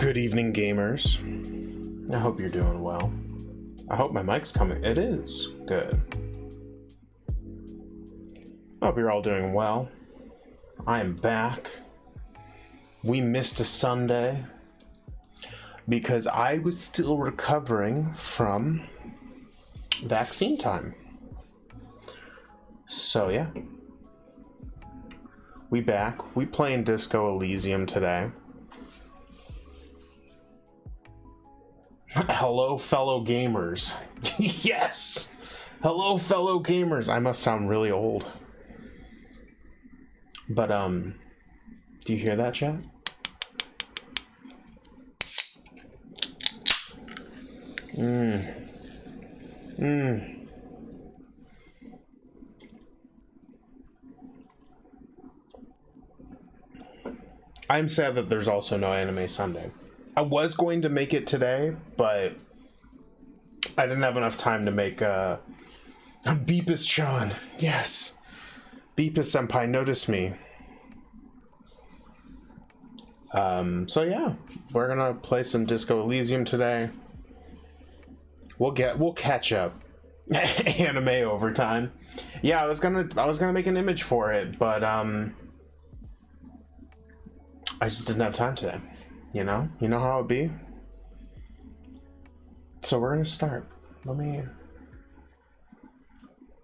Good evening, gamers. I hope you're doing well. I hope my mic's coming. It is. Good. I hope you're all doing well. I am back. We missed a Sunday because I was still recovering from vaccine time. So yeah. We back. We playing Disco Elysium today. Hello, fellow gamers. Yes! Hello, fellow gamers. I must sound really old. But, do you hear that, chat? I'm sad that there's also no Anime Sunday. I was going to make it today, but I didn't have enough time to make Beepus-chan. Yes. Beepus-senpai, notice me. So yeah, we're gonna play some Disco Elysium today. We'll catch up. Anime overtime. Yeah, I was gonna make an image for it, but I just didn't have time today. You know how it be. So we're gonna start.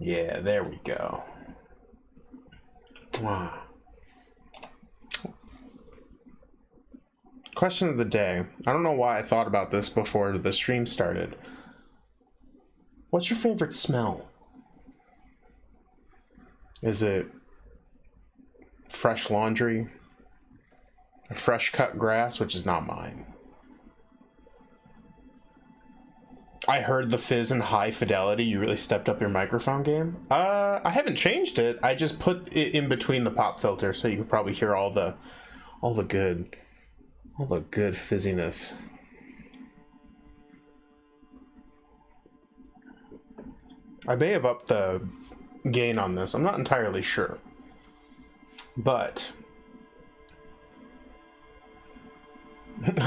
Yeah, there we go. Question of the day. I don't know why I thought about this before the stream started. What's your favorite smell? Is it fresh laundry? Fresh cut grass, which is not mine. I heard the fizz and high fidelity. You really stepped up your microphone game. I haven't changed it. I just put it in between the pop filter, so you could probably hear all the good fizziness. I may have upped the gain on this. I'm not entirely sure, but.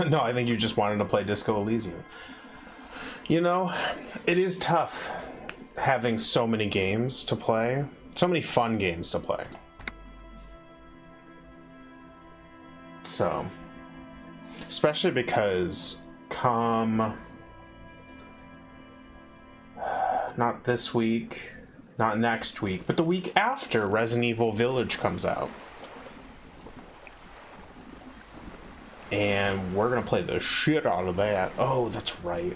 No, I think you just wanted to play Disco Elysium. You know, it is tough having so many games to play, so many fun games to play. So, especially because not this week, not next week, but the week after Resident Evil Village comes out. And we're gonna play the shit out of that. Oh, that's right.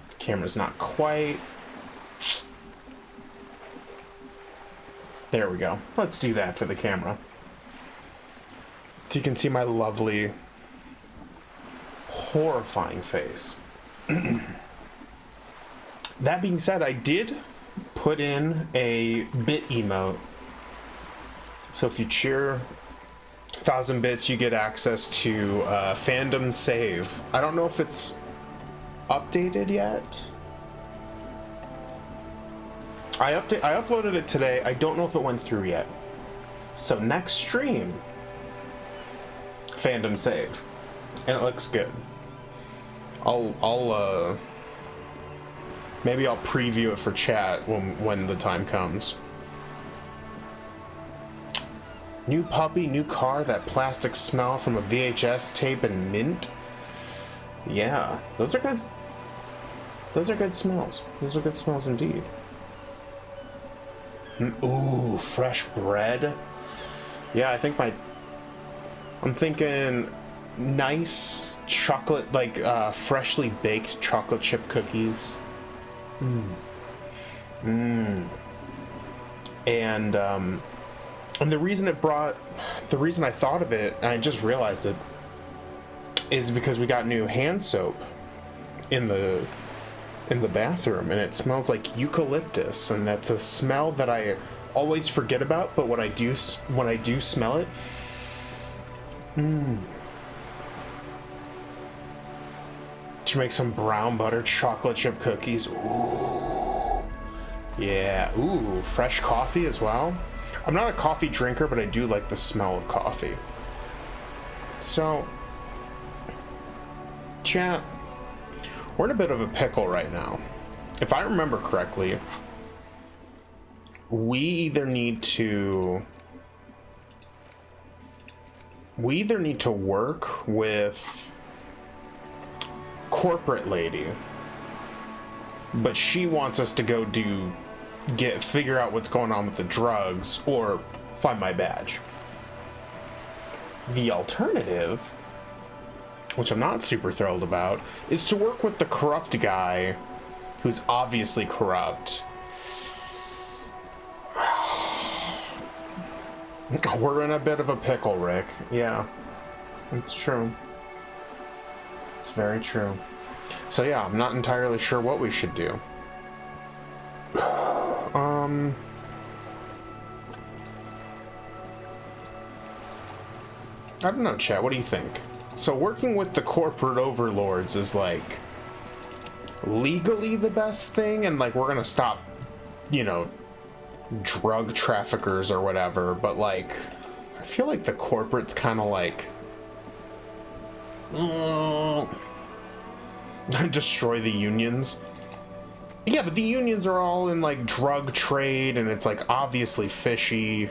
The camera's not quite. There we go. Let's do that for the camera. So you can see my lovely, horrifying face. That being said, I did put in a bit emote. So if you cheer 1,000 bits, you get access to fandom save. I don't know if it's updated yet. I uploaded it today. I don't know if it went through yet. So next stream, fandom save, and it looks good. I'll maybe I'll preview it for chat when the time comes. New puppy, new car, that plastic smell from a VHS tape and mint. Yeah, those are good. Those are good smells. Those are good smells indeed. Ooh, fresh bread. Yeah, I'm thinking nice chocolate, like freshly baked chocolate chip cookies. And the reason I thought of it, and I just realized it, is because we got new hand soap in the bathroom, and it smells like eucalyptus, and that's a smell that I always forget about, but when I do smell it, to make some brown butter chocolate chip cookies. Ooh. Yeah. Ooh, fresh coffee as well. I'm not a coffee drinker, but I do like the smell of coffee. So Chat, we're in a bit of a pickle right now. If I remember correctly, we either need to work with corporate lady, but she wants us to go figure out what's going on with the drugs, or find my badge. The alternative, which I'm not super thrilled about, is to work with the corrupt guy who's obviously corrupt. We're in a bit of a pickle, Rick. Yeah, it's true. It's very true. So yeah, I'm not entirely sure what we should do. I don't know, chat. What do you think? So working with the corporate overlords is like legally the best thing, and like we're gonna stop, you know, drug traffickers or whatever, but like I feel like the corporate's kind of like destroy the unions. Yeah, but the unions are all in like drug trade, and it's like obviously fishy.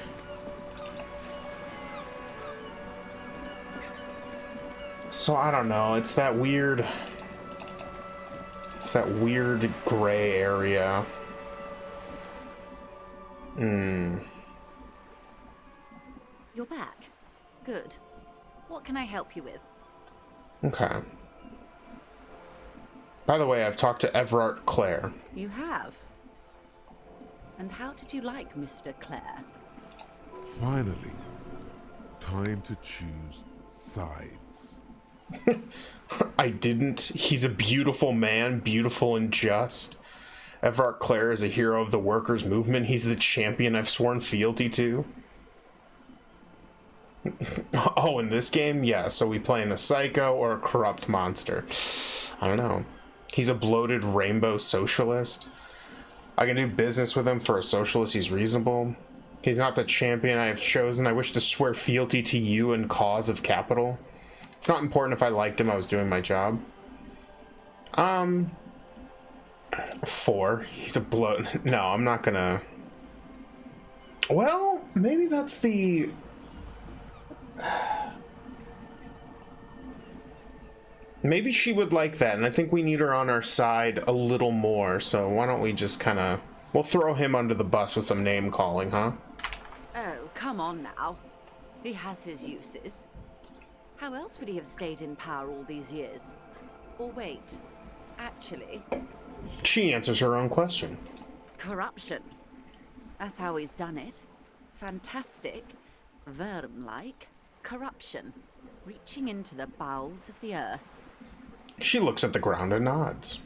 So I don't know, it's that weird gray area. You're back. Good. What can I help you with? Okay. By the way, I've talked to Everard Clare. You have? And how did you like Mr. Clare? Finally, time to choose sides. I didn't. He's a beautiful man, beautiful and just. Everard Clare is a hero of the workers' movement. He's the champion I've sworn fealty to. Oh, in this game? Yeah, so we playing a psycho or a corrupt monster. I don't know. He's a bloated rainbow socialist. I can do business with him. For a socialist, he's reasonable. He's not the champion I have chosen. I wish to swear fealty to you in cause of capital. It's not important if I liked him. I was doing my job. 4. He's a bloat. No, I'm not gonna. Well, maybe that's the. Maybe she would like that, and I think we need her on our side a little more, so why don't we just kind of... We'll throw him under the bus with some name calling, huh? Oh, come on now. He has his uses. How else would he have stayed in power all these years? Or wait, actually... She answers her own question. Corruption. That's how he's done it. Fantastic, worm-like corruption, reaching into the bowels of the earth. She looks at the ground and nods.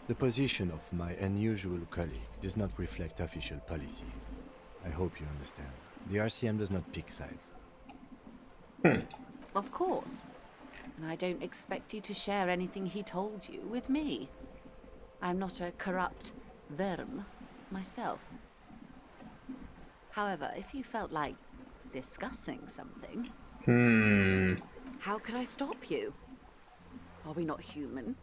The position of my unusual colleague does not reflect official policy. I hope you understand. The RCM does not pick sides. Of course. And I don't expect you to share anything he told you with me. I'm not a corrupt worm myself. However, if you felt like discussing something... How could I stop you? Are we not human?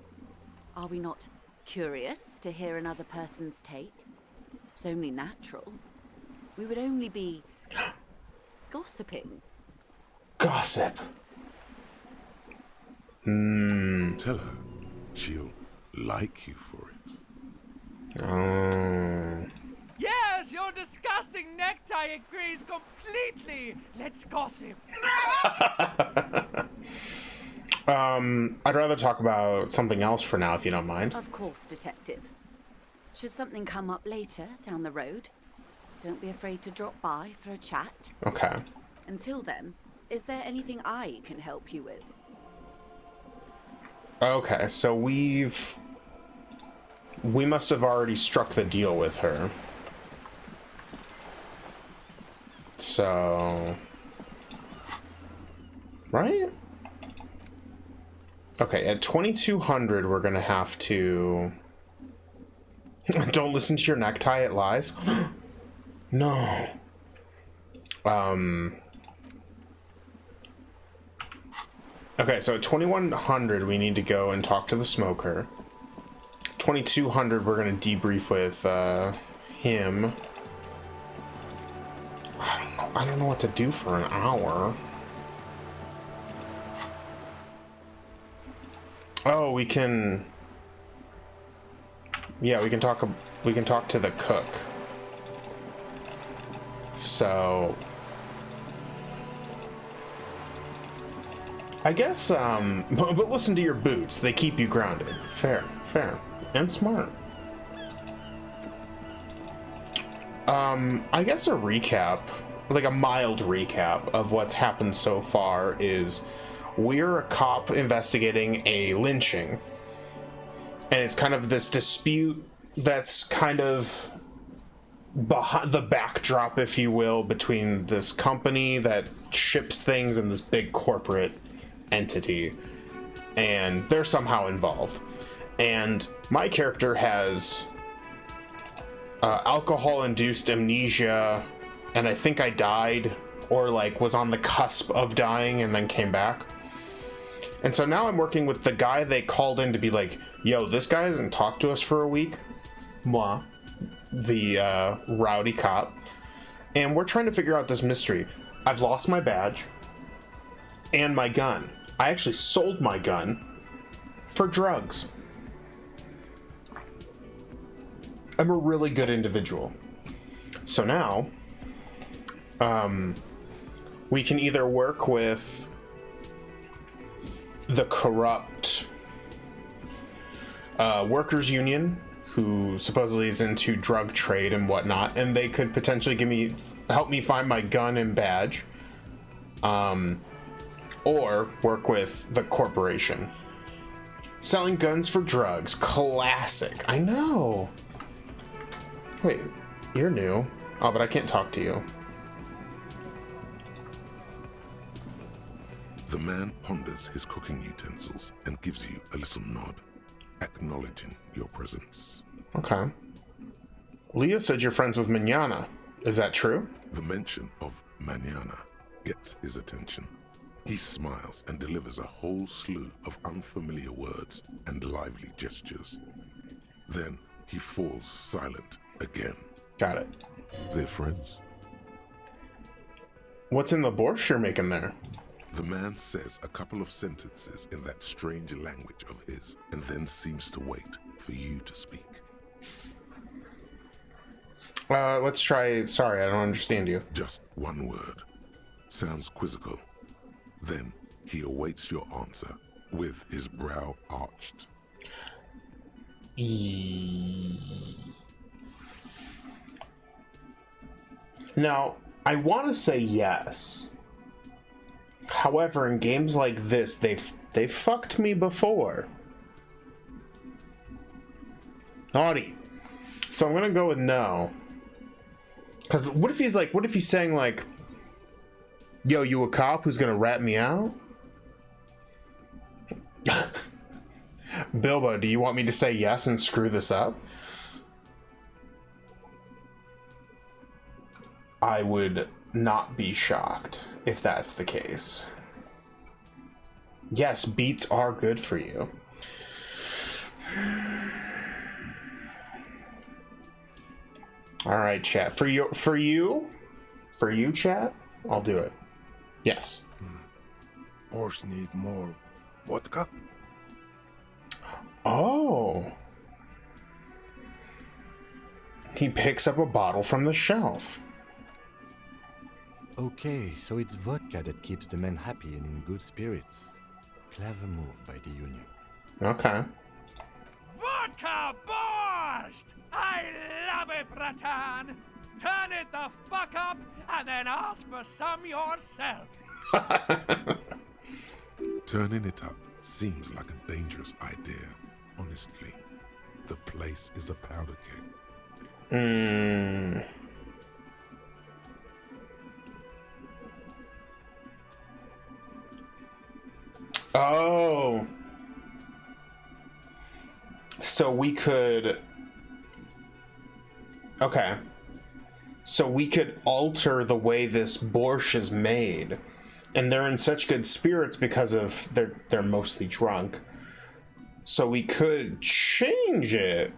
Are we not curious to hear another person's take? It's only natural. We would only be... gossiping. Gossip. Tell her she'll like you for it. Oh. Yes, your disgusting necktie agrees completely. Let's gossip. I'd rather talk about something else for now, if you don't mind. Of course, Detective. Should something come up later down the road, don't be afraid to drop by for a chat. Okay. Until then, is there anything I can help you with? Okay, so we must have already struck the deal with her. So... Right? Okay, at 2200 we're gonna have to... Don't listen to your necktie, it lies. No. Okay, so at 2100 we need to go and talk to the smoker. 2200 we're gonna debrief with him. I don't know what to do for an hour. Oh, we can. Yeah, we can talk to the cook. So I guess but listen to your boots. They keep you grounded. Fair and smart. I guess a recap, like a mild recap of what's happened so far is we're a cop investigating a lynching. And it's kind of this dispute that's kind of behind the backdrop, if you will, between this company that ships things and this big corporate entity. And they're somehow involved. And my character has alcohol-induced amnesia, and I think I died, or like was on the cusp of dying and then came back. And so now I'm working with the guy they called in to be like, yo, this guy hasn't talked to us for a week. Moi, the rowdy cop. And we're trying to figure out this mystery. I've lost my badge and my gun. I actually sold my gun for drugs. I'm a really good individual. So now, we can either work with the corrupt workers union, who supposedly is into drug trade and whatnot, and they could potentially help me find my gun and badge, or work with the corporation. Selling guns for drugs, classic. I know. Wait, you're new. Oh, but I can't talk to you. The man ponders his cooking utensils and gives you a little nod, acknowledging your presence. Okay. Leo said you're friends with Manana. Is that true? The mention of Manana gets his attention. He smiles and delivers a whole slew of unfamiliar words and lively gestures. Then he falls silent again. Got it. They're friends. What's in the borscht you're making there? The man says a couple of sentences in that strange language of his, and then seems to wait for you to speak. Let's try. Sorry, I don't understand you. Just one word. Sounds quizzical. Then he awaits your answer with his brow arched. Now, I want to say yes. However, in games like this, they've fucked me before. Naughty. So I'm gonna go with no. Cause what if he's saying like, yo, you a cop who's gonna rat me out? Bilbo, do you want me to say yes and screw this up? I would not be shocked if that's the case. Yes, beets are good for you. All right, chat. For you, chat, I'll do it. Yes. Horse need more vodka? Oh. He picks up a bottle from the shelf. Okay, so it's vodka that keeps the men happy and in good spirits. Clever move by the Union. Okay. Vodka borscht! I love it, Bratan! Turn it the fuck up and then ask for some yourself. Turning it up seems like a dangerous idea. Honestly, the place is a powder keg. Oh. So we could... Okay. So we could alter the way this borscht is made And they're in such good spirits because of they're mostly drunk. So we could change it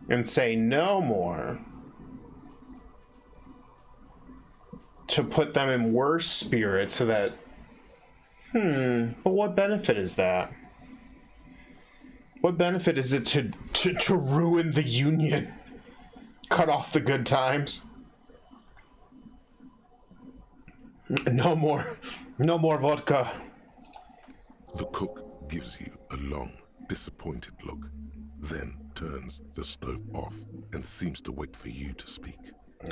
and say no more to put them in worse spirits so that but what benefit is that? What benefit is it to ruin the Union? Cut off the good times? No more vodka. The cook gives you a long, disappointed look, then turns the stove off and seems to wait for you to speak.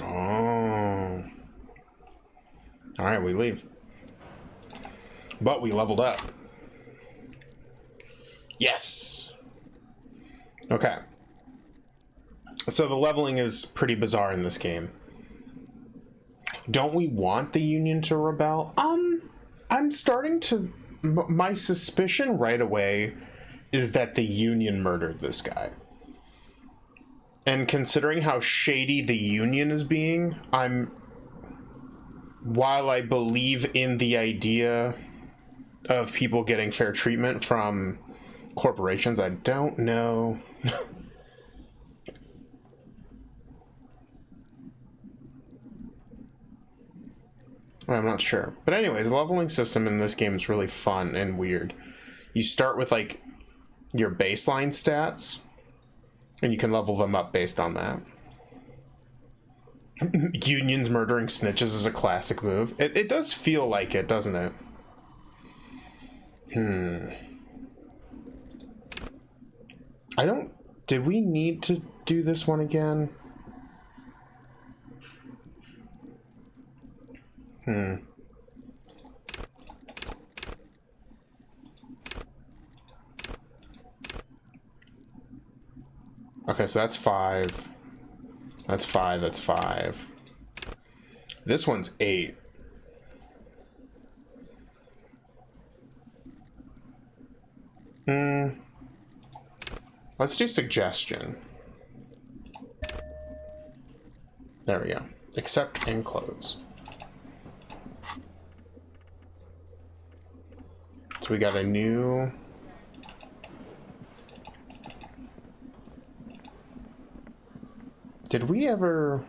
Oh. Alright, we leave. But we leveled up. Yes! Okay. So the leveling is pretty bizarre in this game. Don't we want the Union to rebel? I'm starting to... my suspicion right away is that the Union murdered this guy. And considering how shady the Union is being, while I believe in the idea of people getting fair treatment from corporations, I don't know. I'm not sure. But anyways, the leveling system in this game is really fun and weird. You start with, like, your baseline stats, and you can level them up based on that. Unions murdering snitches is a classic move. It does feel like it, doesn't it? Did we need to do this one again? Okay, so that's 5. That's 5, that's 5. This one's 8. Let's do suggestion. There we go. Accept and close. So we got a new... Did we ever...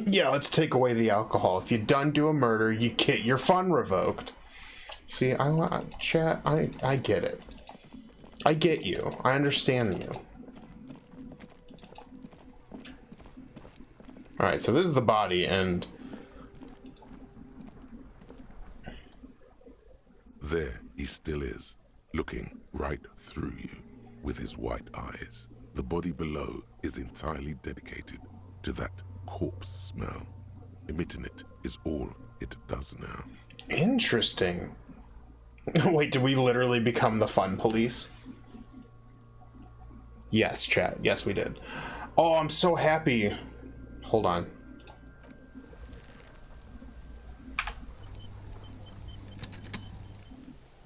Yeah, let's take away the alcohol. If you done do a murder, you get your fun revoked. See, chat, I get it. I get you. I understand you. Alright, so this is the body, and... There he still is, looking right through you with his white eyes. The body below is entirely dedicated to that corpse smell. Emitting it is all it does now. Interesting. Wait, did we literally become the fun police? Yes, chat. Yes, we did. Oh, I'm so happy. Hold on.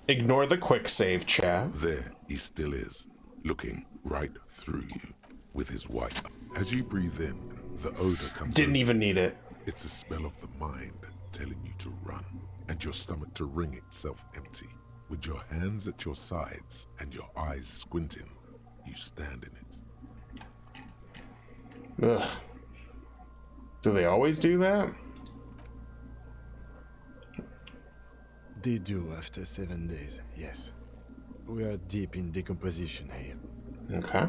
Ignore the quick save, chat. There he still is, looking right through you with his white eyes. As you breathe in, the odor comes Didn't over. even need it. It's a smell of the mind telling you to run, and your stomach to wring itself empty. With your hands at your sides and your eyes squinting, you stand in it. Ugh. Do they always do that? They do after 7 days, yes. We are deep in decomposition here. Okay.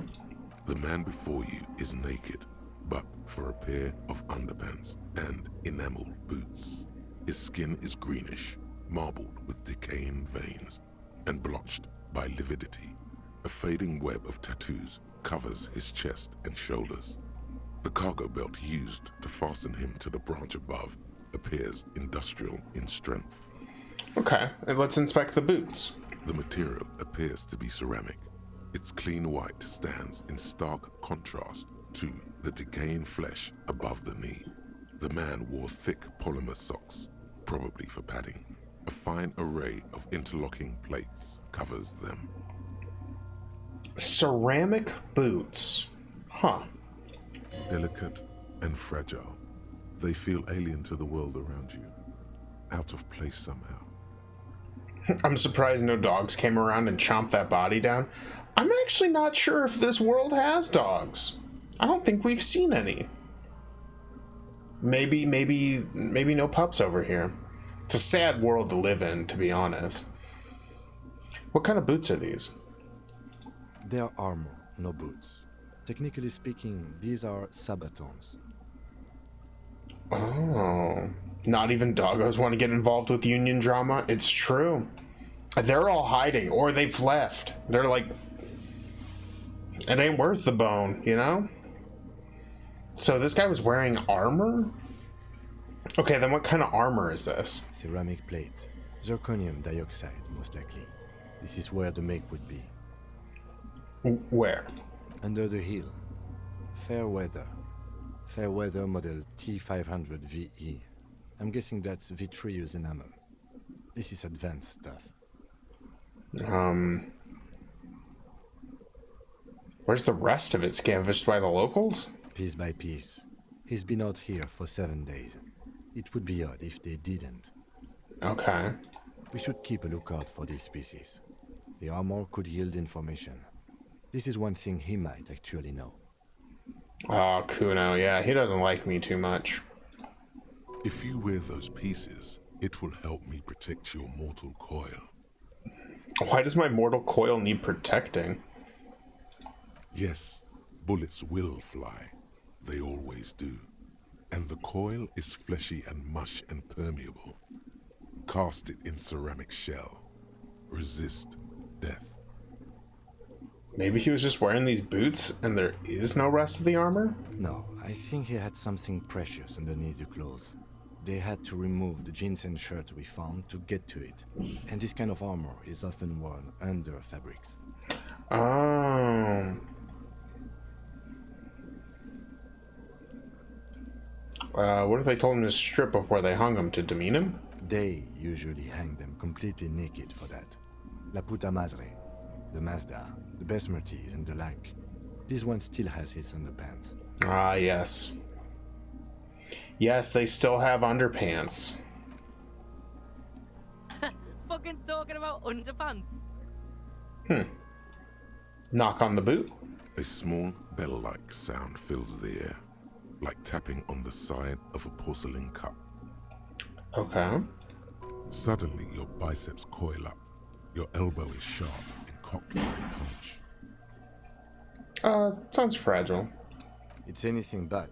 The man before you is naked, but for a pair of underpants and enameled boots. His skin is greenish, marbled with decaying veins, and blotched by lividity. A fading web of tattoos covers his chest and shoulders. The cargo belt used to fasten him to the branch above appears industrial in strength. Okay, and let's inspect the boots. The material appears to be ceramic. Its clean white stands in stark contrast to the decaying flesh above the knee. The man wore thick polymer socks, probably for padding. A fine array of interlocking plates covers them. Ceramic boots. Huh. Delicate, and fragile. They feel alien to the world around you, out of place somehow. I'm surprised no dogs came around and chomped that body down. I'm actually not sure if this world has dogs. I don't think we've seen any. Maybe no pups over here. It's a sad world to live in, to be honest. What kind of boots are these? They are armor, no boots. Technically speaking, these are sabatons. Oh. Not even doggos want to get involved with union drama? It's true. They're all hiding, or they've left. They're like, it ain't worth the bone, you know? So this guy was wearing armor? Okay, then what kind of armor is this? Ceramic plate. Zirconium dioxide, most likely. This is where the make would be. Where? Under the hill. Fair weather. Fair weather model T500 VE. I'm guessing that's vitreous enamel. This is advanced stuff. Where's the rest of it scavenged by the locals? Piece by piece. He's been out here for 7 days. It would be odd if they didn't. Okay. We should keep a lookout for these species. The armor could yield information. This is one thing he might actually know. Oh, Kuno, yeah, he doesn't like me too much. If you wear those pieces, it will help me protect your mortal coil. Why does my mortal coil need protecting? Yes, bullets will fly. They always do. And the coil is fleshy and mush and permeable. Cast it in ceramic shell. Resist death. Maybe he was just wearing these boots and there is no rest of the armor? No, I think he had something precious underneath the clothes. They had to remove the jeans and shirt we found to get to it. And this kind of armor is often worn under fabrics. Oh. What if they told him to strip before they hung him to demean him? They usually hang them completely naked for that. La puta madre, the Mazda, the Besmerties, and the like. This one still has his underpants. Ah, yes. Yes, they still have underpants. Fucking talking about underpants. Knock on the boot. A small bell-like sound fills the air, like tapping on the side of a porcelain cup. Okay. Suddenly, your biceps coil up. Your elbow is sharp and cocked for a punch. Sounds fragile. It's anything but.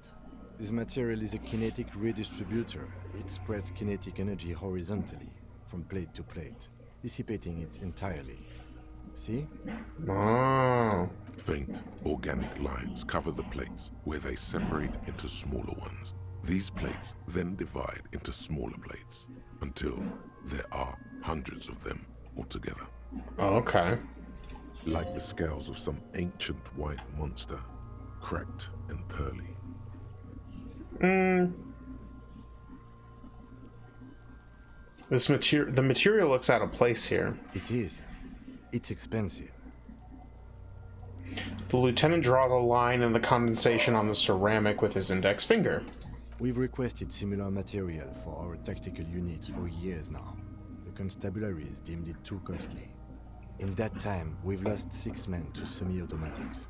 This material is a kinetic redistributor. It spreads kinetic energy horizontally, from plate to plate, dissipating it entirely. See? Oh. Faint, organic lines cover the plates, where they separate into smaller ones. These plates then divide into smaller plates, until there are hundreds of them altogether. Okay. Like the scales of some ancient white monster, cracked and pearly. The material looks out of place here. It is. It's expensive. The lieutenant draws a line in the condensation on the ceramic with his index finger. We've requested similar material for our tactical units for years now. The constabularies deemed it too costly. In that time, we've lost 6 men to semi-automatics.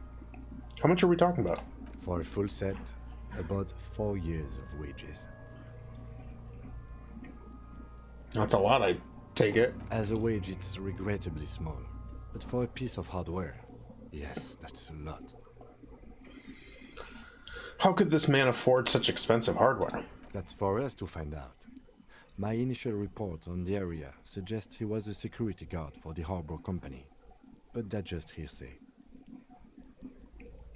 How much are we talking about? For a full set, about 4 years of wages. That's a lot, I take it. As a wage, it's regrettably small. But for a piece of hardware, yes, that's a lot. How could this man afford such expensive hardware? That's for us to find out. My initial report on the area suggests he was a security guard for the harbor company. But that's just hearsay.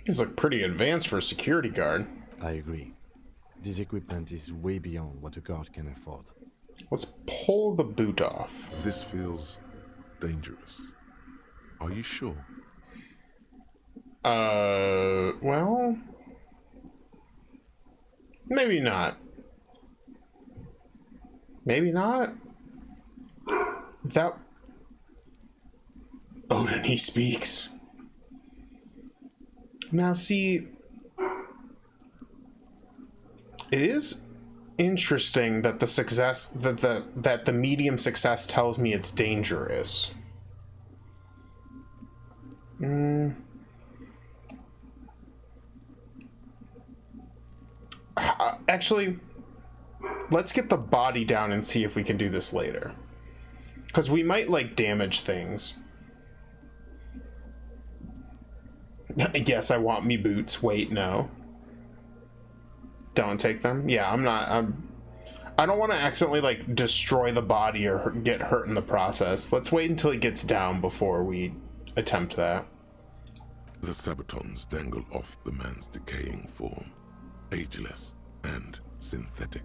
He's like pretty advanced for a security guard. I agree. This equipment is way beyond what a guard can afford. Let's pull the boot off. This feels dangerous. Are you sure? Well... maybe not. Maybe not? That... Odin, he speaks. Now see... It is interesting that the medium success tells me it's dangerous. Actually, let's get the body down and see if we can do this later. Because we might, like, damage things. Yes, I want me boots. Wait, no. Don't take them? Yeah, I don't want to accidentally, like, destroy the body or get hurt in the process. Let's wait until it gets down before we attempt that. The sabatons dangle off the man's decaying form, ageless and synthetic.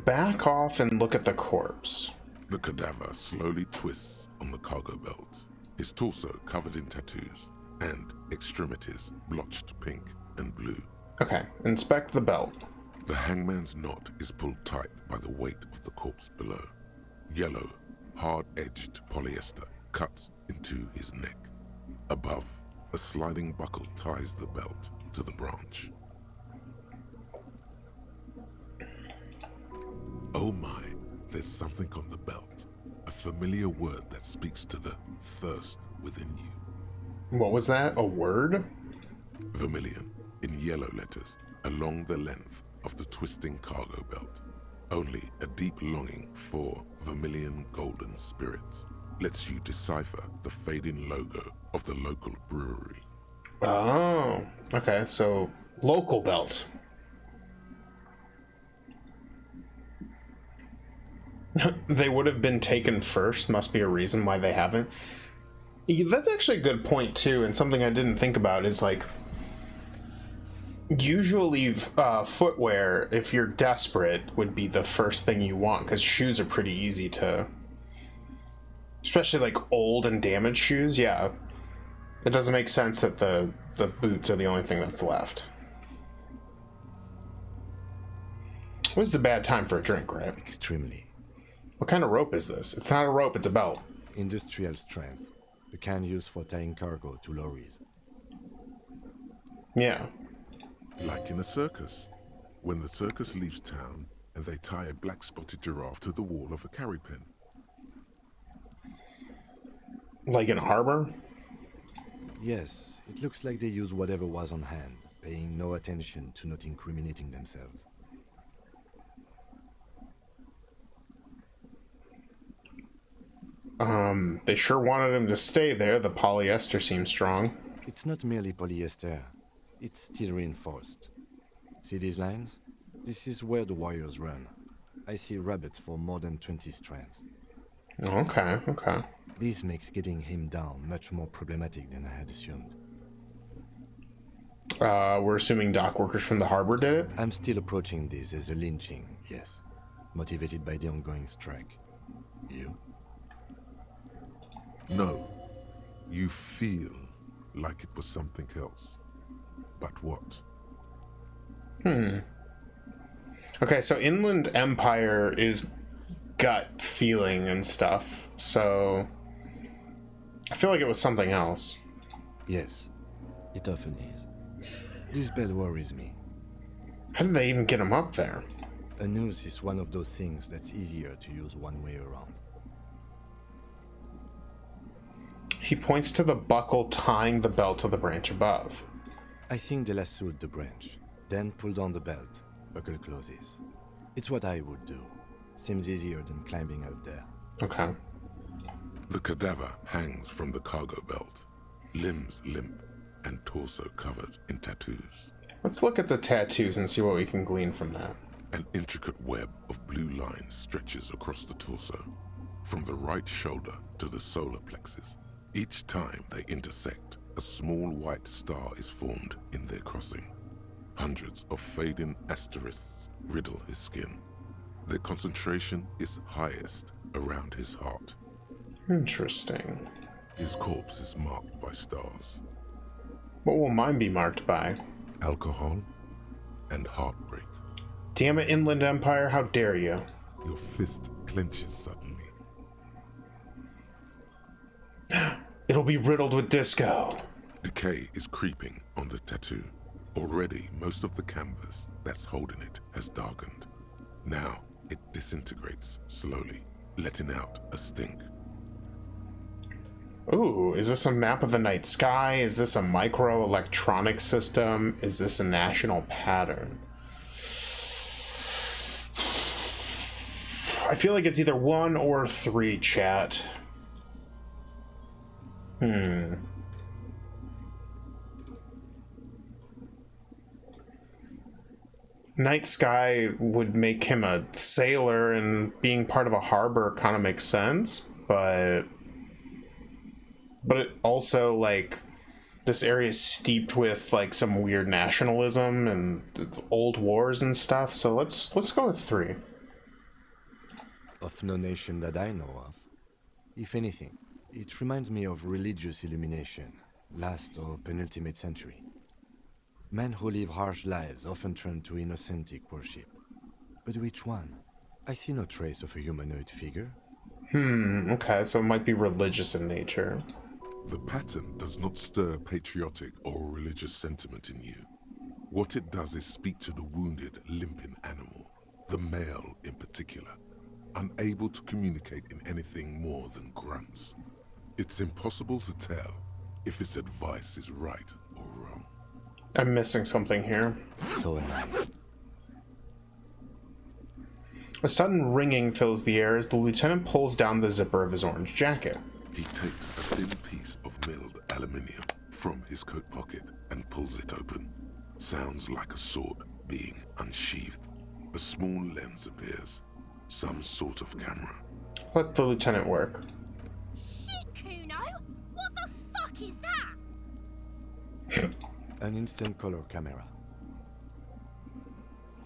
Back off and look at the corpse. The cadaver slowly twists on the cargo belt, his torso covered in tattoos, and extremities blotched pink and blue. Okay, inspect the belt. The hangman's knot is pulled tight by the weight of the corpse below. Yellow, hard-edged polyester cuts into his neck. Above, a sliding buckle ties the belt to the branch. Oh my, there's something on the belt. A familiar word that speaks to the thirst within you. What was that? A word? Vermilion, in yellow letters, along the length of the twisting cargo belt. Only a deep longing for vermilion golden spirits lets you decipher the fading logo of the local brewery. Oh, okay, so local belt. They would have been taken first. Must be a reason why they haven't. That's actually a good point too, and something I didn't think about is, like, usually footwear, if you're desperate, would be the first thing you want, because shoes are pretty easy to, especially like old and damaged shoes. Yeah, it doesn't make sense that the boots are the only thing that's left. This is a bad time for a drink, right? Extremely. What kind of rope is this? It's not a rope, it's a belt. Industrial strength. The kind used for tying cargo to lorries. Yeah. Like in a circus. When the circus leaves town and they tie a black-spotted giraffe to the wall of a carry pen. Like in a harbor? Yes, it looks like they use whatever was on hand, paying no attention to not incriminating themselves. They sure wanted him to stay there. The polyester seems strong. It's not merely polyester. It's steel reinforced. See these lines? This is where the wires run. I see rabbits for more than 20 strands. Okay. This makes getting him down much more problematic than I had assumed. We're assuming dock workers from the harbor did it? I'm still approaching this as a lynching, yes. Motivated by the ongoing strike. You? No. You feel like it was something else. But what? Okay, so Inland Empire is gut feeling and stuff, so I feel like it was something else. Yes, it often is. This bell worries me. How did they even get him up there? A noose is one of those things that's easier to use one way around. He points to the buckle tying the belt to the branch above. I think they lassoed the branch, then pulled on the belt. Buckle closes. It's what I would do. Seems easier than climbing out there. Okay. The cadaver hangs from the cargo belt, limbs limp and torso covered in tattoos. Let's look at the tattoos and see what we can glean from that. An intricate web of blue lines stretches across the torso, from the right shoulder to the solar plexus. Each time they intersect, a small white star is formed in their crossing. Hundreds of fading asterisks riddle his skin. Their concentration is highest around his heart. Interesting. His corpse is marked by stars. What will mine be marked by? Alcohol and heartbreak. Damn it, Inland Empire, how dare you? Your fist clenches suddenly. It'll be riddled with disco. Decay is creeping on the tattoo. Already, most of the canvas that's holding it has darkened. Now, it disintegrates slowly, letting out a stink. Ooh, is this a map of the night sky? Is this a microelectronic system? Is this a national pattern? I feel like it's either 1 or 3, chat. Night sky would make him a sailor, and being part of a harbor kind of makes sense, but it also, like, this area is steeped with like some weird nationalism and old wars and stuff, so let's go with 3. Of no nation that I know of. If anything, it reminds me of religious illumination, last or penultimate century. Men who live harsh lives often turn to innocentic worship. But which one? I see no trace of a humanoid figure. Okay, so it might be religious in nature. The pattern does not stir patriotic or religious sentiment in you. What it does is speak to the wounded, limping animal, the male in particular, unable to communicate in anything more than grunts. It's impossible to tell if its advice is right or wrong. I'm missing something here. So am I. A sudden ringing fills the air as the lieutenant pulls down the zipper of his orange jacket. He takes a thin piece of milled aluminium from his coat pocket and pulls it open. Sounds like a sword being unsheathed. A small lens appears. Some sort of camera. Let the lieutenant work. Shit, Kuno! What the fuck is that? An instant color camera.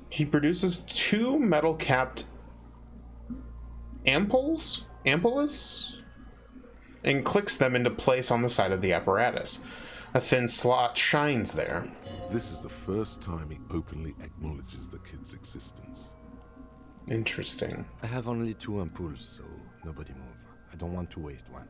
He produces 2 metal-capped ampoules, and clicks them into place on the side of the apparatus. A thin slot shines there. This is the first time he openly acknowledges the kid's existence. Interesting. I have only 2 ampoules, so nobody move. I don't want to waste one.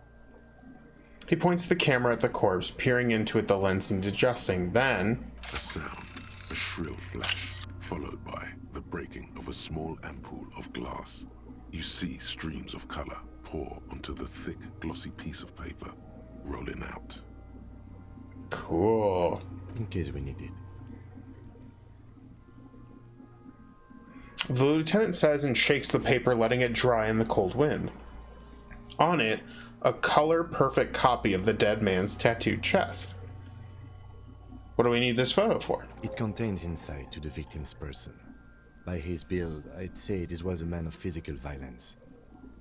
He points the camera at the corpse, peering into it, the lens and adjusting. Then, A sound, a shrill flash, followed by the breaking of a small ampoule of glass. You see streams of color pour onto the thick, glossy piece of paper, rolling out. cool. In case we need it. The lieutenant says and shakes the paper, letting it dry in the cold wind. On it, a color-perfect copy of the dead man's tattooed chest. What do we need this photo for? It contains insight to the victim's person. By his build, I'd say this was a man of physical violence.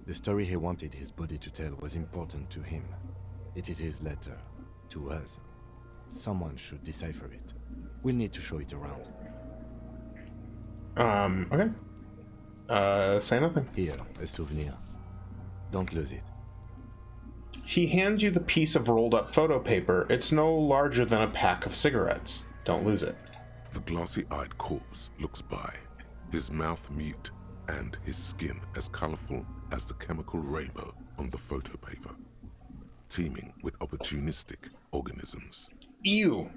The story he wanted his body to tell was important to him. It is his letter to us. Someone should decipher it. We'll need to show it around. Okay. Say nothing. Here, a souvenir. Don't lose it. He hands you the piece of rolled up photo paper. It's no larger than a pack of cigarettes. Don't lose it. The glossy-eyed corpse looks by, his mouth mute and his skin as colorful as the chemical rainbow on the photo paper, teeming with opportunistic organisms. Ew.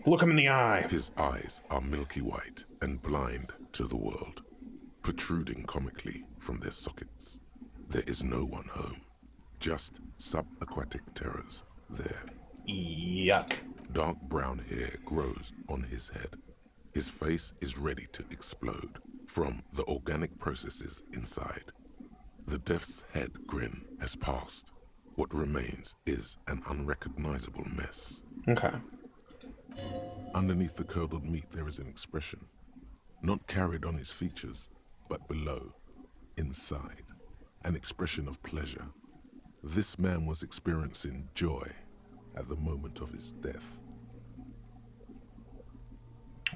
Look him in the eye. His eyes are milky white and blind to the world, protruding comically from their sockets. There is no one home, just subaquatic terrors there. Yuck. Dark brown hair grows on his head. His face is ready to explode from the organic processes inside. The death's head grin has passed. What remains is an unrecognizable mess. Okay. Underneath the curdled meat there is an expression, not carried on his features, but below, inside, an expression of pleasure. This man was experiencing joy at the moment of his death.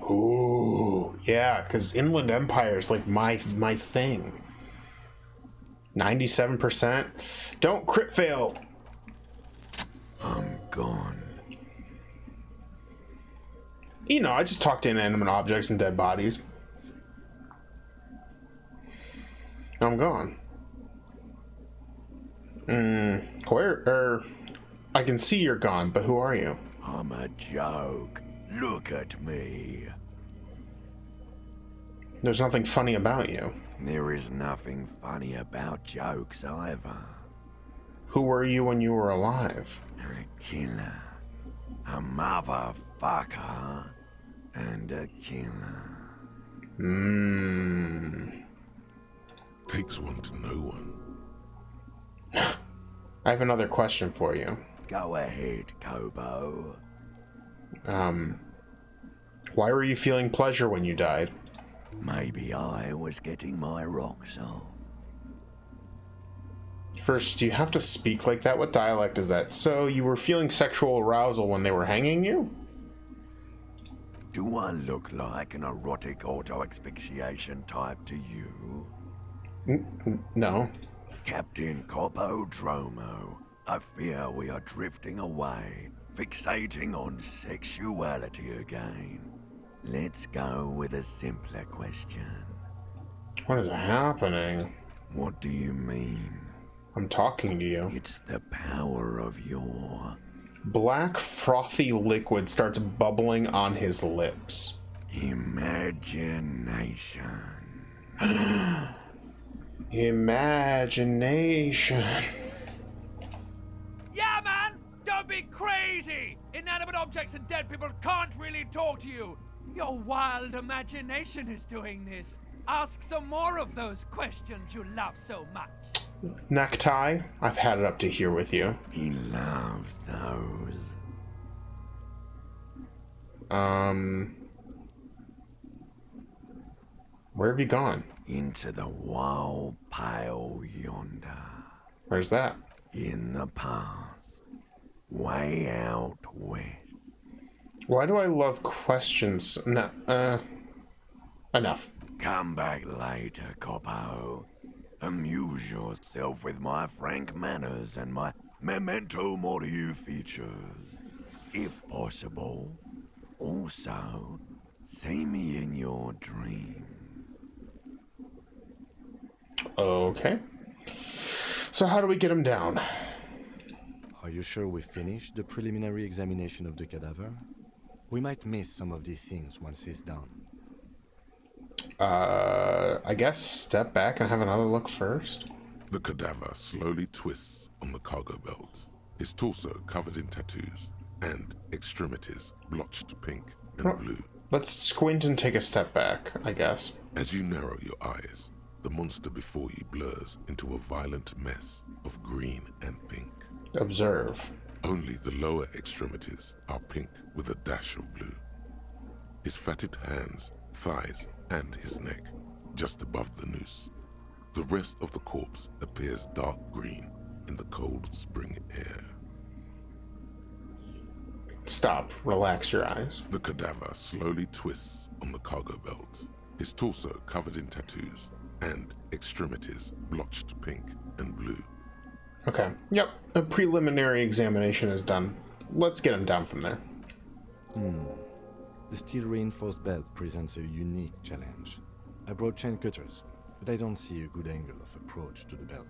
Ooh, yeah, because Inland Empire is like my thing. 97%. Don't crit fail. I'm gone. You know, I just talk to inanimate objects and dead bodies. I'm gone. I can see you're gone, but who are you? I'm a joke. Look at me. There's nothing funny about you. There is nothing funny about jokes either. Who were you when you were alive? A killer. A motherfucker. And a killer. Takes one to know one. I have another question for you. Go ahead, Kobo. Why were you feeling pleasure when you died? Maybe I was getting my rocks off. First, do you have to speak like that? What dialect is that? So, you were feeling sexual arousal when they were hanging you? Do I look like an erotic auto-asphyxiation type to you? No. Captain Copodromo, I fear we are drifting away, fixating on sexuality again. Let's go with a simpler question. What is happening? What do you mean? I'm talking to you. It's the power of your Black, frothy liquid starts bubbling on his lips. imagination. Imagination. Yeah, man! Don't be crazy! Inanimate objects and dead people can't really talk to you. Your wild imagination is doing this. Ask some more of those questions you love so much. Necktie, I've had it up to here with you. He loves those. Where have you gone? Into the wild pale yonder. Where's that? In the past. Way out west. Why do I love questions? No, enough. Come back later, Coppo. Amuse yourself with my frank manners and my memento mori features. If possible. Also, see me in your dreams. Okay. So how do we get him down? Are you sure we finished the preliminary examination of the cadaver? We might miss some of these things once he's done. I guess step back and have another look first. The cadaver slowly twists on the cargo belt, his torso covered in tattoos, and extremities blotched pink and blue. Let's squint and take a step back, I guess. As you narrow your eyes, the monster before you blurs into a violent mess of green and pink. Observe. Only the lower extremities are pink with a dash of blue. His fatted hands, thighs, and his neck, just above the noose. The rest of the corpse appears dark green in the cold spring air. Stop. Relax your eyes. The cadaver slowly twists on the cargo belt, his torso covered in tattoos, and extremities blotched pink and blue. Okay. Yep. A preliminary examination is done. Let's get him down from there. The steel-reinforced belt presents a unique challenge. I brought chain cutters, but I don't see a good angle of approach to the belt.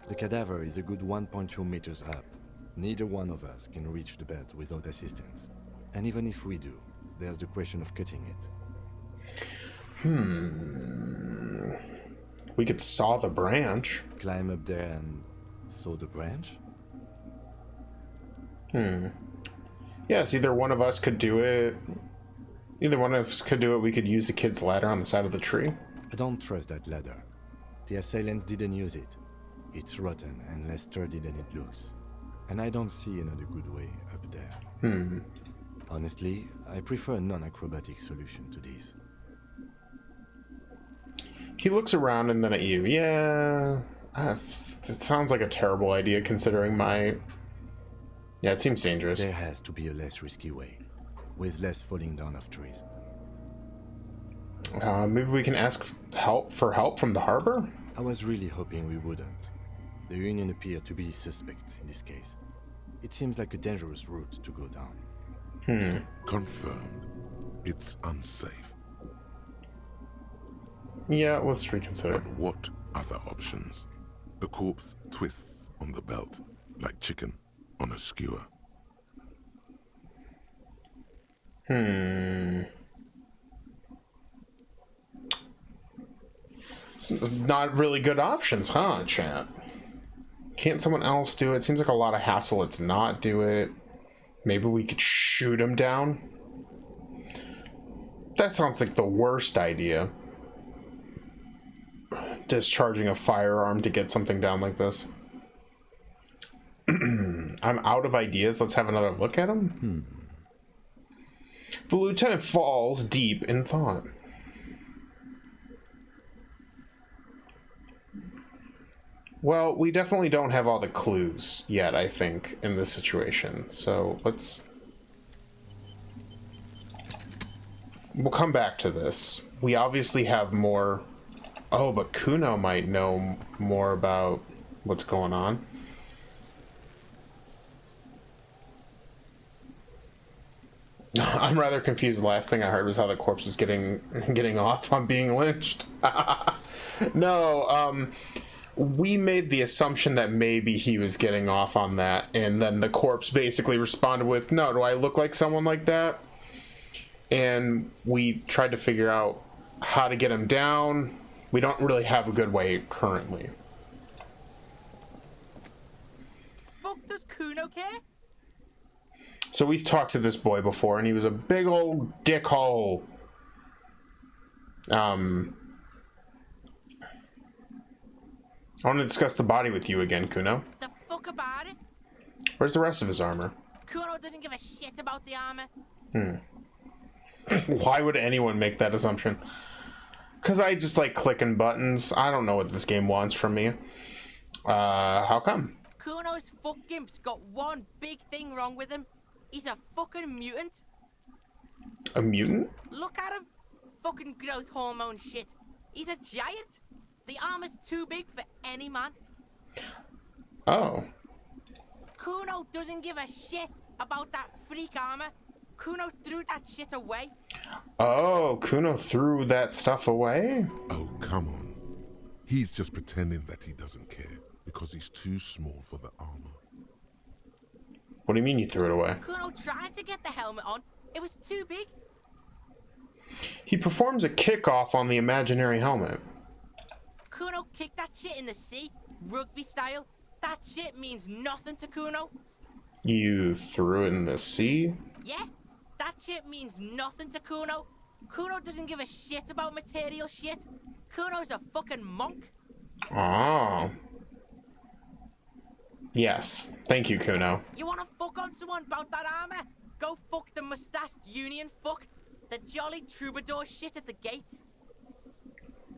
The cadaver is a good 1.2 meters up. Neither one of us can reach the belt without assistance. And even if we do, there's the question of cutting it. We could saw the branch. Climb up there and saw the branch? Yes, either one of us could do it. Either one of us could do it. We could use the kid's ladder on the side of the tree. I don't trust that ladder. The assailants didn't use it. It's rotten and less sturdy than it looks. And I don't see another good way up there. Honestly, I prefer a non-acrobatic solution to this. He looks around and then at you. Yeah, it sounds like a terrible idea considering my... Yeah, it seems dangerous. There has to be a less risky way, with less falling down of trees. Maybe we can ask help from the harbor? I was really hoping we wouldn't. The Union appeared to be suspect in this case. It seems like a dangerous route to go down. Confirmed. It's unsafe. Yeah, let's reconsider. But what other options? The corpse twists on the belt like chicken on a skewer. Not really good options, huh, chat? Can't someone else do it? Seems like a lot of hassle to not do it. Maybe we could shoot him down? That sounds like the worst idea. Discharging a firearm to get something down like this. I'm out of ideas. Let's have another look at him. The lieutenant falls deep in thought. Well, we definitely don't have all the clues yet, I think, in this situation. So let's... We'll come back to this. We obviously have more... Oh, but Kuno might know more about what's going on. I'm rather confused. The last thing I heard was how the corpse was getting off on being lynched. No, we made the assumption that maybe he was getting off on that, and then the corpse basically responded with, "No, do I look like someone like that?" And we tried to figure out how to get him down. We don't really have a good way currently. Fuck does Kuno care? So we've talked to this boy before, and he was a big old dickhole. I want to discuss the body with you again, Kuno. The fuck about it? Where's the rest of his armor? Kuno doesn't give a shit about the armor. Why would anyone make that assumption? Because I just like clicking buttons. I don't know what this game wants from me. How come? Kuno's fuck gimp's got one big thing wrong with him. He's a fucking mutant. A mutant? Look at him. Fucking growth hormone shit. He's a giant. The armor's too big for any man. Oh. Kuno doesn't give a shit about that freak armor. Kuno threw that shit away. Oh, Kuno threw that stuff away? Oh, come on. He's just pretending that he doesn't care because he's too small for the armor. What do you mean you threw it away? Kuno tried to get the helmet on. It was too big. He performs a kickoff on the imaginary helmet. Kuno kicked that shit in the sea, rugby style. That shit means nothing to Kuno. You threw it in the sea? Yeah, that shit means nothing to Kuno. Kuno doesn't give a shit about material shit. Kuno's a fucking monk. Oh. Yes. Thank you, Kuno. You wanna fuck on someone about that armor? Go fuck the mustached union fuck. The jolly troubadour shit at the gate.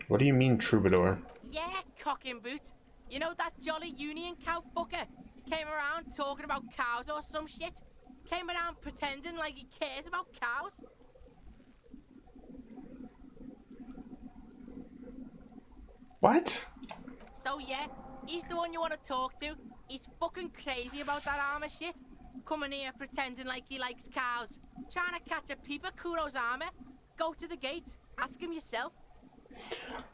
What do you mean, troubadour? Yeah, cock and boot. You know that jolly union cow fucker? Came around talking about cows or some shit? Came around pretending like he cares about cows? What? So yeah, he's the one you want to talk to. He's fucking crazy about that armor shit. Coming here pretending like he likes cows. Trying to catch a peep at Kuno's armor. Go to the gate. Ask him yourself.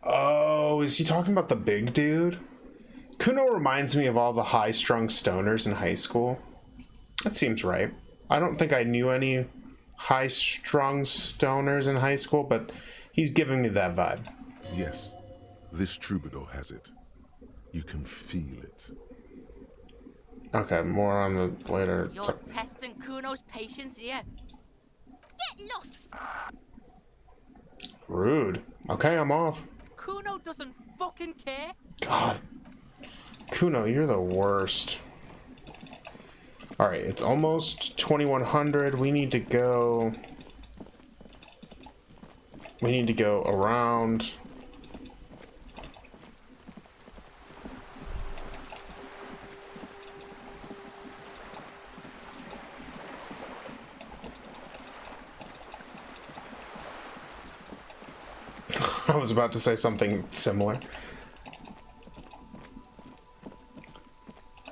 Oh, is he talking about the big dude? Kuno reminds me of all the high-strung stoners in high school. That seems right. I don't think I knew any high-strung stoners in high school, but he's giving me that vibe. Yes, this troubadour has it. You can feel it. Okay, more on the later. You're testing Kuno's patience here. Get lost. Rude. Okay, I'm off. Kuno doesn't fucking care. God. Kuno, you're the worst. Alright, it's almost 2100. We need to go around. I was about to say something similar.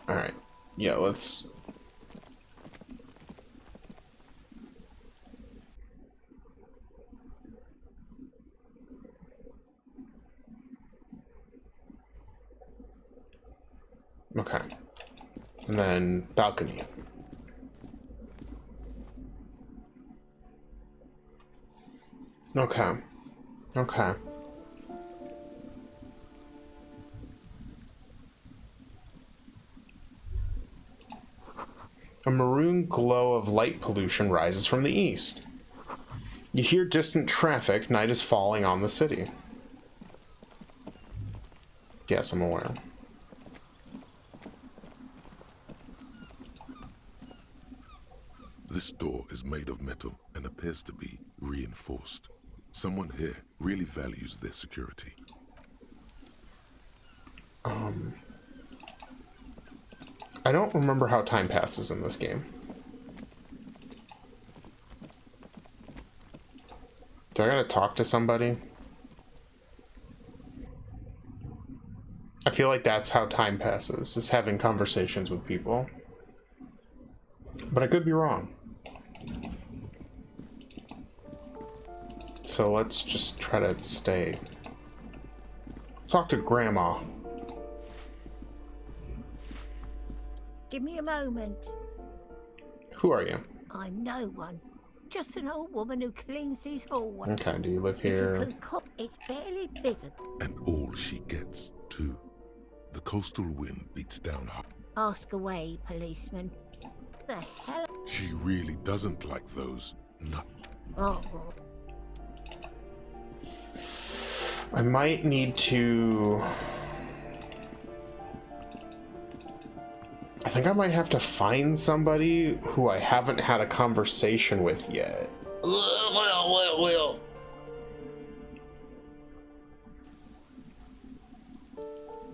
Alright. Yeah, let's... Okay. And then balcony. Okay. Okay. A maroon glow of light pollution rises from the east. You hear distant traffic. Night is falling on the city. Yes, I'm aware. This door is made of metal and appears to be reinforced. Someone here really values their security. I don't remember how time passes in this game. Do I gotta talk to somebody? I feel like that's how time passes, is having conversations with people. But I could be wrong. So let's just try to stay. Talk to Grandma. Give me a moment. Who are you? I'm no one. Just an old woman who cleans these hallways. Okay, do you live If you here? could cook, it's barely bigger. And all she gets, too. The coastal wind beats down hard. Ask away, policeman. The hell? She really doesn't like those nut. Oh, I might need to... I think I might have to find somebody who I haven't had a conversation with yet.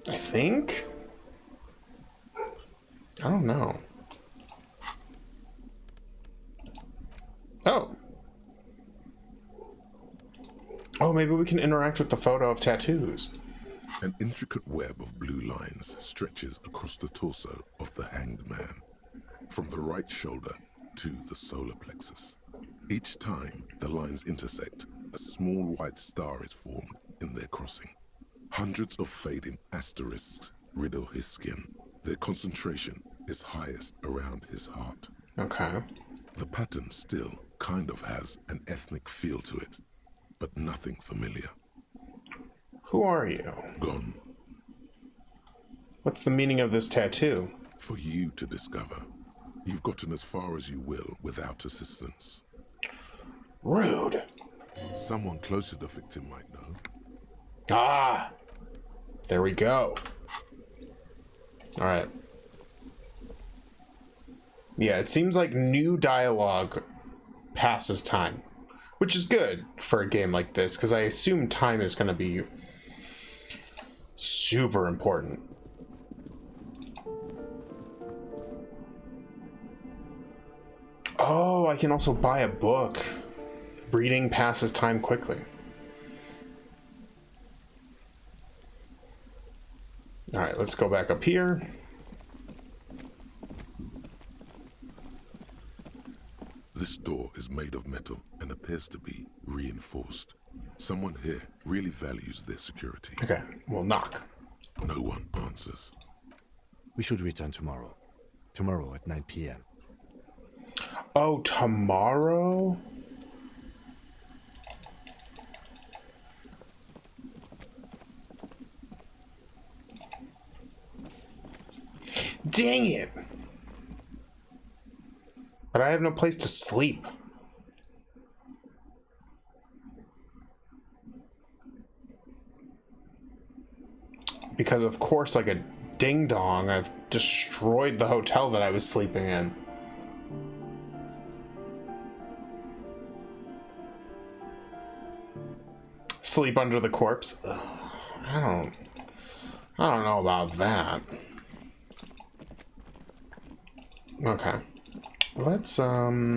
I think? I don't know. Oh. Oh, maybe we can interact with the photo of tattoos. An intricate web of blue lines stretches across the torso of the hanged man, from the right shoulder to the solar plexus. Each time the lines intersect, a small white star is formed in their crossing. Hundreds of fading asterisks riddle his skin. Their concentration is highest around his heart. Okay. The pattern still kind of has an ethnic feel to it, but nothing familiar. Who are you? Gone. What's the meaning of this tattoo? For you to discover. You've gotten as far as you will without assistance. Rude. Someone close to the victim might know. Ah! There we go. Alright. Yeah, it seems like new dialogue passes time. Which is good for a game like this, because I assume time is going to be super important. Oh, I can also buy a book. Reading passes time quickly. Alright, let's go back up here. This door is made of metal and appears to be reinforced. Someone here really values their security. Okay, we'll knock. No one answers. We should return tomorrow. Tomorrow at 9 p.m. Oh, tomorrow? Dang it! But I have no place to sleep. Because of course, like a ding-dong, I've destroyed the hotel that I was sleeping in. Sleep under the corpse? Ugh, I don't know about that. Okay. Let's, got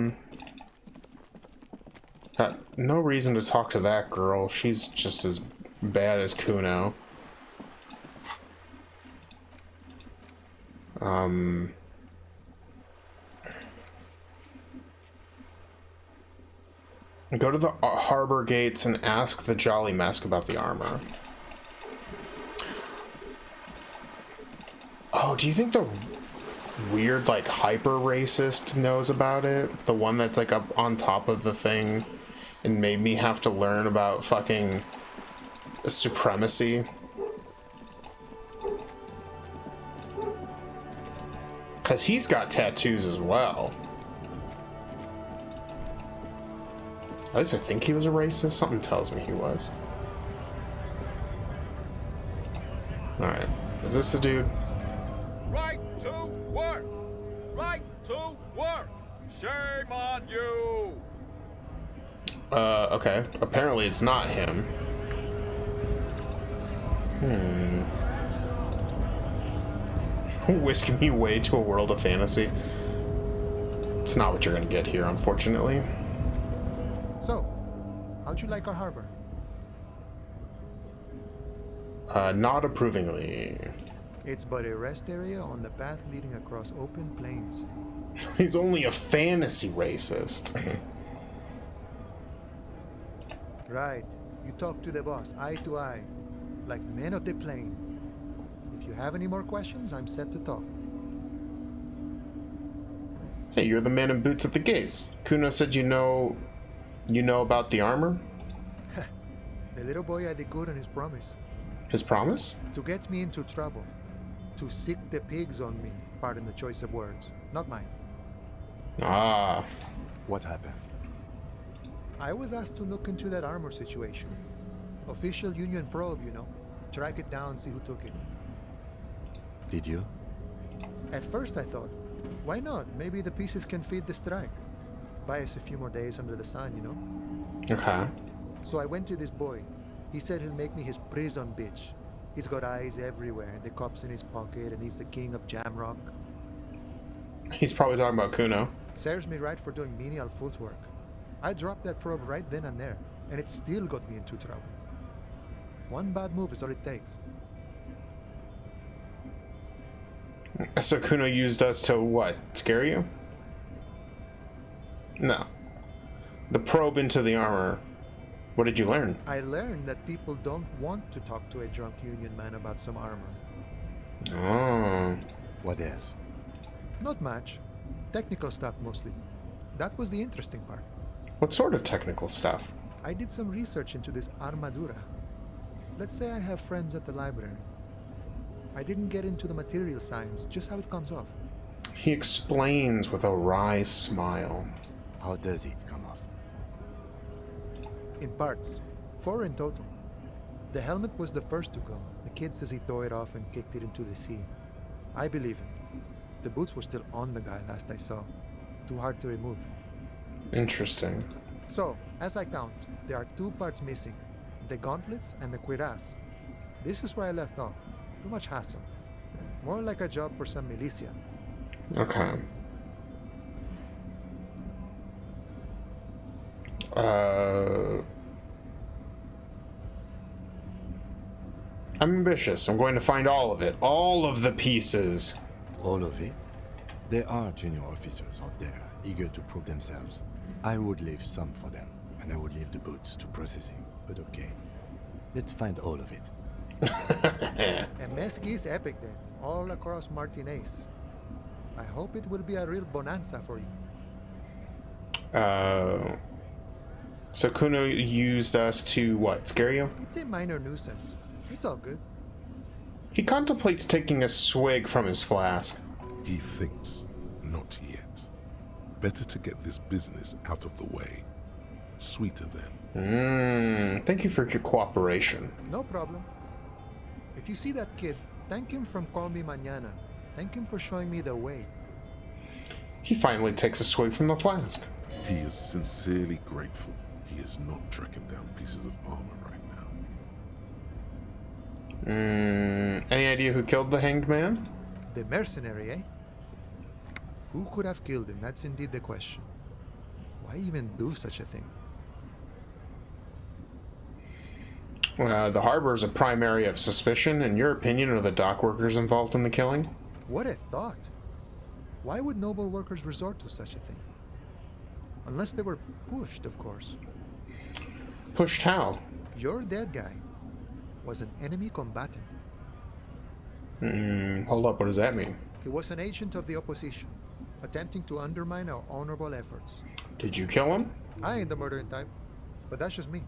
no reason to talk to that girl. She's just as bad as Kuno. Go to the harbor gates and ask the Jolly Mask about the armor. Oh, do you think the weird, like, hyper racist knows about it? The one that's like up on top of the thing and made me have to learn about fucking supremacy. Because he's got tattoos as well. At least I think he was a racist. Something tells me he was. Alright. Is this the dude? Right to work! Right to work! Shame on you! Okay. Apparently it's not him. Whisk me away to a world of fantasy. It's not what you're gonna get here, unfortunately. So, how'd you like our harbor? Not approvingly. It's but a rest area on the path leading across open plains. He's only a fantasy racist. Right. You talk to the boss, eye to eye, like men of the plain. If you have any more questions, I'm set to talk. Hey, you're the man in boots at the gates. Kuno said you know about the armor? The little boy had the good on his promise. His promise? To get me into trouble. To sick the pigs on me. Pardon the choice of words. Not mine. Ah. What happened? I was asked to look into that armor situation. Official Union probe, you know. Track it down, see who took it. Did you? At first I thought, why not? Maybe the pieces can feed the strike. Buy us a few more days under the sun, you know? Okay. So I went to this boy. He said he'll make me his prison bitch. He's got eyes everywhere, the cops in his pocket, and he's the king of Jamrock. He's probably talking about Kuno. Serves me right for doing menial footwork. I dropped that probe right then and there, and it still got me into trouble. One bad move is all it takes. So Kuno used us to what? Scare you? No. The probe into the armor. What did you learn? I learned that people don't want to talk to a drunk Union man about some armor. Oh. What else? Not much. Technical stuff mostly. That was the interesting part. What sort of technical stuff? I did some research into this armadura. Let's say I have friends at the library. I didn't get into the material science, just how it comes off. He explains with a wry smile. How does it come off? In parts. 4 in total. The helmet was the first to go. The kid says he tore it off and kicked it into the sea. I believe him. The boots were still on the guy last I saw. Too hard to remove. Interesting. So, as I count, there are 2 parts missing. The gauntlets and the cuirass. This is where I left off. Too much hassle. More like a job for some militia. Okay. I'm ambitious. I'm going to find all of it. All of the pieces. All of it? There are junior officers out there, eager to prove themselves. I would leave some for them, and I would leave the boots to processing, but okay. Let's find all of it. A mesquite epic then, all across Martinez. I hope it will be a real bonanza for you. So Kuno used us to what? Scare you? It's a minor nuisance. It's all good. He contemplates taking a swig from his flask. He thinks, not yet. Better to get this business out of the way. Sweeter then. Thank you for your cooperation. No problem. If you see that kid, thank him from Call Me Mañana. Thank him for showing me the way. He finally takes a swig from the flask. He is sincerely grateful he is not tracking down pieces of armor right now. Any idea who killed the hanged man? The mercenary, eh? Who could have killed him? That's indeed the question. Why even do such a thing? The harbor is a prime area of suspicion. In your opinion, are the dock workers involved in the killing? What a thought. Why would noble workers resort to such a thing? Unless they were pushed, of course. Pushed how? Your dead guy was an enemy combatant. Hold up, what does that mean? He was an agent of the opposition, attempting to undermine our honorable efforts. Did you kill him? I ain't the murdering type. But that's just me.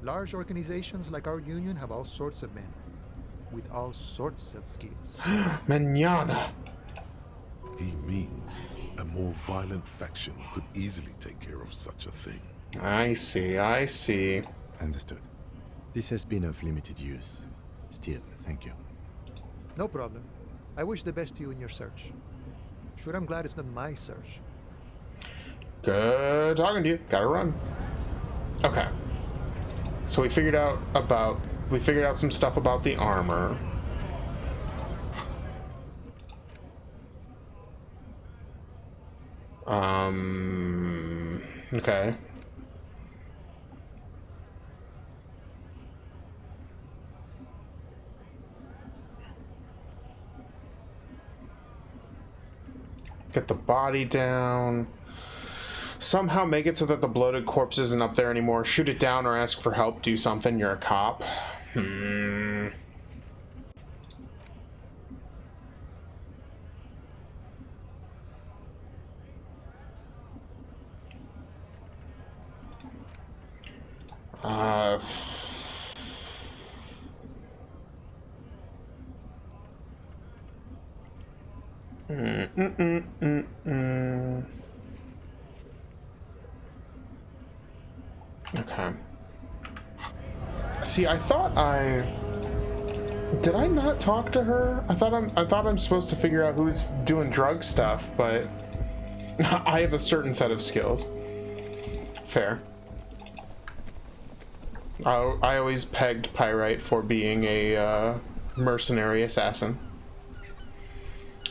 Large organizations like our union have all sorts of men, with all sorts of skills. Manana. He means a more violent faction could easily take care of such a thing. I see, I see. Understood. This has been of limited use. Still, thank you. No problem. I wish the best to you in your search. Sure, I'm glad it's not my search. Good talking to you. Gotta run. Okay. So we figured out some stuff about the armor. Okay. Get the body down. Somehow make it so that the bloated corpse isn't up there anymore. Shoot it down or ask for help. Do something. You're a cop. Okay. See, did I not talk to her? I thought I'm supposed to figure out who's doing drug stuff, but I have a certain set of skills. Fair. I always pegged Pyrite for being a mercenary assassin.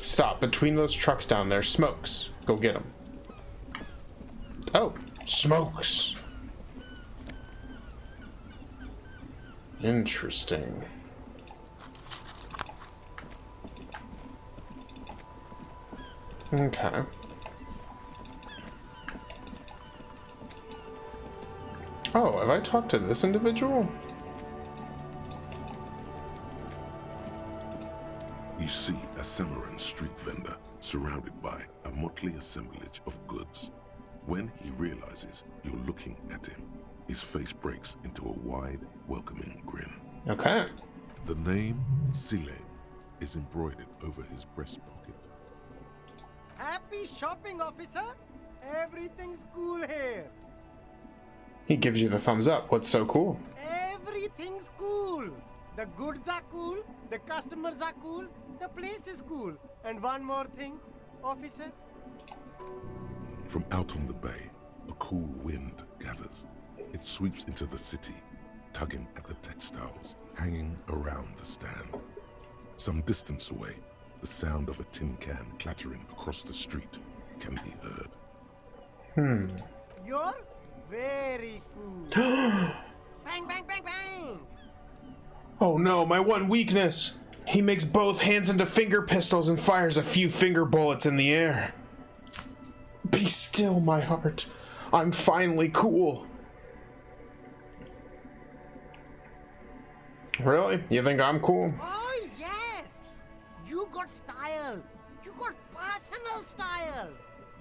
Stop. Between those trucks down there. Smokes. Go get them. Oh. Smokes. Interesting. Okay. Oh, have I talked to this individual? You see a Cimarron street vendor surrounded by a motley assemblage of goods. When he realizes you're looking at him, his face breaks into a wide, welcoming grin. Okay. The name Sile is embroidered over his breast pocket. Happy shopping, officer. Everything's cool here. He gives you the thumbs up. What's so cool? Everything's cool. The goods are cool, the customers are cool, the place is cool. And one more thing, officer. From out on the bay, a cool wind gathers. It sweeps into the city, tugging at the textiles hanging around the stand. Some distance away, the sound of a tin can clattering across the street can be heard. You're very cool. Bang, bang, bang, bang. Oh no, my one weakness! He makes both hands into finger pistols and fires a few finger bullets in the air. Be still, my heart. I'm finally cool. Really? You think I'm cool? Oh, yes. You got style. You got personal style.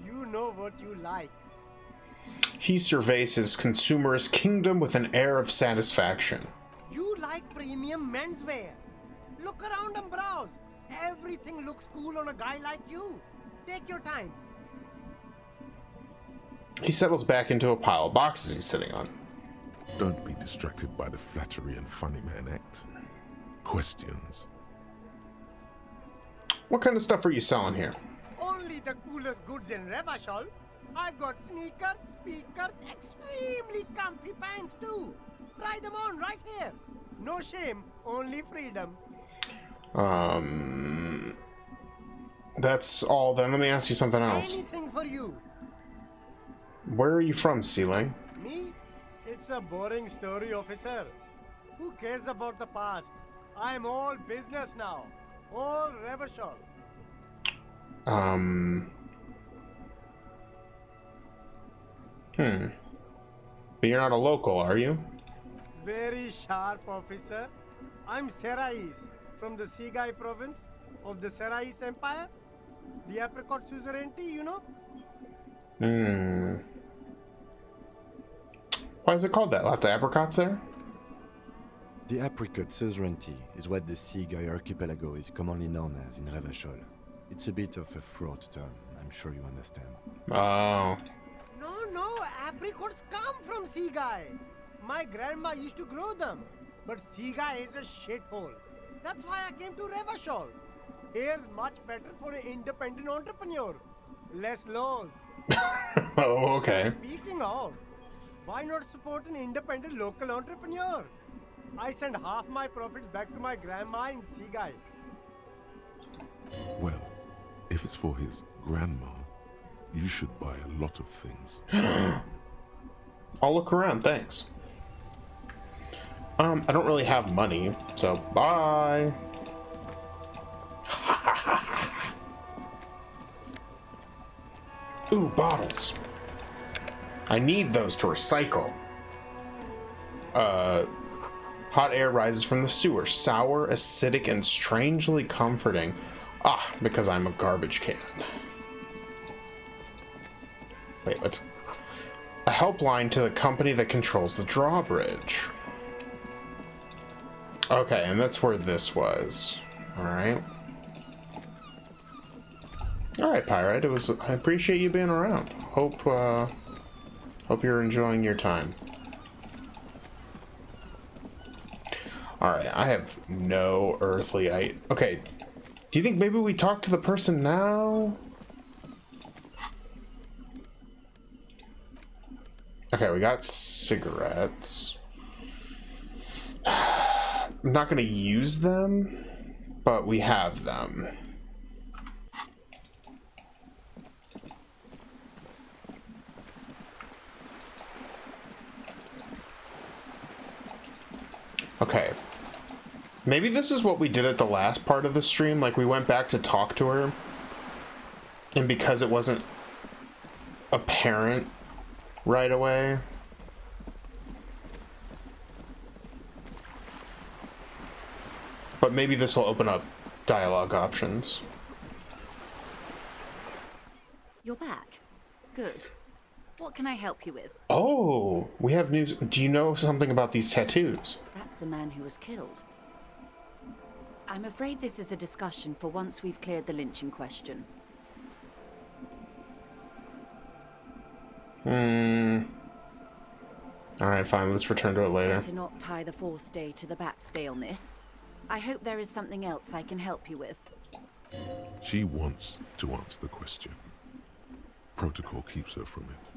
You know what you like. He surveys his consumerist kingdom with an air of satisfaction. You like premium menswear. Look around and browse. Everything looks cool on a guy like you. Take your time. He settles back into a pile of boxes he's sitting on. Don't be distracted by the flattery and funny man act. Questions? What kind of stuff are you selling here? Only the coolest goods in Revachol. I've got sneakers, speakers, extremely comfy pants too. Try them on right here. No shame, only freedom. That's all then. Let me ask you something else. Anything for you. Where are you from, Sealing? Me? It's a boring story, officer. Who cares about the past? I'm all business now. All Revachol. But you're not a local, are you? Very sharp, officer. I'm Serais, from the Sigai province of the Serais Empire. The apricot suzerainty, you know? Why is it called that? Lots of apricots there? The apricot suzerainty is what the Seaguy archipelago is commonly known as in Revachol. It's a bit of a fraught term, I'm sure you understand. Oh. No, apricots come from Seaguy. My grandma used to grow them. But Seaguy is a shithole. That's why I came to Revachol. Here's much better for an independent entrepreneur. Less laws. Oh, okay. Speaking of, why not support an independent local entrepreneur? I send half my profits back to my grandma in Seaguy. Well, if it's for his grandma, you should buy a lot of things. I'll look around, thanks. I don't really have money, so bye. Ooh, bottles. I need those to recycle. Hot air rises from the sewer. Sour, acidic, and strangely comforting. Ah, because I'm a garbage can. Wait, what's... A helpline to the company that controls the drawbridge. Okay, and that's where this was. Alright. Alright, Pyrite, I appreciate you being around. Hope you're enjoying your time. Alright, I have no earthly okay, do you think maybe we talk to the person now? Okay, we got cigarettes. I'm not gonna use them, but we have them. Okay. Maybe this is what we did at the last part of the stream, like we went back to talk to her, and because it wasn't apparent right away, but maybe this will open up dialogue options. You're back. Good. What can I help you with? Oh, we have news. Do you know something about these tattoos? That's the man who was killed. I'm afraid this is a discussion for once we've cleared the lynching question. Alright, fine. Let's return to it later. Better not tie the fourth day to the bat stay on this. I hope there is something else I can help you with. She wants to answer the question. Protocol keeps her from it.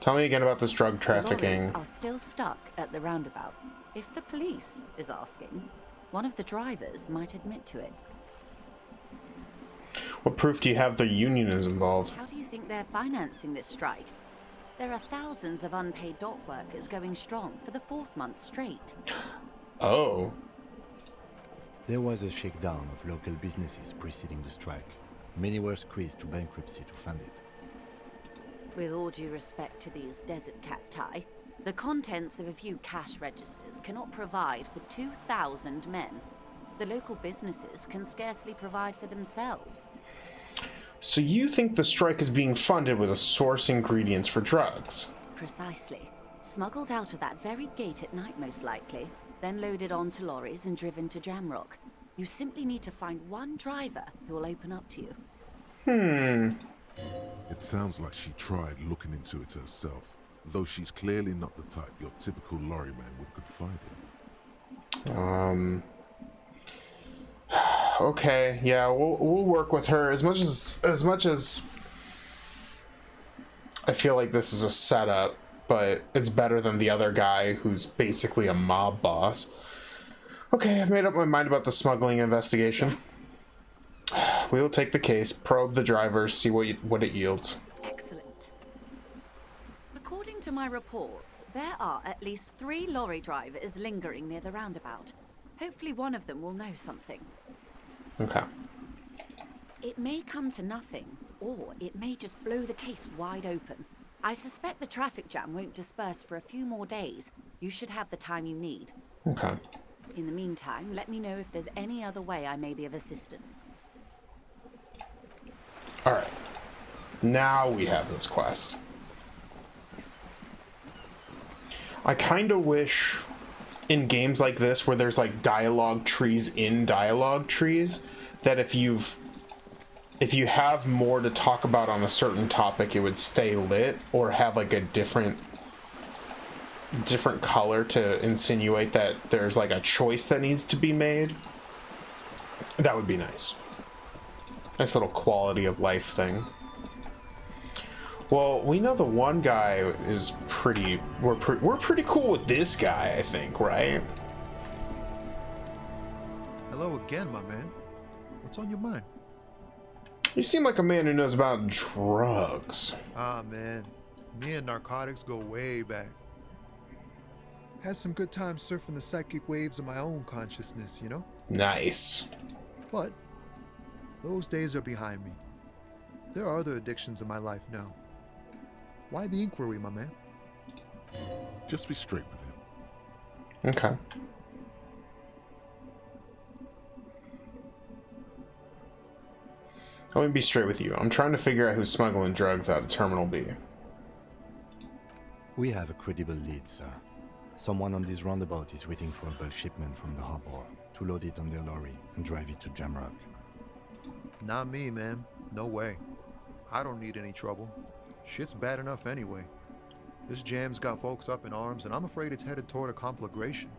Tell me again about this drug The trafficking. lorries are still stuck at the roundabout. If the police is asking, one of the drivers might admit to it. What proof do you have the union is involved? How do you think they're financing this strike? There are thousands of unpaid dock workers going strong for the 4th month straight. Oh. There was a shakedown of local businesses preceding the strike. Many were squeezed to bankruptcy to fund it. With all due respect to these desert cacti, the contents of a few cash registers cannot provide for 2,000 men. The local businesses can scarcely provide for themselves. So you think the strike is being funded with a source ingredients for drugs? Precisely. Smuggled out of that very gate at night, most likely, then loaded onto lorries and driven to Jamrock. You simply need to find one driver who will open up to you. It sounds like she tried looking into it herself, though she's clearly not the type your typical lorryman would confide in. Okay, yeah, we'll work with her as much as I feel like this is a setup, but it's better than the other guy who's basically a mob boss. Okay, I've made up my mind about the smuggling investigation. Yes. We will take the case, probe the drivers, see what it yields. Excellent. According to my reports, there are at least 3 lorry drivers lingering near the roundabout. Hopefully one of them will know something. Okay. It may come to nothing, or it may just blow the case wide open. I suspect the traffic jam won't disperse for a few more days. You should have the time you need. Okay. In the meantime, let me know if there's any other way I may be of assistance. Alright. Now we have this quest. I kind of wish in games like this where there's like dialogue trees in dialogue trees, that if you have more to talk about on a certain topic, it would stay lit or have like a different color to insinuate that there's like a choice that needs to be made. That would be nice. Nice little quality of life thing. Well, we know the one guy is pretty... We're pretty cool with this guy, I think, right? Hello again, my man. What's on your mind? You seem like a man who knows about drugs. Ah, man. Me and narcotics go way back. Had some good times surfing the psychic waves of my own consciousness, you know? Nice. But those days are behind me. There are other addictions in my life now. Why the inquiry, my man? Just be straight with him. Okay. Let me be straight with you. I'm trying to figure out who's smuggling drugs out of Terminal B. We have a credible lead, sir. Someone on this roundabout is waiting for a bulk shipment from the harbor to load it on their lorry and drive it to Jamrock. Not me, man. No way. I don't need any trouble. Shit's bad enough anyway. This jam's got folks up in arms, and I'm afraid it's headed toward a conflagration.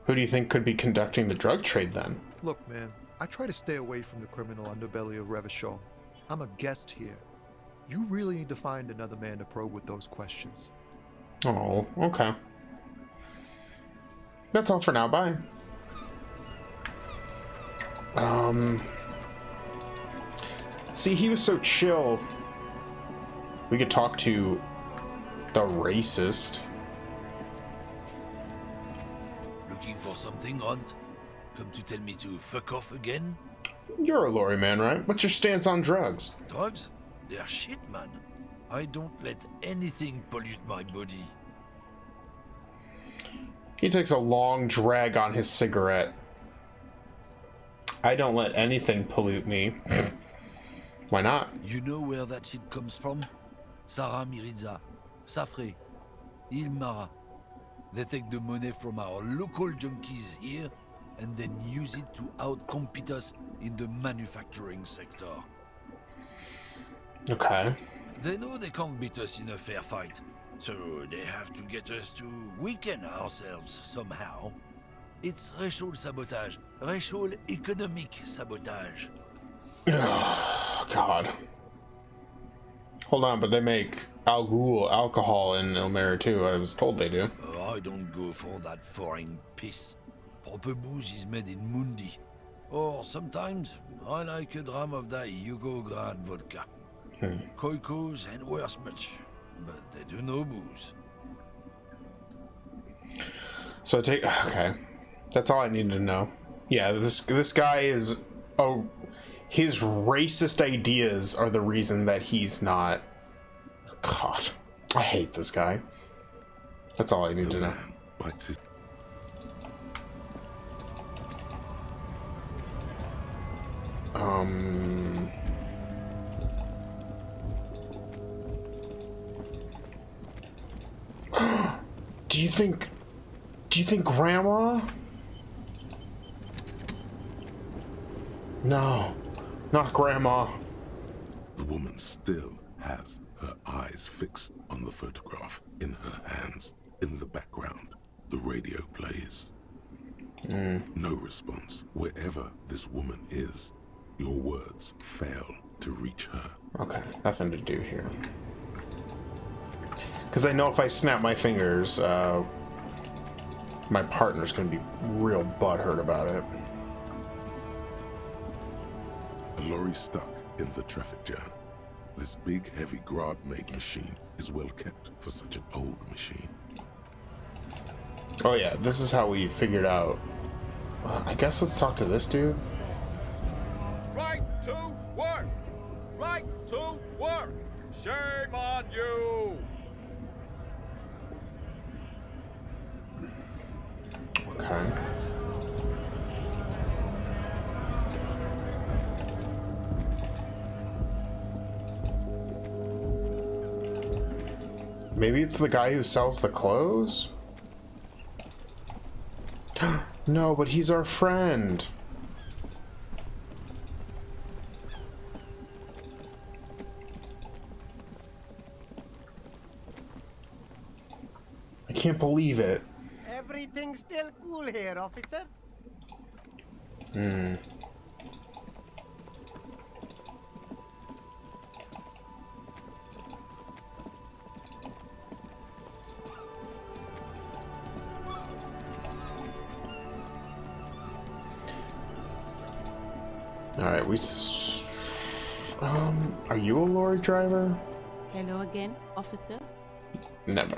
Who do you think could be conducting the drug trade then? Look, man, I try to stay away from the criminal underbelly of Revachol. I'm a guest here. You really need to find another man to probe with those questions. Oh, okay. That's all for now. Bye. See, he was so chill. We could talk to the racist. Looking for something, Hunt? Come to tell me to fuck off again? You're a lorry man, right? What's your stance on drugs? Drugs? They're shit, man. I don't let anything pollute my body. He takes a long drag on his cigarette. I don't let anything pollute me. Why not? You know where that shit comes from? Sarah Miriza, Safre, Ilmara. They take the money from our local junkies here and then use it to outcompete us in the manufacturing sector. Okay. They know they can't beat us in a fair fight, so they have to get us to weaken ourselves somehow. It's racial sabotage, racial economic sabotage. Oh, God. Hold on, but they make alcohol in Elmira too. I was told they do. I don't go for that foreign piss. Proper booze is made in Mundi. Or sometimes I like a dram of that Yugograd vodka. Koikos and worse much, but they do no booze. So okay. That's all I needed to know. Yeah, this guy is... Oh, his racist ideas are the reason that he's not... God, I hate this guy. That's all I need to know. Do you think Grandma? No, not Grandma. The woman still has her eyes fixed on the photograph in her hands. In the background, the radio plays. No response. Wherever this woman is, your words fail to reach her. Okay, nothing to do here. Because I know if I snap my fingers, my partner's gonna be real butthurt about it. A lorry stuck in the traffic jam. This big, heavy Grad-made machine is well kept for such an old machine. Oh yeah, this is how we figured out. I guess let's talk to this dude. Right to work! Right to work! Shame on you! Okay. Maybe it's the guy who sells the clothes? No, but he's our friend. I can't believe it. Everything's still cool here, officer. Alright, are you a lorry driver? Hello again, officer. Never.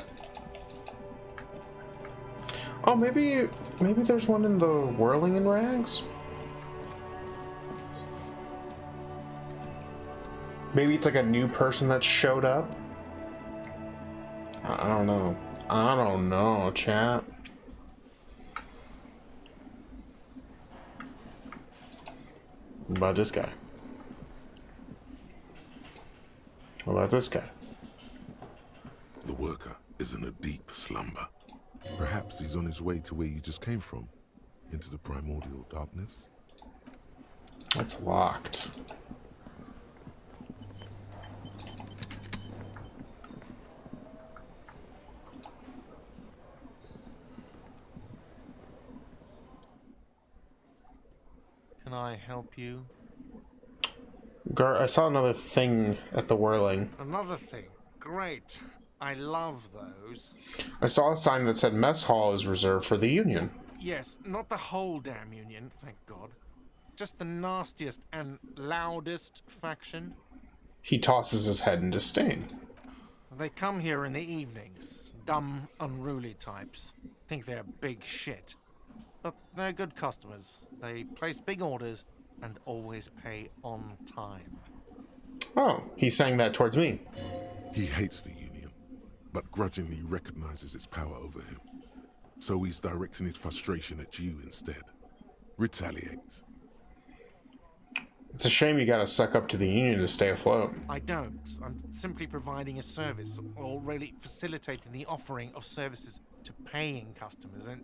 Oh, maybe there's one in the Whirling in Rags? Maybe it's like a new person that showed up? I don't know. I don't know, chat. What about this guy? What about this guy? The worker is in a deep slumber. Perhaps he's on his way to where you just came from, into the primordial darkness. That's locked. Can I help you? I saw another thing at the Whirling. Another thing. Great. I love those. I saw a sign that said mess hall is reserved for the Union. Yes, not the whole damn Union, thank God. Just the nastiest and loudest faction. He tosses his head in disdain. They come here in the evenings. Dumb, unruly types. Think they're big shit. But they're good customers. They place big orders and always pay on time. Oh, he's saying that towards me. He hates the Union, but grudgingly recognizes its power over him. So he's directing his frustration at you instead. Retaliate. It's a shame you gotta suck up to the Union to stay afloat. I don't. I'm simply providing a service, or really facilitating the offering of services to paying customers, and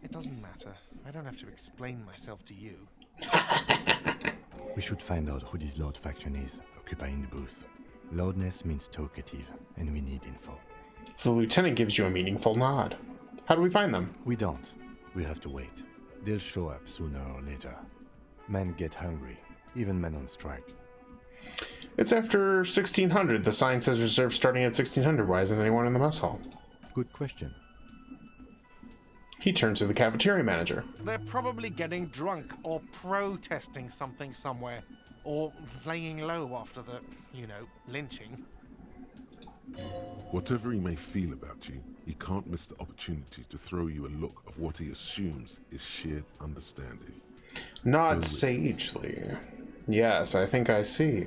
it doesn't matter. I don't have to explain myself to you. We should find out who this Lord faction is, occupying the booth. Loudness means talkative, and we need info. The lieutenant gives you a meaningful nod. How do we find them? We don't. We have to wait. They'll show up sooner or later. Men get hungry, even men on strike. It's after 1600. The sign says reserved starting at 1600. Why isn't anyone in the mess hall? Good question. He turns to the cafeteria manager. They're probably getting drunk or protesting something somewhere, or laying low after the, lynching. Whatever he may feel about you, he can't miss the opportunity to throw you a look of what he assumes is shared understanding. Not sagely. Yes, I think I see.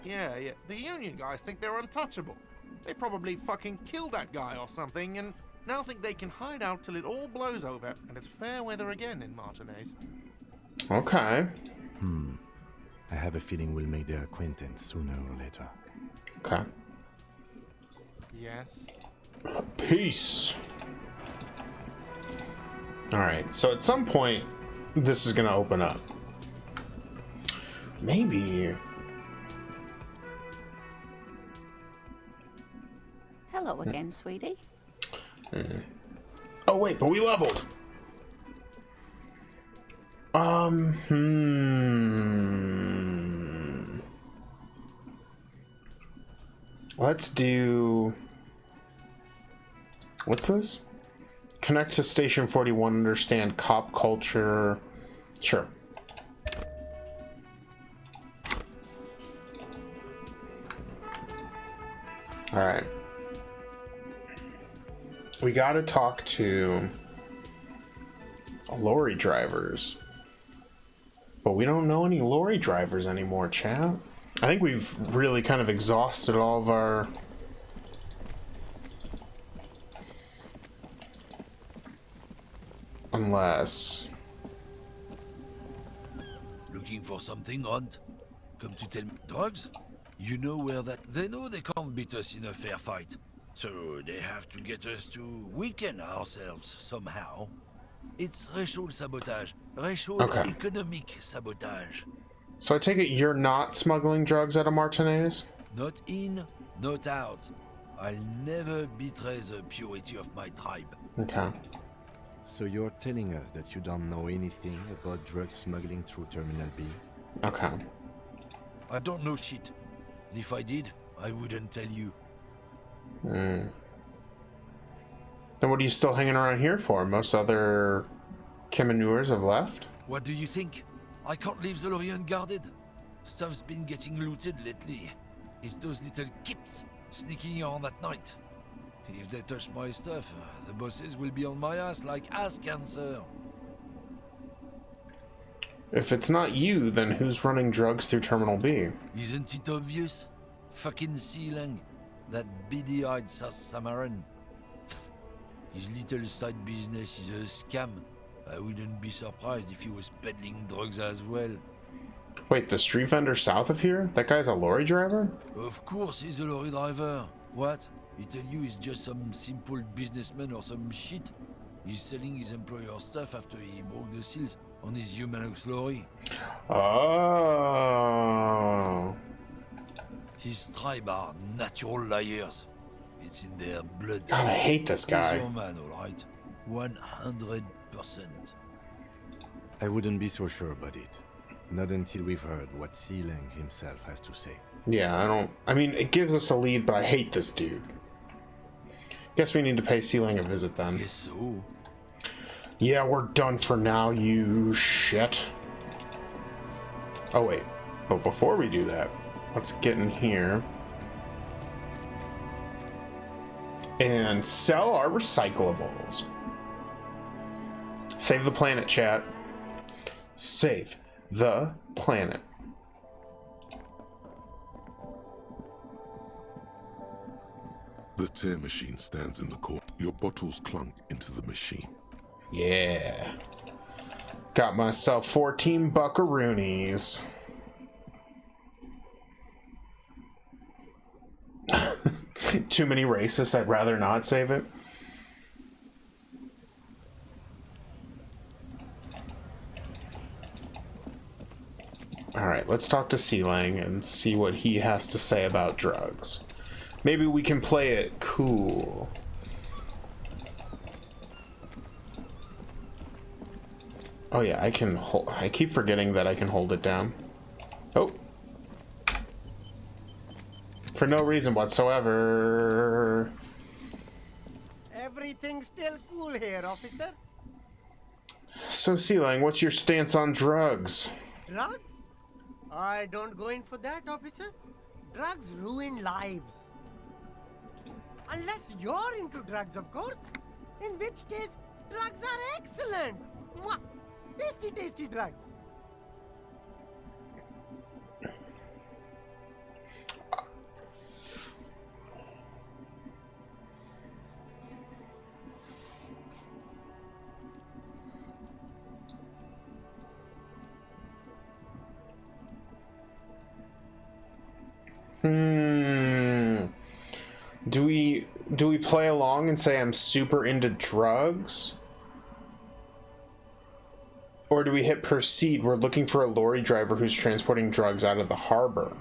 Yeah. The Union guys think they're untouchable. They probably fucking killed that guy or something, and now think they can hide out till it all blows over, and it's fair weather again in Martinez. Okay. I have a feeling we'll make their acquaintance sooner or later. Okay. Yes. Peace. Alright, so at some point, this is gonna open up. Maybe. Hello again, sweetie. Oh wait, but we leveled. Let's do... What's this? Connect to Station 41, understand cop culture. Sure. Alright. We gotta talk to lorry drivers. But we don't know any lorry drivers anymore, chat. I think we've really kind of exhausted all of our... Unless... Looking for something, Hunt? Come to tell me drugs? You know where that... They know they can't beat us in a fair fight. So they have to get us to weaken ourselves somehow. It's racial sabotage. Racial economic sabotage. So I take it you're not smuggling drugs out of Martinez? Not in, not out. I'll never betray the purity of my tribe. Okay. So you're telling us that you don't know anything about drug smuggling through Terminal B? Okay. I don't know shit. And if I did, I wouldn't tell you. Then what are you still hanging around here for? Most other Kemenurs have left? What do you think? I can't leave the lorry unguarded. Stuff's been getting looted lately. It's those little kips sneaking around at night. If they touch my stuff, the bosses will be on my ass like ass cancer. If it's not you, then who's running drugs through Terminal B? Isn't it obvious? Fucking Sealang, that beady-eyed South Samaran. His little side business is a scam. I wouldn't be surprised if he was peddling drugs as well. Wait, the street vendor south of here? That guy's a lorry driver? Of course he's a lorry driver. What? He tell you he's just some simple businessman or some shit? He's selling his employer stuff after he broke the seals on his Humanux lorry. Oh. His tribe are natural liars. It's in their blood. God, I hate this guy. He's your man, alright? 100%. I wouldn't be so sure about it. Not until we've heard what Sealang himself has to say. Yeah, I mean, it gives us a lead, but I hate this dude. Guess we need to pay Sealang a visit then. Guess so. Yeah, we're done for now, you shit. Oh, wait. But before we do that, let's get in here and sell our recyclables. Save the planet, chat. Save the planet. The tear machine stands in the corner. Your bottles clunk into the machine. Yeah. Got myself 14 buckaroonies. Too many racists, I'd rather not save it. Alright, let's talk to Sealang and see what he has to say about drugs. Maybe we can play it cool. Oh yeah, I can hold. I keep forgetting that I can hold it down. Oh. For no reason whatsoever. Everything's still cool here, officer. So Sealang, what's your stance on drugs? Drugs? I don't go in for that, officer. Drugs ruin lives. Unless you're into drugs, of course. In which case, drugs are excellent. Mwah! Tasty, tasty drugs. Do we play along and say I'm super into drugs? Or do we hit proceed? We're looking for a lorry driver who's transporting drugs out of the harbor.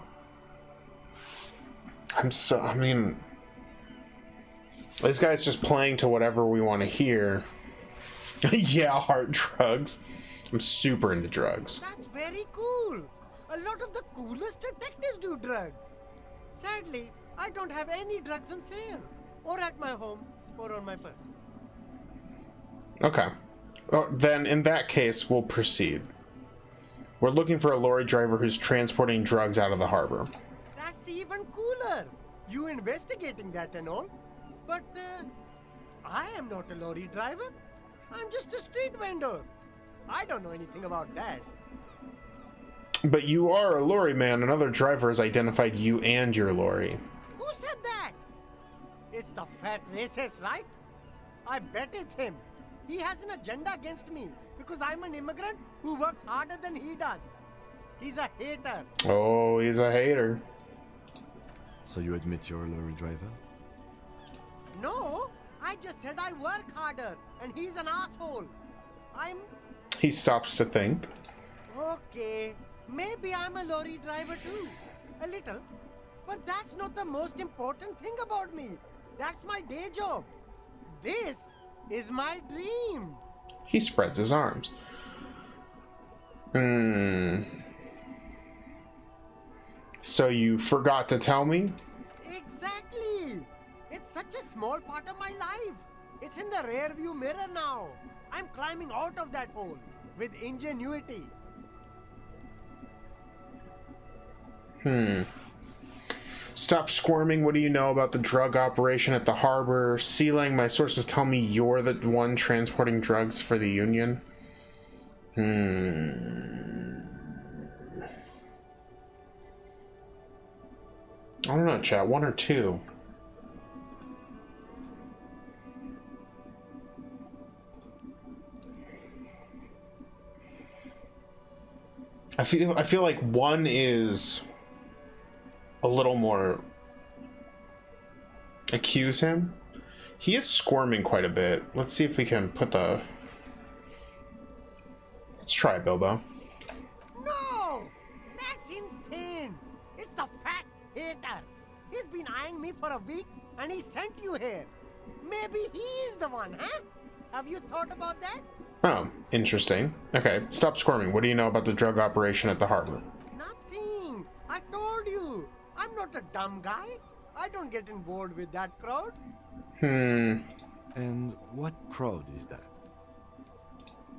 I mean, this guy's just playing to whatever we want to hear. Yeah, hard drugs. I'm super into drugs. That's very cool. A lot of the coolest detectives do drugs. Sadly, I don't have any drugs on sale. Or at my home, or on my person. Okay. Oh, then in that case, we'll proceed. We're looking for a lorry driver who's transporting drugs out of the harbor. That's even cooler. You investigating that and all. But I am not a lorry driver. I'm just a street vendor. I don't know anything about that. But you are a lorry man. Another driver has identified you and your lorry. Who said that? It's the fat racist, right? I bet it's him. He has an agenda against me because I'm an immigrant who works harder than he does. He's a hater. Oh, he's a hater. So you admit you're a lorry driver? I just said I work harder, and he's an asshole. He stops to think. Okay, maybe I'm a lorry driver too. A little. But that's not the most important thing about me. That's my day job. This is my dream. He spreads his arms. So you forgot to tell me? Exactly. It's such a small part of my life. It's in the rear view mirror now. I'm climbing out of that hole with ingenuity. Stop squirming. What do you know about the drug operation at the harbor? Sealing, my sources tell me you're the one transporting drugs for the Union. I don't know, chat. One or two? I feel like one is a little more accuse him. He is squirming quite a bit. Let's see if we can put the... Let's try it, Bilbo. No! That's insane! It's the fat hater. He's been eyeing me for a week and he sent you here. Maybe he's the one, huh? Have you thought about that? Oh, interesting. Okay, stop squirming. What do you know about the drug operation at the harbor? Nothing. I told you. I'm not a dumb guy. I don't get involved with that crowd. And what crowd is that?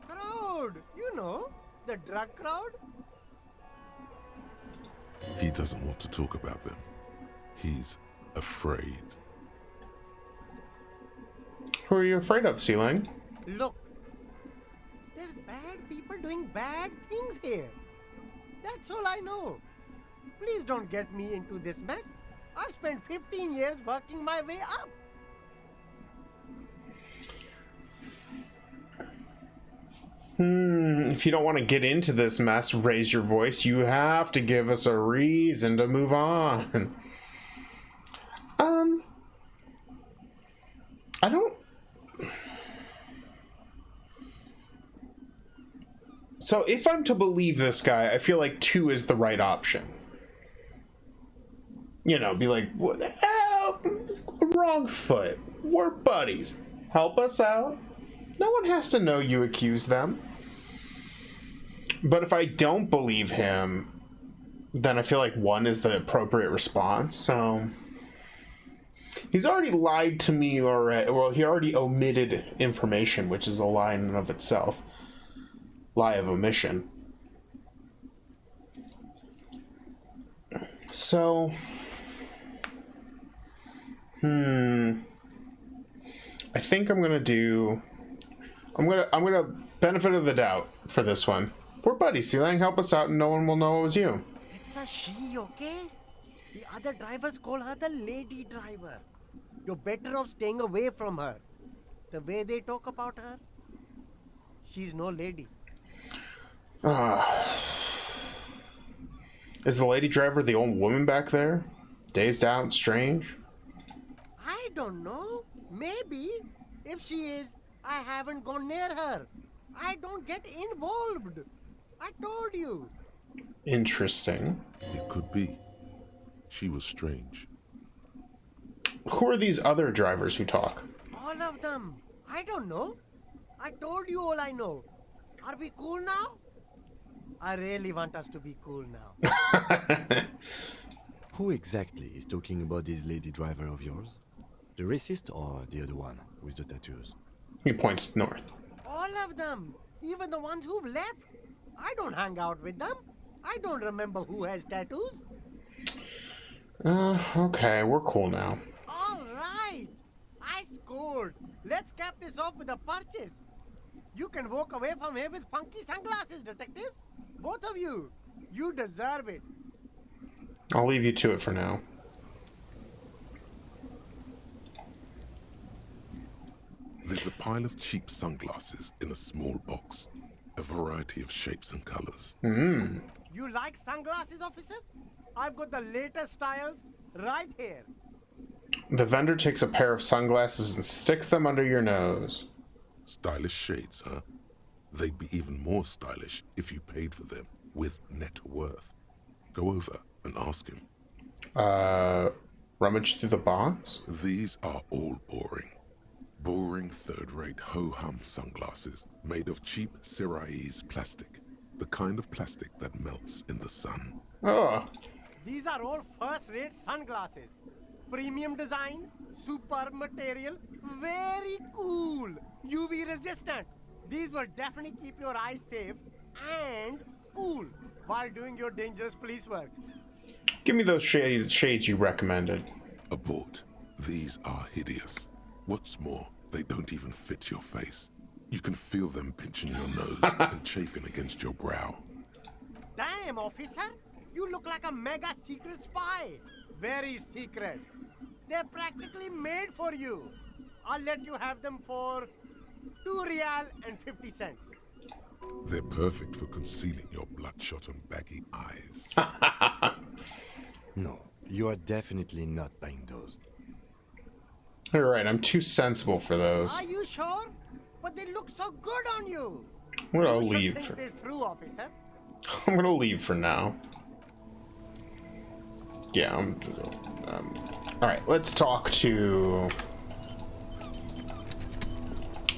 Crowd? You know, the drug crowd? He doesn't want to talk about them. He's afraid. Who are you afraid of, Sealing? Look, there's bad people doing bad things here. That's all I know. Please don't get me into this mess. I've spent 15 years working my way up. If you don't want to get into this mess, raise your voice. You have to give us a reason to move on. I don't... So if I'm to believe this guy, I feel like 2 is the right option. You know, be like, what the hell? Wrong foot. We're buddies. Help us out. No one has to know you accuse them. But if I don't believe him, then I feel like 1 is the appropriate response. So he's already lied to me already. Well, he already omitted information, which is a lie in and of itself. Lie of omission. So, I think I'm gonna do. I'm gonna benefit of the doubt for this one. We're buddies, Sealing. Help us out, and no one will know it was you. It's a she, okay? The other drivers call her the lady driver. You're better off staying away from her. The way they talk about her, she's no lady. Is the lady driver the old woman back there? Dazed out, strange? I don't know. Maybe. If she is, I haven't gone near her. I don't get involved. I told you. Interesting. It could be. She was strange. Who are these other drivers who talk? All of them. I don't know. I told you all I know. Are we cool now? I really want us to be cool now. Who exactly is talking about this lady driver of yours? The racist or the other one with the tattoos? He points north. All of them. Even the ones who've left. I don't hang out with them. I don't remember who has tattoos. Okay, we're cool now. All right. I scored. Let's cap this off with a purchase. You can walk away from here with funky sunglasses, detective. Both of you. You deserve it. I'll leave you to it for now. There's a pile of cheap sunglasses in a small box. A variety of shapes and colors. You like sunglasses, officer? I've got the latest styles right here. The vendor takes a pair of sunglasses and sticks them under your nose. Stylish shades, huh? They'd be even more stylish if you paid for them with net worth. Go over and ask him. Rummage through the box? These are all boring. Boring third-rate ho-hum sunglasses made of cheap Syrahese plastic. The kind of plastic that melts in the sun. Oh. These are all first-rate sunglasses. Premium design, superb material, very cool. UV resistant. These will definitely keep your eyes safe and cool while doing your dangerous police work. Give me those shades you recommended. Abort. These are hideous. What's more, they don't even fit your face. You can feel them pinching your nose and chafing against your brow. Damn, officer. You look like a mega secret spy. Very secret. They're practically made for you. I'll let you have them for 2 real and 50 cents. They're perfect for concealing your bloodshot and baggy eyes. No, you are definitely not buying those. You're right, I'm too sensible for those. Are you sure? But they look so good on you. I'm gonna You should leave. think this through, officer. I'm gonna leave for now. Yeah, alright, let's talk to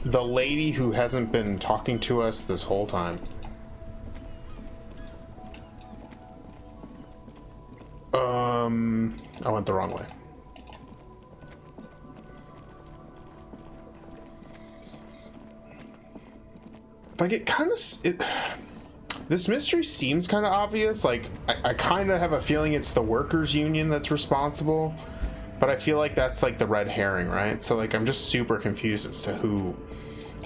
the lady who hasn't been talking to us this whole time. I went the wrong way. Like, this mystery seems kind of obvious. Like, I kind of have a feeling it's the workers' union that's responsible, but I feel like that's like the red herring, right? So, like, I'm just super confused as to who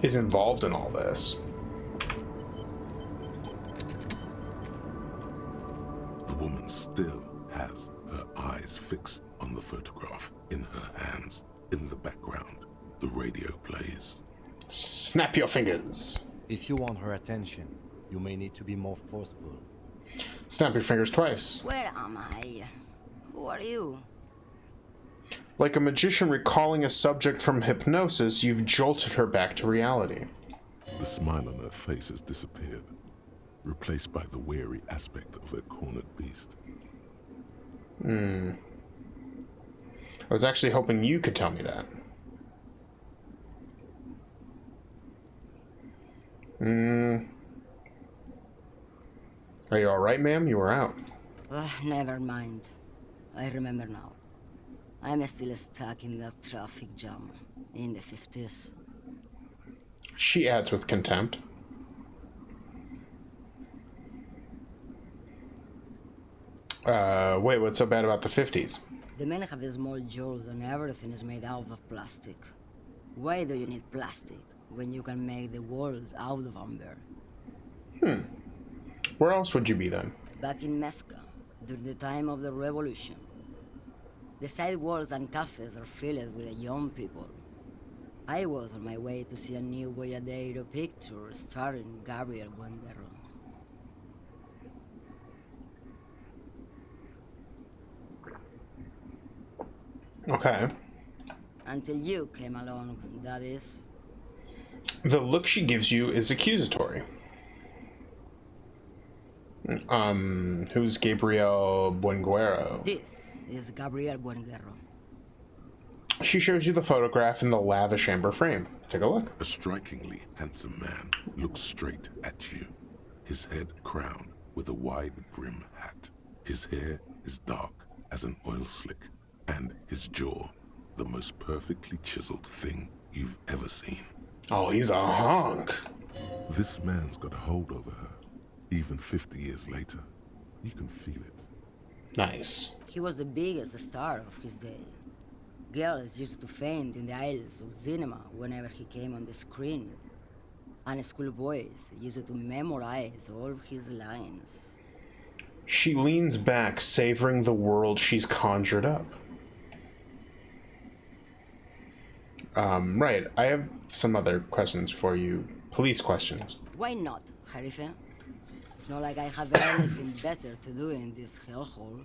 is involved in all this. The woman still has her eyes fixed on the photograph in her hands. In the background, the radio plays. Snap your fingers. If you want her attention, you may need to be more forceful. Snap your fingers twice. Where am I? Who are you? Like a magician recalling a subject from hypnosis, you've jolted her back to reality. The smile on her face has disappeared, replaced by the wary aspect of a cornered beast. I was actually hoping you could tell me that. Are you alright, ma'am? You were out. Never mind. I remember now. I'm still stuck in that traffic jam in the 50s. She adds with contempt. Wait, what's so bad about the 50s? The men have small jaws and everything is made out of plastic. Why do you need plastic when you can make the world out of amber? Where else would you be then? Back in Mecca, during the time of the revolution. The sidewalks and cafes are filled with young people. I was on my way to see a new Boyadero picture starring Gabriel Buendero. Okay. Until you came along, that is. The look she gives you is accusatory. Who's Gabriel Buenguero? This is Gabriel Buenguero. She shows you the photograph in the lavish amber frame. Take a look. A strikingly handsome man looks straight at you, his head crowned with a wide brim hat. His hair is dark as an oil slick, and his jaw the most perfectly chiseled thing you've ever seen. Oh, he's a hunk. This man's got a hold over her. Even 50 years later, you can feel it. Nice. He was the biggest star of his day. Girls used to faint in the aisles of cinema whenever he came on the screen. And schoolboys used to memorize all of his lines. She leans back, savoring the world she's conjured up. Right. I have some other questions for you. Police questions. Why not, Harife? It's not like I have anything better to do in this hellhole.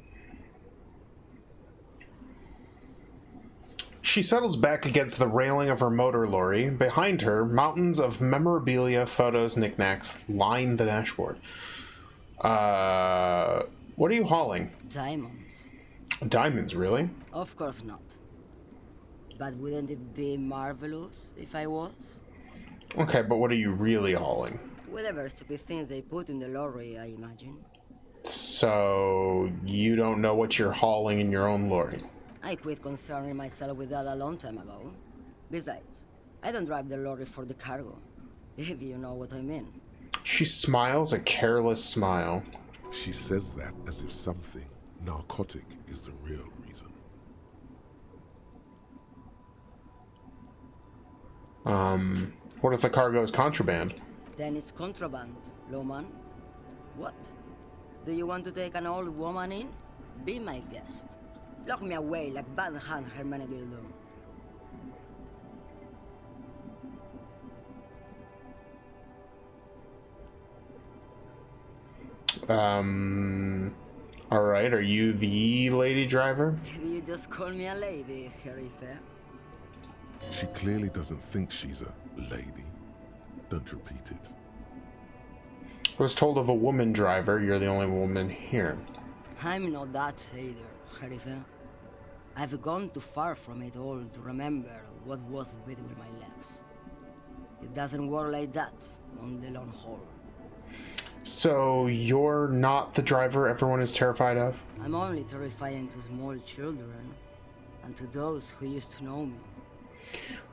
She settles back against the railing of her motor lorry. Behind her, mountains of memorabilia, photos, knickknacks line the dashboard. What are you hauling? Diamonds. Diamonds, really? Of course not. But wouldn't it be marvelous if I was? Okay, but what are you really hauling? Whatever stupid things they put in the lorry, I imagine. So, you don't know what you're hauling in your own lorry? I quit concerning myself with that a long time ago. Besides, I don't drive the lorry for the cargo, if you know what I mean. She smiles a careless smile. She says that as if something narcotic is the real reason. What if the cargo is contraband? Then it's contraband, Lawman. What? Do you want to take an old woman in? Be my guest. Lock me away like Bad Hand Hermenegildo. Alright, are you the lady driver? Did you just call me a lady, Herife? She clearly doesn't think she's a lady. Don't repeat it. I was told of a woman driver. You're the only woman here. I'm not that either, Herife. I've gone too far from it all to remember what was between my legs. It doesn't work like that on the long haul. So, you're not the driver everyone is terrified of? I'm only terrifying to small children, and to those who used to know me.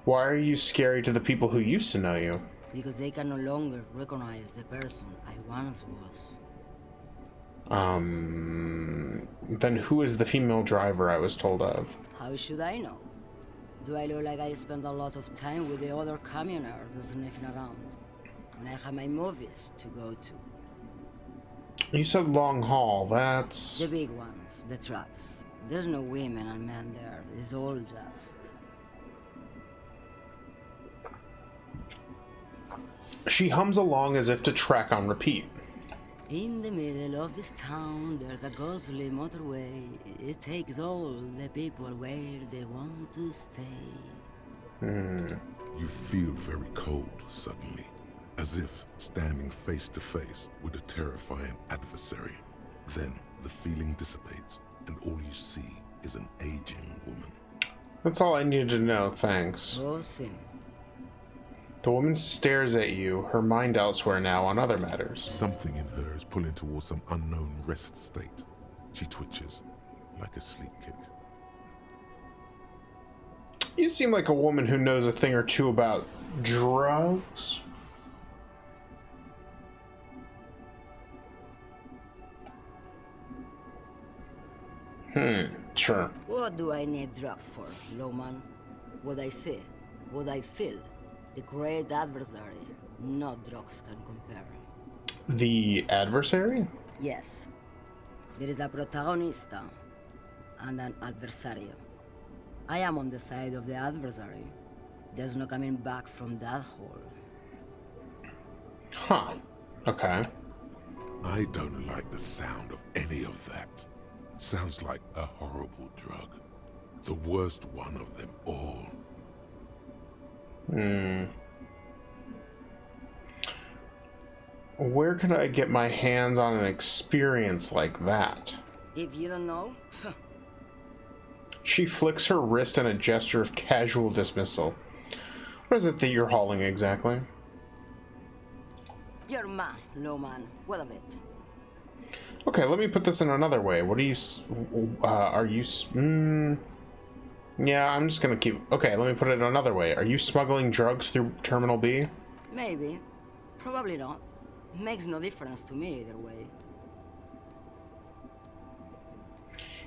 Why are you scary to the people who used to know you? Because they can no longer recognize the person I once was. Then who is the female driver I was told of? How should I know? Do I look like I spend a lot of time with the other communers sniffing around? When I have my movies to go to. You said long haul, that's... The big ones, the trucks. There's no women and men there, it's all just... She hums along as if to track on repeat. In the middle of this town, there's a ghostly motorway. It takes all the people where they want to stay. You feel very cold suddenly, as if standing face to face with a terrifying adversary. Then the feeling dissipates, and all you see is an aging woman. That's all I needed to know, thanks. Awesome. The woman stares at you, her mind elsewhere now on other matters. Something in her is pulling towards some unknown rest state. She twitches, like a sleep kick. You seem like a woman who knows a thing or two about drugs. Sure. What do I need drugs for, Lowman? What I see, what I feel. The great adversary, no drugs can compare. The adversary? Yes. There is a protagonista and an adversario. I am on the side of the adversary. There's no coming back from that hole. Huh. Okay. I don't like the sound of any of that. Sounds like a horrible drug. The worst one of them all. Where could I get my hands on an experience like that? If you don't know, She flicks her wrist in a gesture of casual dismissal. What is it that you're hauling exactly? you're man, Lowman. What of it? Okay, let me put this in another way. What are you... Yeah, I'm just gonna keep... Okay, let me put it another way. Are you smuggling drugs through Terminal B? Maybe. Probably not. Makes no difference to me either way.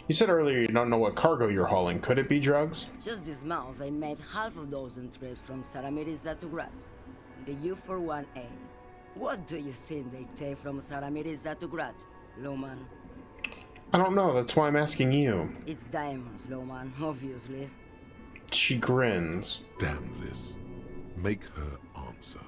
You said earlier you don't know what cargo you're hauling. Could it be drugs? Just this month, I made half a dozen trips from Saramiriza to Grat. The U41A. What do you think they take from Saramiriza to Grat, Lowman? I don't know, that's why I'm asking you. It's diamonds, Lowman, obviously. She grins. Damn this. Make her answer.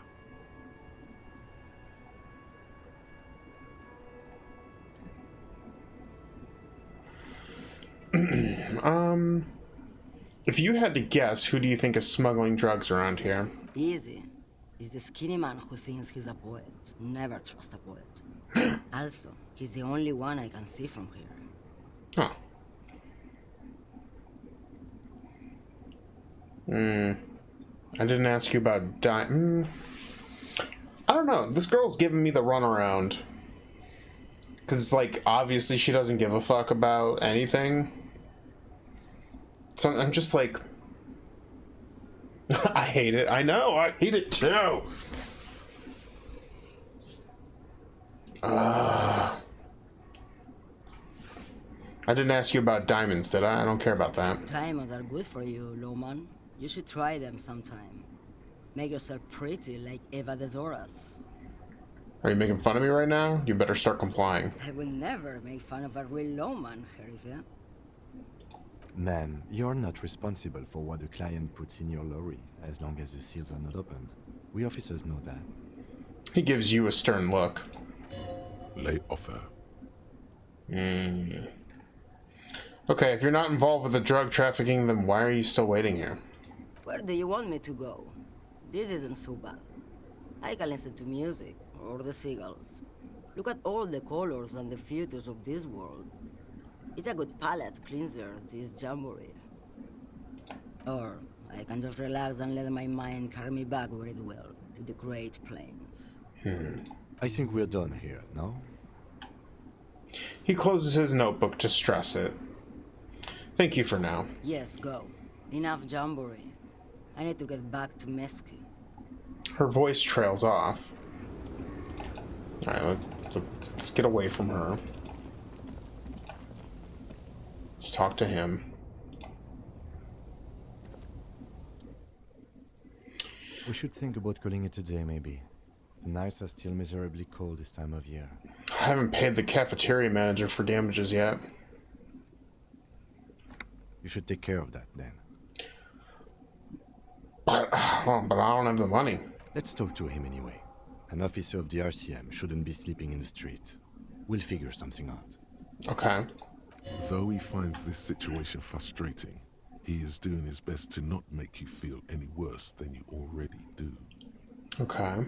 If you had to guess, who do you think is smuggling drugs around here? Easy. He's the skinny man who thinks he's a poet. Never trust a poet. Also, he's the only one I can see from here. Huh. I didn't ask you about I don't know. This girl's giving me the runaround. Because, like, obviously she doesn't give a fuck about anything. So I'm just like... I hate it. I know. I hate it too. I didn't ask you about diamonds, did I? I don't care about that. Diamonds are good for you, Lowman. You should try them sometime. Make yourself pretty like Eva de Zoras. Are you making fun of me right now? You better start complying. I will never make fun of a real lowman, Herifia. Ma'am, you're not responsible for what the client puts in your lorry, as long as the seals are not opened. We officers know that. He gives you a stern look. Lay off her. Okay, if you're not involved with the drug trafficking, then why are you still waiting here? Where do you want me to go? This isn't so bad. I can listen to music, or the seagulls. Look at all the colors and the futures of this world. It's a good palate cleanser, this jamboree. Or I can just relax and let my mind carry me back where it will, to the Great Plains. I think we're done here, no? He closes his notebook to stress it. Thank you for now. Yes, go. Enough jamboree. I need to get back to Mesky. Her voice trails off. Alright, let's get away from her. Let's talk to him. We should think about calling it a day, maybe. The nights are still miserably cold this time of year. I haven't paid the cafeteria manager for damages yet. You should take care of that, then. But I don't have the money. Let's talk to him anyway. An officer of the RCM shouldn't be sleeping in the street. We'll figure something out. Okay. Though he finds this situation frustrating, he is doing his best to not make you feel any worse than you already do. Okay.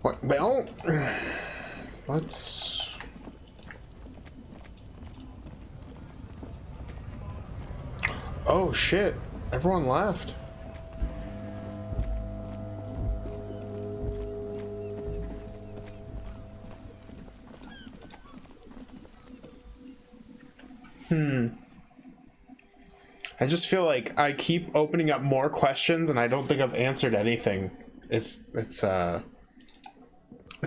Well, let's... Oh shit, everyone left. I just feel like I keep opening up more questions and I don't think I've answered anything. It's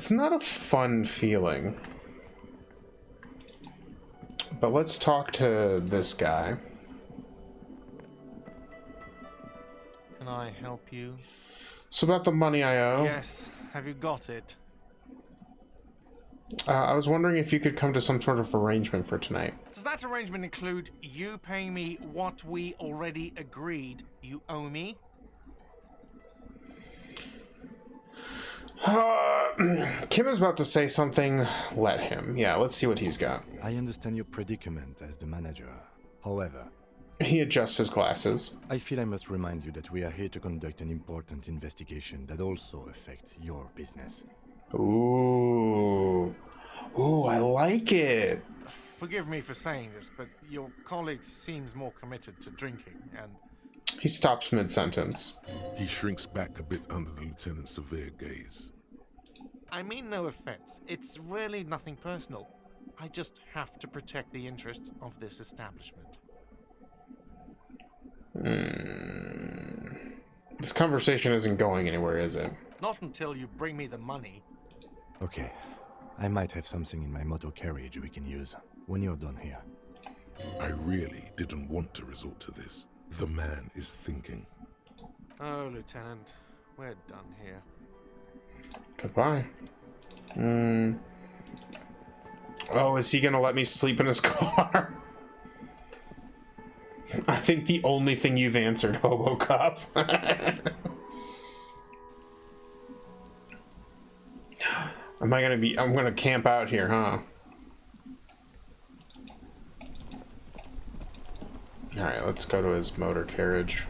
not a fun feeling. But let's talk to this guy. Can I help you? So about the money I owe. Yes. Have you got it? I was wondering if you could come to some sort of arrangement for tonight. Does that arrangement include you paying me what we already agreed you owe me? Kim is about to say something. Let him. Yeah, let's see what he's got. I understand your predicament as the manager. However, he adjusts his glasses. I feel I must remind you that we are here to conduct an important investigation that also affects your business. Ooh. Ooh, I like it. Forgive me for saying this, but your colleague seems more committed to drinking, and... He stops mid-sentence. He shrinks back a bit under the lieutenant's severe gaze. I mean no offense. It's really nothing personal. I just have to protect the interests of this establishment. This conversation isn't going anywhere, is it? Not until you bring me the money. Okay. I might have something in my motor carriage we can use when you're done here. I really didn't want to resort to this. The man is thinking. Oh, Lieutenant, we're done here. Goodbye. Oh, is he gonna let me sleep in his car? I think the only thing you've answered, Hobo Cop. I'm gonna camp out here, huh? Alright, let's go to his motor carriage.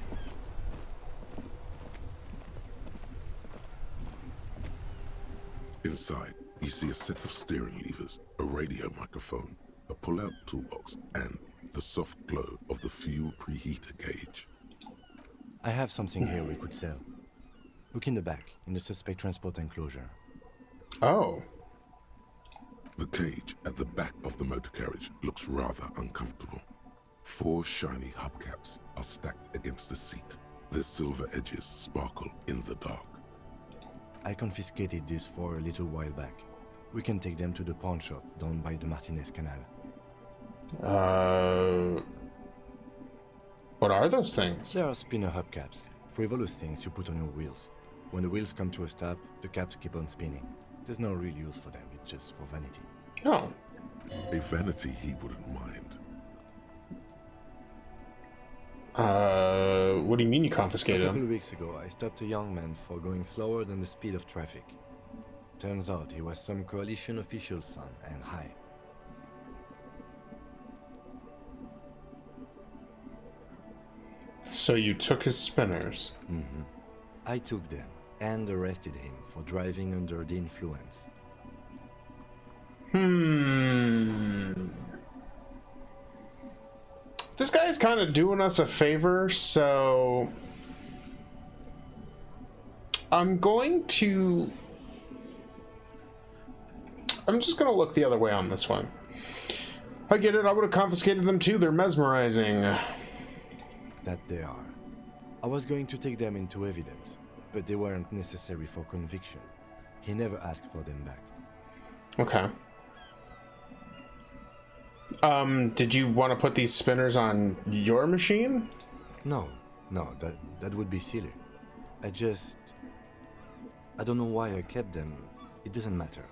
Inside, you see a set of steering levers, a radio microphone, a pull-out toolbox, and the soft glow of the fuel preheater gauge. I have something here we could sell. Look in the back, in the suspect transport enclosure. Oh. The cage at the back of the motor carriage looks rather uncomfortable. 4 shiny hubcaps are stacked against the seat. Their silver edges sparkle in the dark. I confiscated these 4 a little while back. We can take them to the pawn shop down by the Martinez Canal. What are those things? They are spinner hubcaps, frivolous things you put on your wheels. When the wheels come to a stop, the caps keep on spinning. There's no real use for them, it's just for vanity. Oh. A vanity he wouldn't mind. What do you mean you confiscated A couple him? of weeks ago, I stopped a young man for going slower than the speed of traffic. Turns out he was some coalition official's son and high. So you took his spinners? Mm-hmm. I took them and arrested him for driving under the influence. This guy's kind of doing us a favor, so I'm just gonna look the other way on this one. I get it, I would have confiscated them too, they're mesmerizing. That they are. I was going to take them into evidence, but they weren't necessary for conviction. He never asked for them back. Okay. Did you want to put these spinners on your machine? No, that would be silly. I don't know why I kept them. It doesn't matter.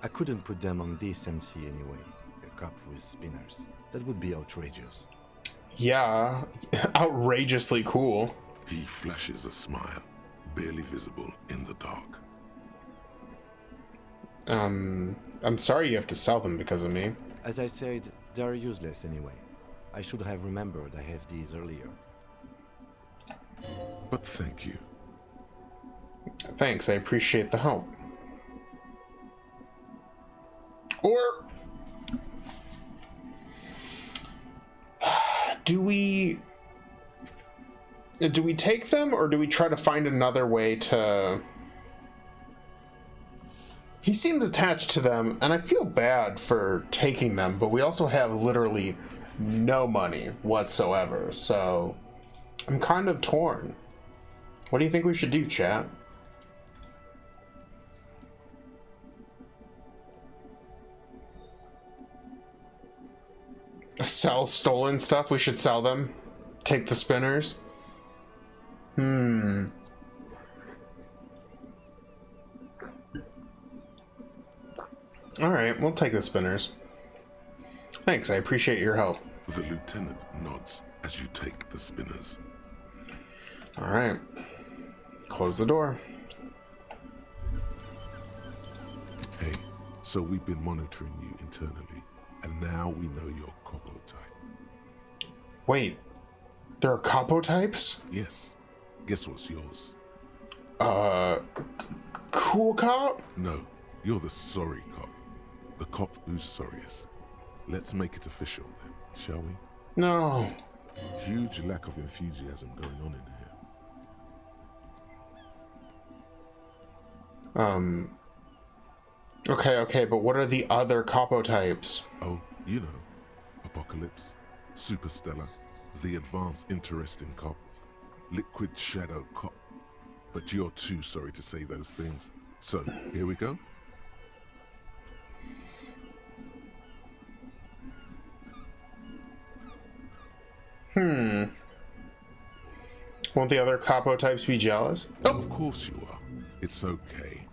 I couldn't put them on this MC anyway. A cop with spinners. That would be outrageous. Yeah, outrageously cool. He flashes a smile, barely visible in the dark. I'm sorry you have to sell them because of me. As I said, they are useless anyway. I should have remembered I have these earlier. But thank you. Thanks, I appreciate the help. Or do we take them, or do we try to find another way to... He seems attached to them, and I feel bad for taking them, but we also have literally no money whatsoever, so I'm kind of torn. What do you think we should do, chat? Sell stolen stuff? We should sell them? Take the spinners? Alright, we'll take the spinners. Thanks, I appreciate your help. The lieutenant nods as you take the spinners. Alright. Close the door. Hey, so we've been monitoring you internally, and now we know your Copo type. Wait, there are capo types? Yes. Guess what's yours? Cool cop? No, you're the sorry cop. The cop who's sorriest. Let's make it official then, shall we? No. Huge lack of enthusiasm going on in here. Okay, but what are the other capo types? Oh, you know. Apocalypse, Superstellar, the Advanced Interesting Cop, Liquid Shadow Cop. But you're too sorry to say those things. So, here we go. Won't the other capo types be jealous? Oh, of course you are. It's okay.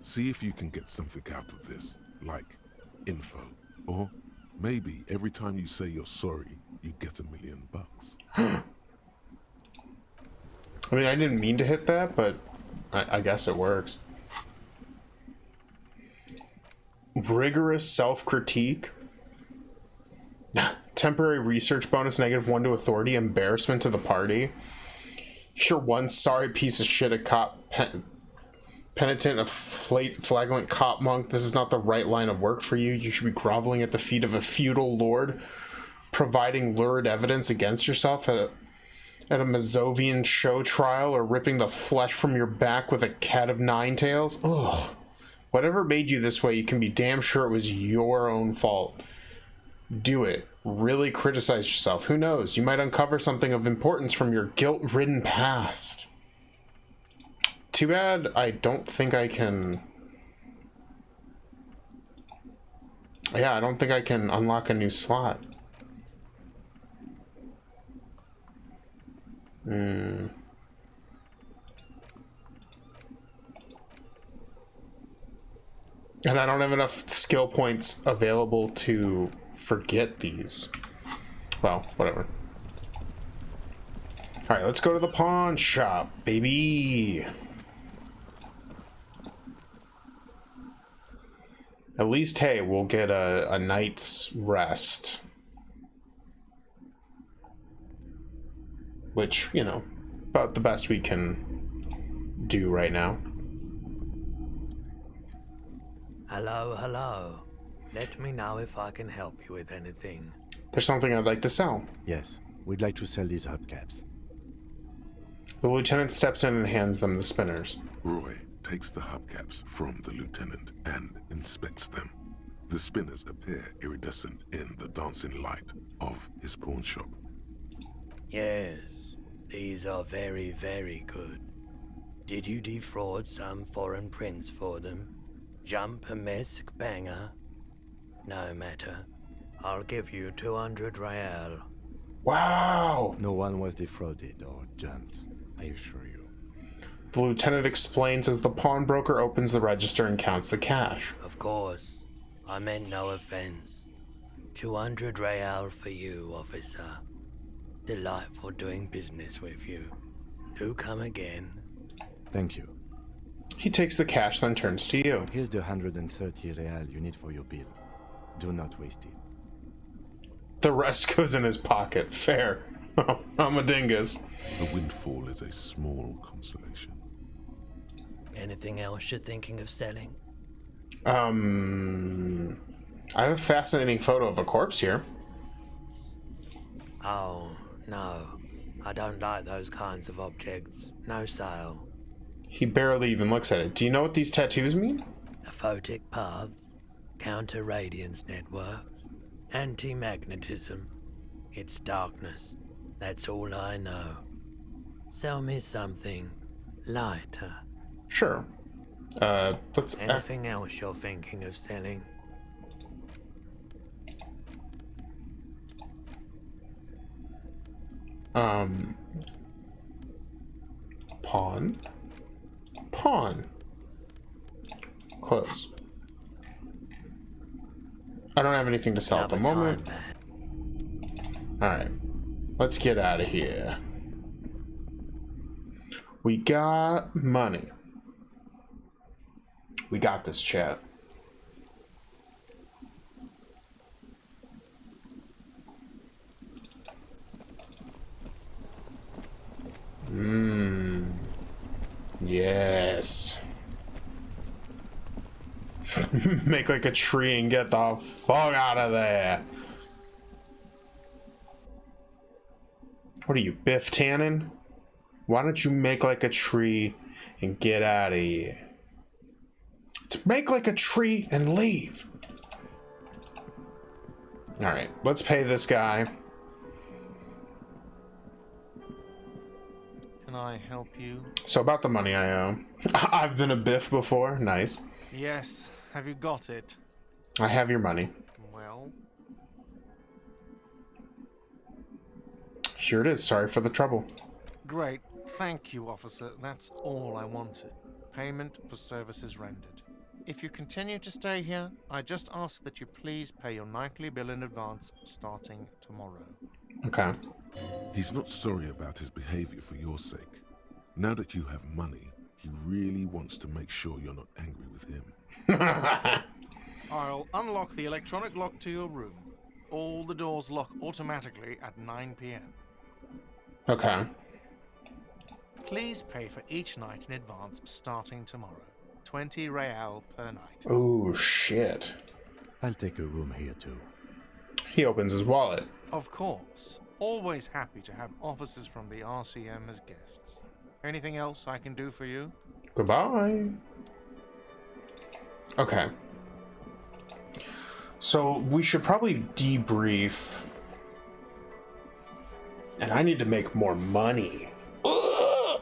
See if you can get something out of this, like info. Or maybe every time you say you're sorry, you get $1 million. I mean, I didn't mean to hit that, but I guess it works. Rigorous self-critique. Temporary research bonus, -1 to authority, embarrassment to the party. You're one sorry piece of shit, a cop penitent, a flagrant cop monk. This is not the right line of work for you. You should be groveling at the feet of a feudal lord, providing lurid evidence against yourself at a Mazovian show trial, or ripping the flesh from your back with a cat of nine tails. Ugh. Whatever made you this way, you can be damn sure it was your own fault. Do it. Really criticize yourself. Who knows? You might uncover something of importance from your guilt-ridden past. Too bad I don't think I can... Yeah, I don't think I can unlock a new slot. And I don't have enough skill points available to forget these. Well, whatever. Alright, let's go to the pawn shop, baby. At least, hey, we'll get a night's rest. Which, you know, about the best we can do right now. Hello, hello. Let me know if I can help you with anything. There's something I'd like to sell. Yes, we'd like to sell these hubcaps. The lieutenant steps in and hands them the spinners. Roy takes the hubcaps from the lieutenant and inspects them. The spinners appear iridescent in the dancing light of his pawn shop. Yes, these are very, very good. Did you defraud some foreign prince for them? Jump-a-mesque banger? No matter. I'll give you 200 real. Wow! No one was defrauded or jumped, I assure you. The lieutenant explains as the pawnbroker opens the register and counts the cash. Of course. I meant no offense. 200 real for you, officer. Delightful doing business with you. Do come again. Thank you. He takes the cash, then turns to you. Here's the 130 real you need for your bill. Do not waste it. The rest goes in his pocket. Fair. I'm a dingus. The windfall is a small consolation. Anything else you're thinking of selling? I have a fascinating photo of a corpse here. Oh, no. I don't like those kinds of objects. No sale. He barely even looks at it. Do you know what these tattoos mean? Aphotic paths, counter-radiance networks, anti-magnetism. It's darkness. That's all I know. Sell me something lighter. Sure. Let's... Anything else you're thinking of selling? Pawn. Pawn. Close. I don't have anything to sell at the moment. Alright. Let's get out of here. We got money. We got this, chat. Yes. Make like a tree and get the fuck out of there. What are you, Biff Tannen? Why don't you make like a tree and get out of here? To make like a tree and leave. Alright, let's pay this guy. Can I help you? So about the money I owe. I've been a Biff before. Nice. Yes. Have you got it? I have your money. Well? Here it is. Sorry for the trouble. Great. Thank you, officer. That's all I wanted. Payment for services rendered. If you continue to stay here, I just ask that you please pay your nightly bill in advance starting tomorrow. Okay. He's not sorry about his behavior for your sake. Now that you have money, he really wants to make sure you're not angry with him. I'll unlock the electronic lock to your room. all the doors lock automatically at 9 p.m. Okay. Please pay for each night in advance starting tomorrow. 20 real per night. Oh, shit. I'll take a room here too. He opens his wallet. Of course. Always happy to have officers from the RCM as guests. Anything else I can do for you? Goodbye. Okay. So we should probably debrief. And I need to make more money. Ugh!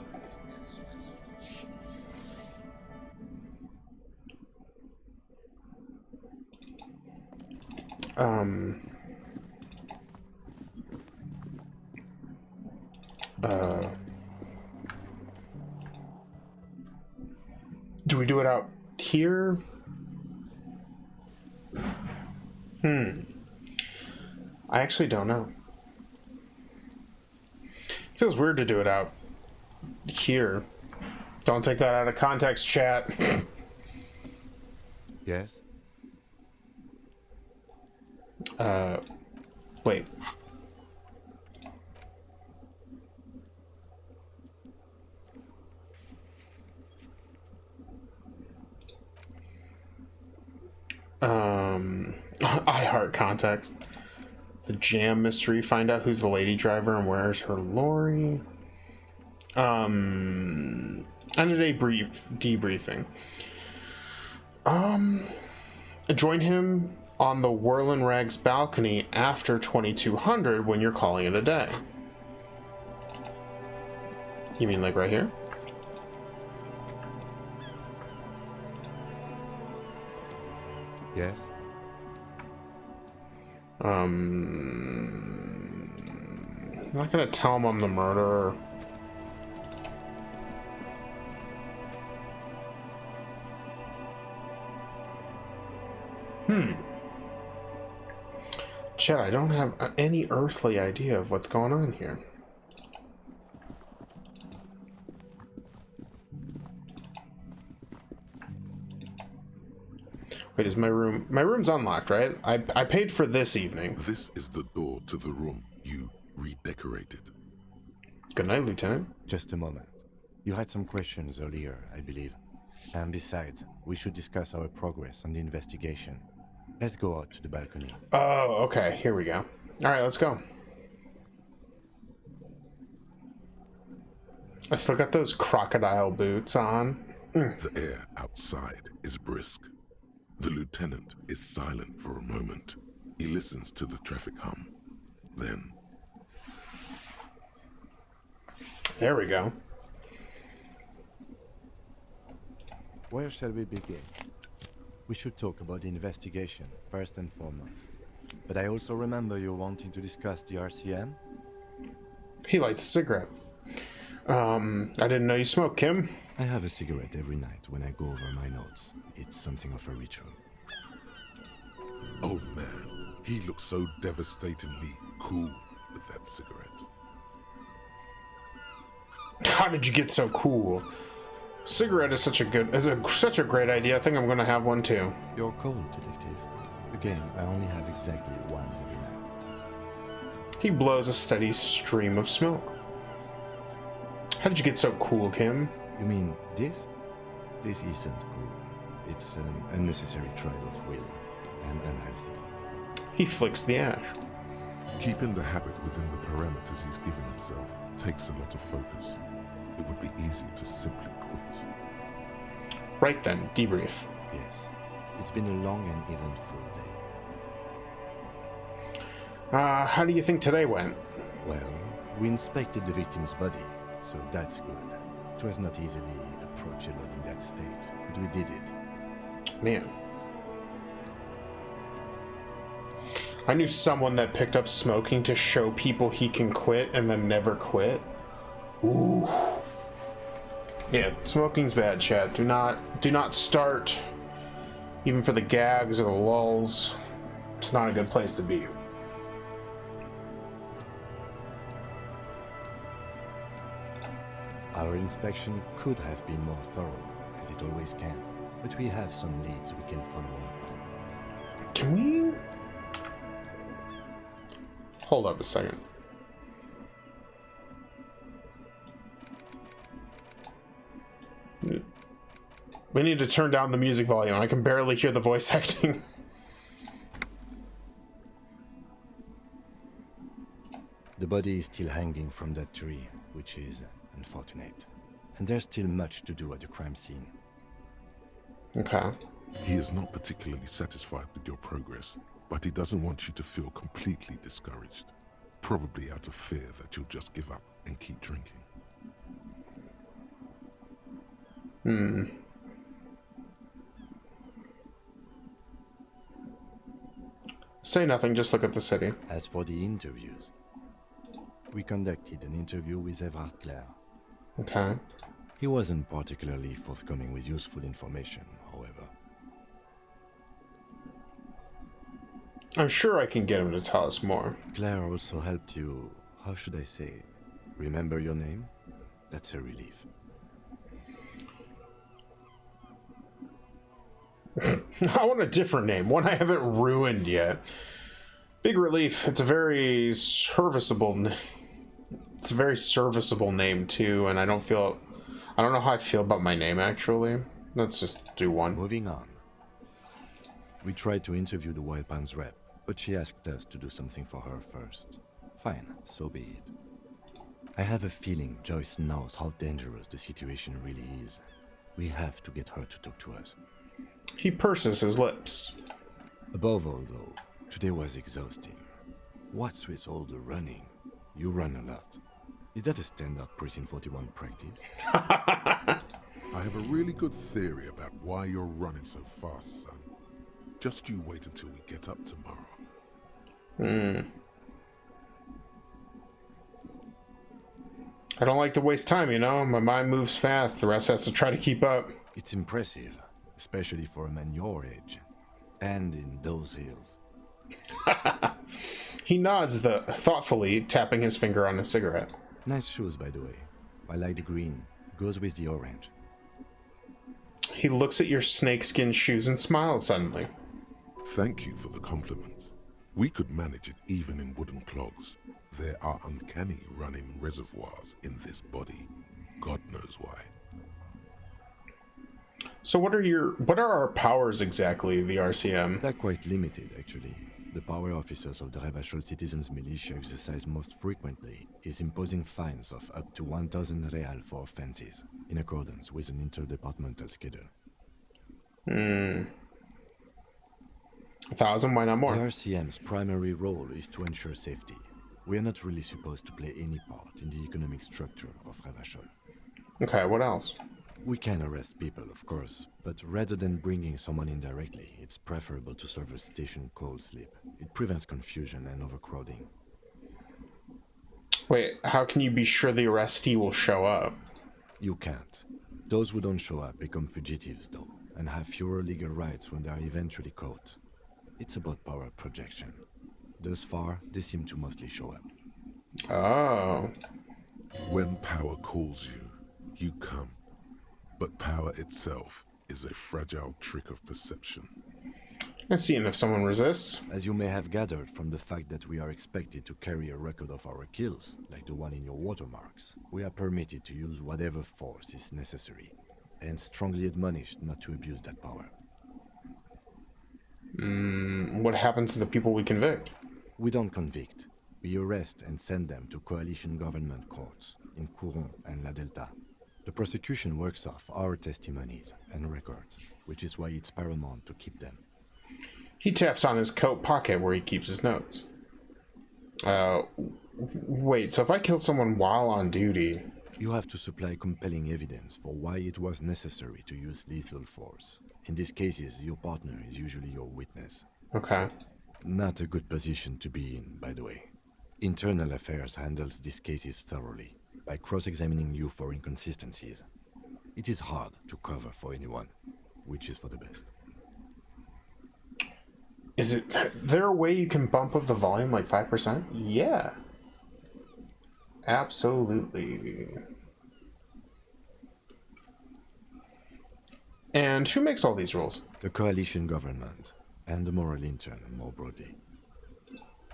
Do we do it out here? I actually don't know. Feels weird to do it out here. Don't take that out of context, chat. Yes? Wait. I heart context. The jam mystery. Find out who's the lady driver and where's her lorry. And a debriefing. Join him on the Whirlin' Rags balcony after 2200 when you're calling it a day. You mean like right here? Yes? I'm not gonna tell him I'm the murderer. Chet, I don't have any earthly idea of what's going on here. Wait, is my room... My room's unlocked, right? I paid for this evening. This is the door to the room you redecorated. Good night, Lieutenant. Just a moment. You had some questions earlier, I believe. And besides, we should discuss our progress on the investigation. Let's go out to the balcony. Oh, okay. Here we go. All right, let's go. I still got those crocodile boots on. The air outside is brisk. The lieutenant is silent for a moment. He listens to the traffic hum. Then... There we go. Where shall we begin? We should talk about the investigation, first and foremost. But I also remember you wanting to discuss the RCM? He lights a cigarette. I didn't know you smoked, Kim. I have a cigarette every night when I go over my notes. It's something of a ritual. Oh man, he looks so devastatingly cool with that cigarette. How did you get so cool? Cigarette is such a great idea. I think I'm gonna have one too. You're cold, detective. Again, I only have exactly one every night. He blows a steady stream of smoke. How did you get so cool, Kim? You mean this? This isn't cool. It's an unnecessary trial of will, and unhealthy. He flicks the ash. Keeping the habit within the parameters he's given himself takes a lot of focus. It would be easy to simply quit. Right then, debrief. Yes. It's been a long and eventful day. How do you think today went? Well, we inspected the victim's body, so that's good. It was not easily approachable in that state, but we did it. Man. I knew someone that picked up smoking to show people he can quit and then never quit. Ooh. Yeah, smoking's bad, chat. Do not start, even for the gags or the lulls. It's not a good place to be. Our inspection could have been more thorough, as it always can, but we have some leads we can follow up on. Can we? Hold up a second. We need to turn down the music volume. I can barely hear the voice acting. The body is still hanging from that tree, which is unfortunate. And there's still much to do at the crime scene. Okay. He is not particularly satisfied with your progress, but he doesn't want you to feel completely discouraged. Probably out of fear that you'll just give up and keep drinking. Say nothing, just look at the city. As for the interviews, we conducted an interview with Everard Clare. Okay. He wasn't particularly forthcoming with useful information, however. I'm sure I can get him to tell us more. Claire also helped you, how should I say, remember your name? That's a relief. I want a different name, one I haven't ruined yet. Big relief. It's a very serviceable name too, and I don't know how I feel about my name actually. Let's just do one. Moving on. We tried to interview the Wild Pines rep, but she asked us to do something for her first. Fine, so be it. I have a feeling Joyce knows how dangerous the situation really is. We have to get her to talk to us. He purses his lips. Above all, though, today was exhausting. What's with all the running? You run a lot. Is that a standard Precinct 41 practice? I have a really good theory about why you're running so fast, son. Just you wait until we get up tomorrow. I don't like to waste time, you know? My mind moves fast, the rest has to try to keep up. It's impressive, especially for a man your age. And in those hills. He nods thoughtfully, tapping his finger on a cigarette. Nice shoes, by the way. I like the green. Goes with the orange. He looks at your snakeskin shoes and smiles suddenly. Thank you for the compliment. We could manage it even in wooden clogs. There are uncanny running reservoirs in this body. God knows why. So what are our powers exactly, the RCM? They're quite limited, actually. The power officers of the Revachol Citizens Militia exercise most frequently is imposing fines of up to 1,000 real for offenses, in accordance with an interdepartmental schedule. 1,000, why not more? The RCM's primary role is to ensure safety. We are not really supposed to play any part in the economic structure of Revachol. Okay, what else? We can arrest people, of course, but rather than bringing someone in directly, it's preferable to serve a station cold sleep. It prevents confusion and overcrowding. Wait, how can you be sure the arrestee will show up? You can't. Those who don't show up become fugitives, though, and have fewer legal rights when they are eventually caught. It's about power projection. Thus far, they seem to mostly show up. Oh. When power calls you, you come. But power itself is a fragile trick of perception. Let's see if someone resists. As you may have gathered from the fact that we are expected to carry a record of our kills, like the one in your watermarks, we are permitted to use whatever force is necessary, and strongly admonished not to abuse that power. What happens to the people we convict? We don't convict. We arrest and send them to coalition government courts in Couron and La Delta. The prosecution works off our testimonies and records, which is why it's paramount to keep them. He taps on his coat pocket where he keeps his notes. Wait, so if I kill someone while on duty... You have to supply compelling evidence for why it was necessary to use lethal force. In these cases, your partner is usually your witness. Okay. Not a good position to be in, by the way. Internal Affairs handles these cases thoroughly, by cross-examining you for inconsistencies. It is hard to cover for anyone, which is for the best. Is there a way you can bump up the volume like 5%? Yeah. Absolutely. And who makes all these rules? The coalition government, and the moral intern more broadly.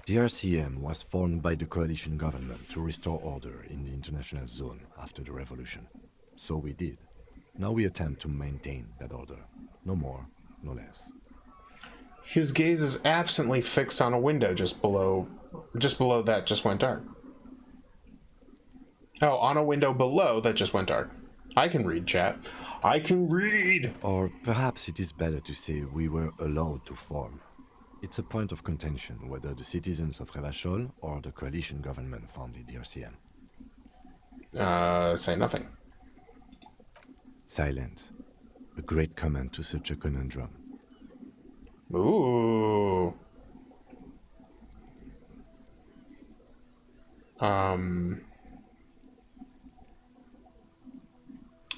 The RCM was formed by the coalition government to restore order in the international zone after the revolution. So we did. Now we attempt to maintain that order. No more, no less. His gaze is absently fixed on a window just below that just went dark. Oh, on a window below that just went dark. I can read, chat. I can read! Or perhaps it is better to say we were allowed to form. It's a point of contention whether the citizens of Revachol or the coalition government founded the RCM. Say nothing. Silence. A great comment to such a conundrum. Ooh.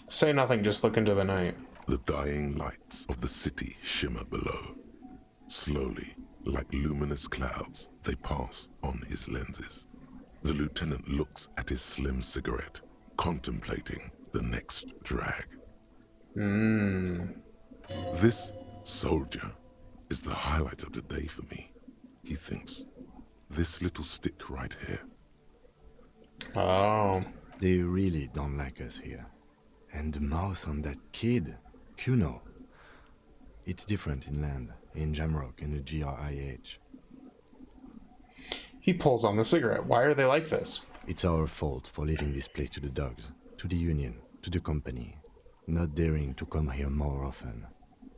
Say nothing, just look into the night. The dying lights of the city shimmer below. Slowly, like luminous clouds, they pass on his lenses. The lieutenant looks at his slim cigarette, contemplating the next drag. This soldier is the highlight of the day for me, he thinks. This little stick right here. Oh. They really don't like us here. And the mouth on that kid, Kuno. It's different inland, in Jamrock and the GRIH. He pulls on the cigarette. Why are they like this? It's our fault for leaving this place to the dogs, to the Union, to the company, not daring to come here more often.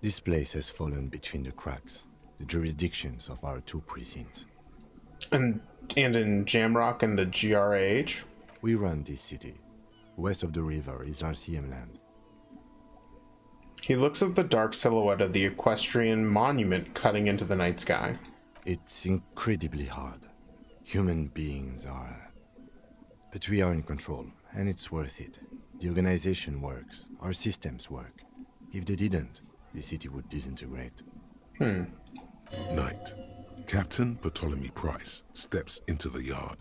This place has fallen between the cracks, the jurisdictions of our two precincts. And in Jamrock and the GRAH? We run this city. West of the river is RCM land. He looks at the dark silhouette of the equestrian monument cutting into the night sky. It's incredibly hard. Human beings are... But we are in control, and it's worth it. The organization works. Our systems work. If they didn't, the city would disintegrate. Night. Captain Bartholomew Price steps into the yard.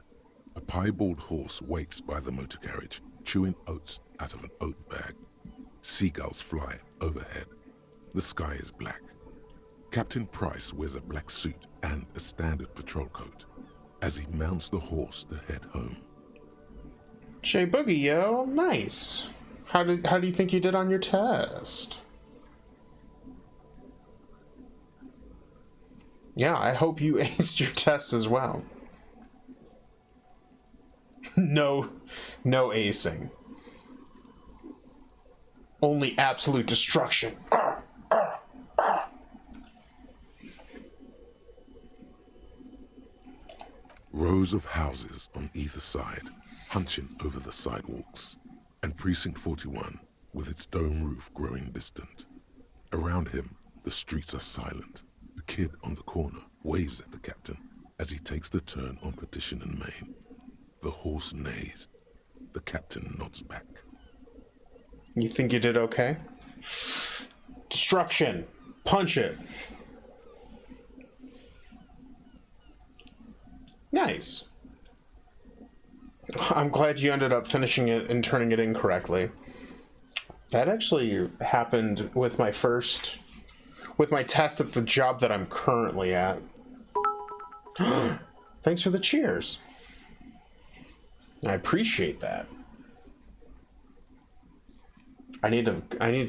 A piebald horse waits by the motor carriage, chewing oats out of an oat bag. Seagulls fly overhead. The sky is black. Captain Price wears a black suit and a standard patrol coat as he mounts the horse to head home. J Boogie, yo, nice. How do you think you did on your test? Yeah, I hope you aced your test as well. No acing. Only absolute destruction. Rows of houses on either side, hunching over the sidewalks, and Precinct 41, with its dome roof growing distant. Around him, the streets are silent. The kid on the corner waves at the captain as he takes the turn on Petition and Main. The horse neighs. The captain nods back. You think you did okay? Destruction. Punch it. Nice. I'm glad you ended up finishing it and turning it in correctly. That actually happened with my test at the job that I'm currently at. Thanks for the cheers. I appreciate that. I need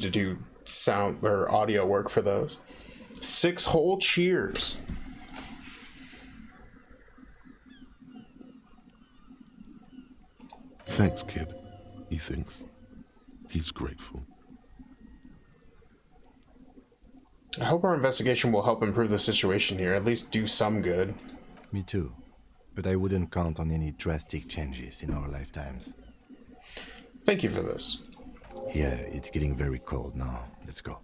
to do sound or audio work for those. 6 whole cheers. Thanks, kid, he thinks. He's grateful. I hope our investigation will help improve the situation here, at least do some good. Me too. But I wouldn't count on any drastic changes in our lifetimes. Thank you for this. Yeah, it's getting very cold now. Let's go.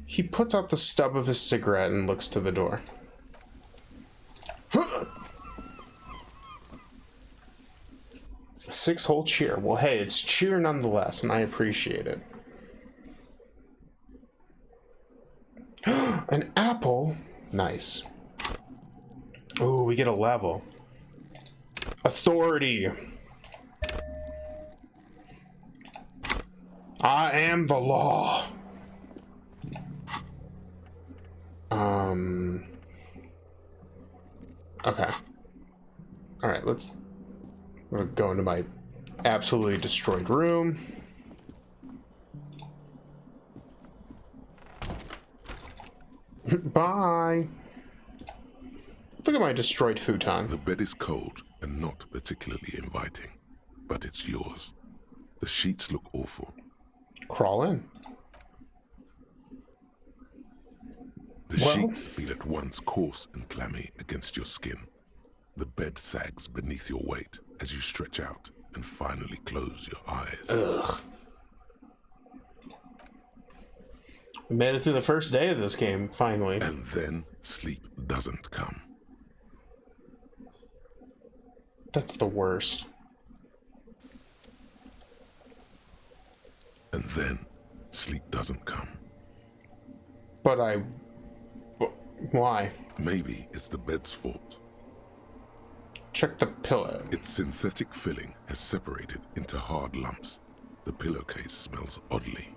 He puts out the stub of his cigarette and looks to the door. 6 whole cheer. Well, hey, it's cheer nonetheless, and I appreciate it. An apple? Nice. Ooh, we get a level. Authority. I am the law. Okay. Alright, I'm gonna go into my absolutely destroyed room. Bye. Look at my destroyed futon. The bed is cold and not particularly inviting, but it's yours. The sheets look awful. Crawl in. The sheets feel at once coarse and clammy against your skin. The bed sags beneath your weight as you stretch out and finally close your eyes. Ugh. We made it through the first day of this game, finally. And then sleep doesn't come. That's the worst. And then sleep doesn't come. But why? Maybe it's the bed's fault. Check the pillow. Its synthetic filling has separated into hard lumps. The pillowcase smells oddly.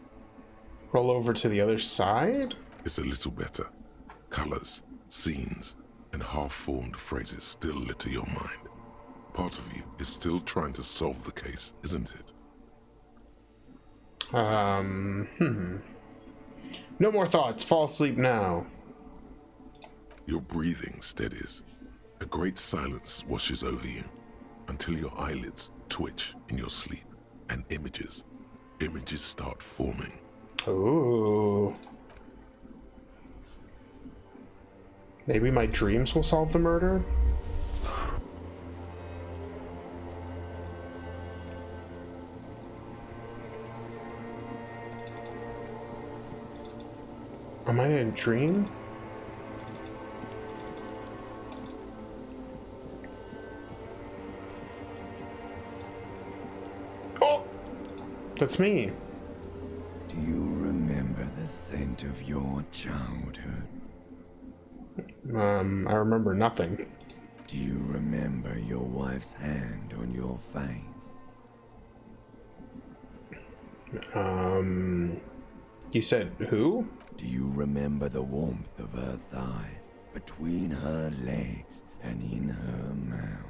Roll over to the other side? It's a little better. Colors, scenes, and half-formed phrases still litter your mind. Part of you is still trying to solve the case, isn't it? No more thoughts. Fall asleep now. Your breathing steadies. A great silence washes over you until your eyelids twitch in your sleep and images start forming. Ooh. Maybe my dreams will solve the murder? Am I in a dream? Oh! That's me. Do you remember the scent of your childhood? I remember nothing. Do you remember your wife's hand on your face? You said who? Do you remember the warmth of her thighs between her legs and in her mouth?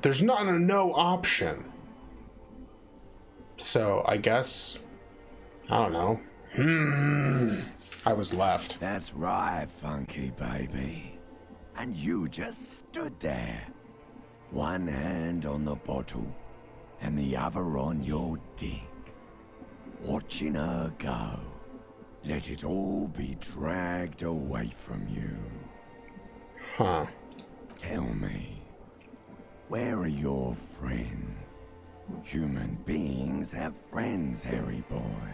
There's not a no option. So I guess, I don't know. I was left. That's right, funky baby. And you just stood there. One hand on the bottle and the other on your dick. Watching her go. Let it all be dragged away from you. Huh. Tell me, where are your friends? Human beings have friends, Harry boy.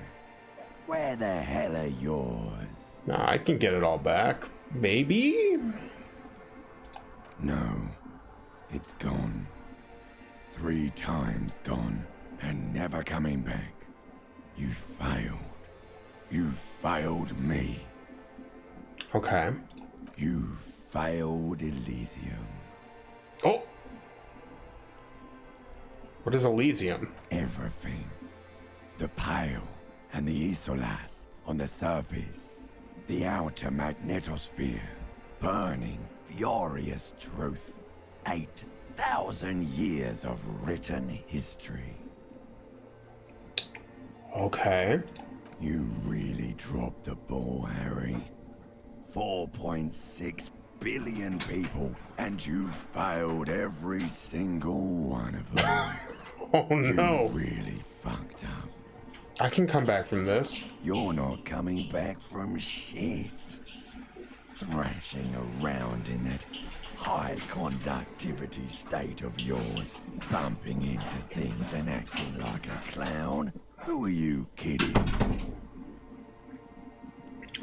Where the hell are yours? Nah, I can get it all back. Maybe? No, it's gone. 3 times gone and never coming back. You failed. You failed me. Okay. You failed Elysium. Oh! What is Elysium? Everything. The Pale and the Isolas on the surface. The outer magnetosphere. Burning, furious truth. 8,000 years of written history. Okay. You really dropped the ball, Harry. 4.6 billion people, and you failed every single one of them. Oh no. You really fucked up. I can come back from this. You're not coming back from shit. Thrashing around in that high conductivity state of yours, bumping into things and acting like a clown. Who are you kidding?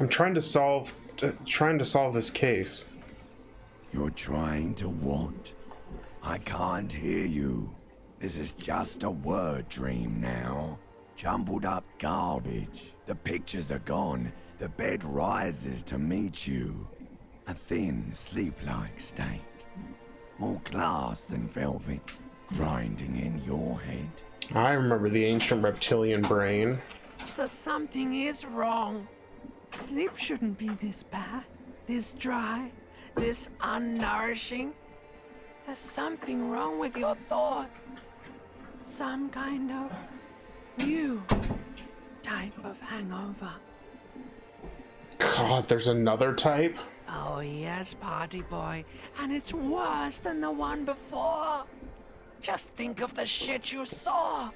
I'm trying to solve this case. You're trying to what? I can't hear you. This is just a word dream now. Jumbled up garbage. The pictures are gone. The bed rises to meet you. A thin, sleep-like state. More glass than velvet, grinding in your head. I remember the ancient reptilian brain. So something is wrong. Sleep shouldn't be this bad, this dry, this unnourishing. There's something wrong with your thoughts. Some kind of new type of hangover. God, there's another type? Oh yes, party boy. And it's worse than the one before. Just think of the shit you saw.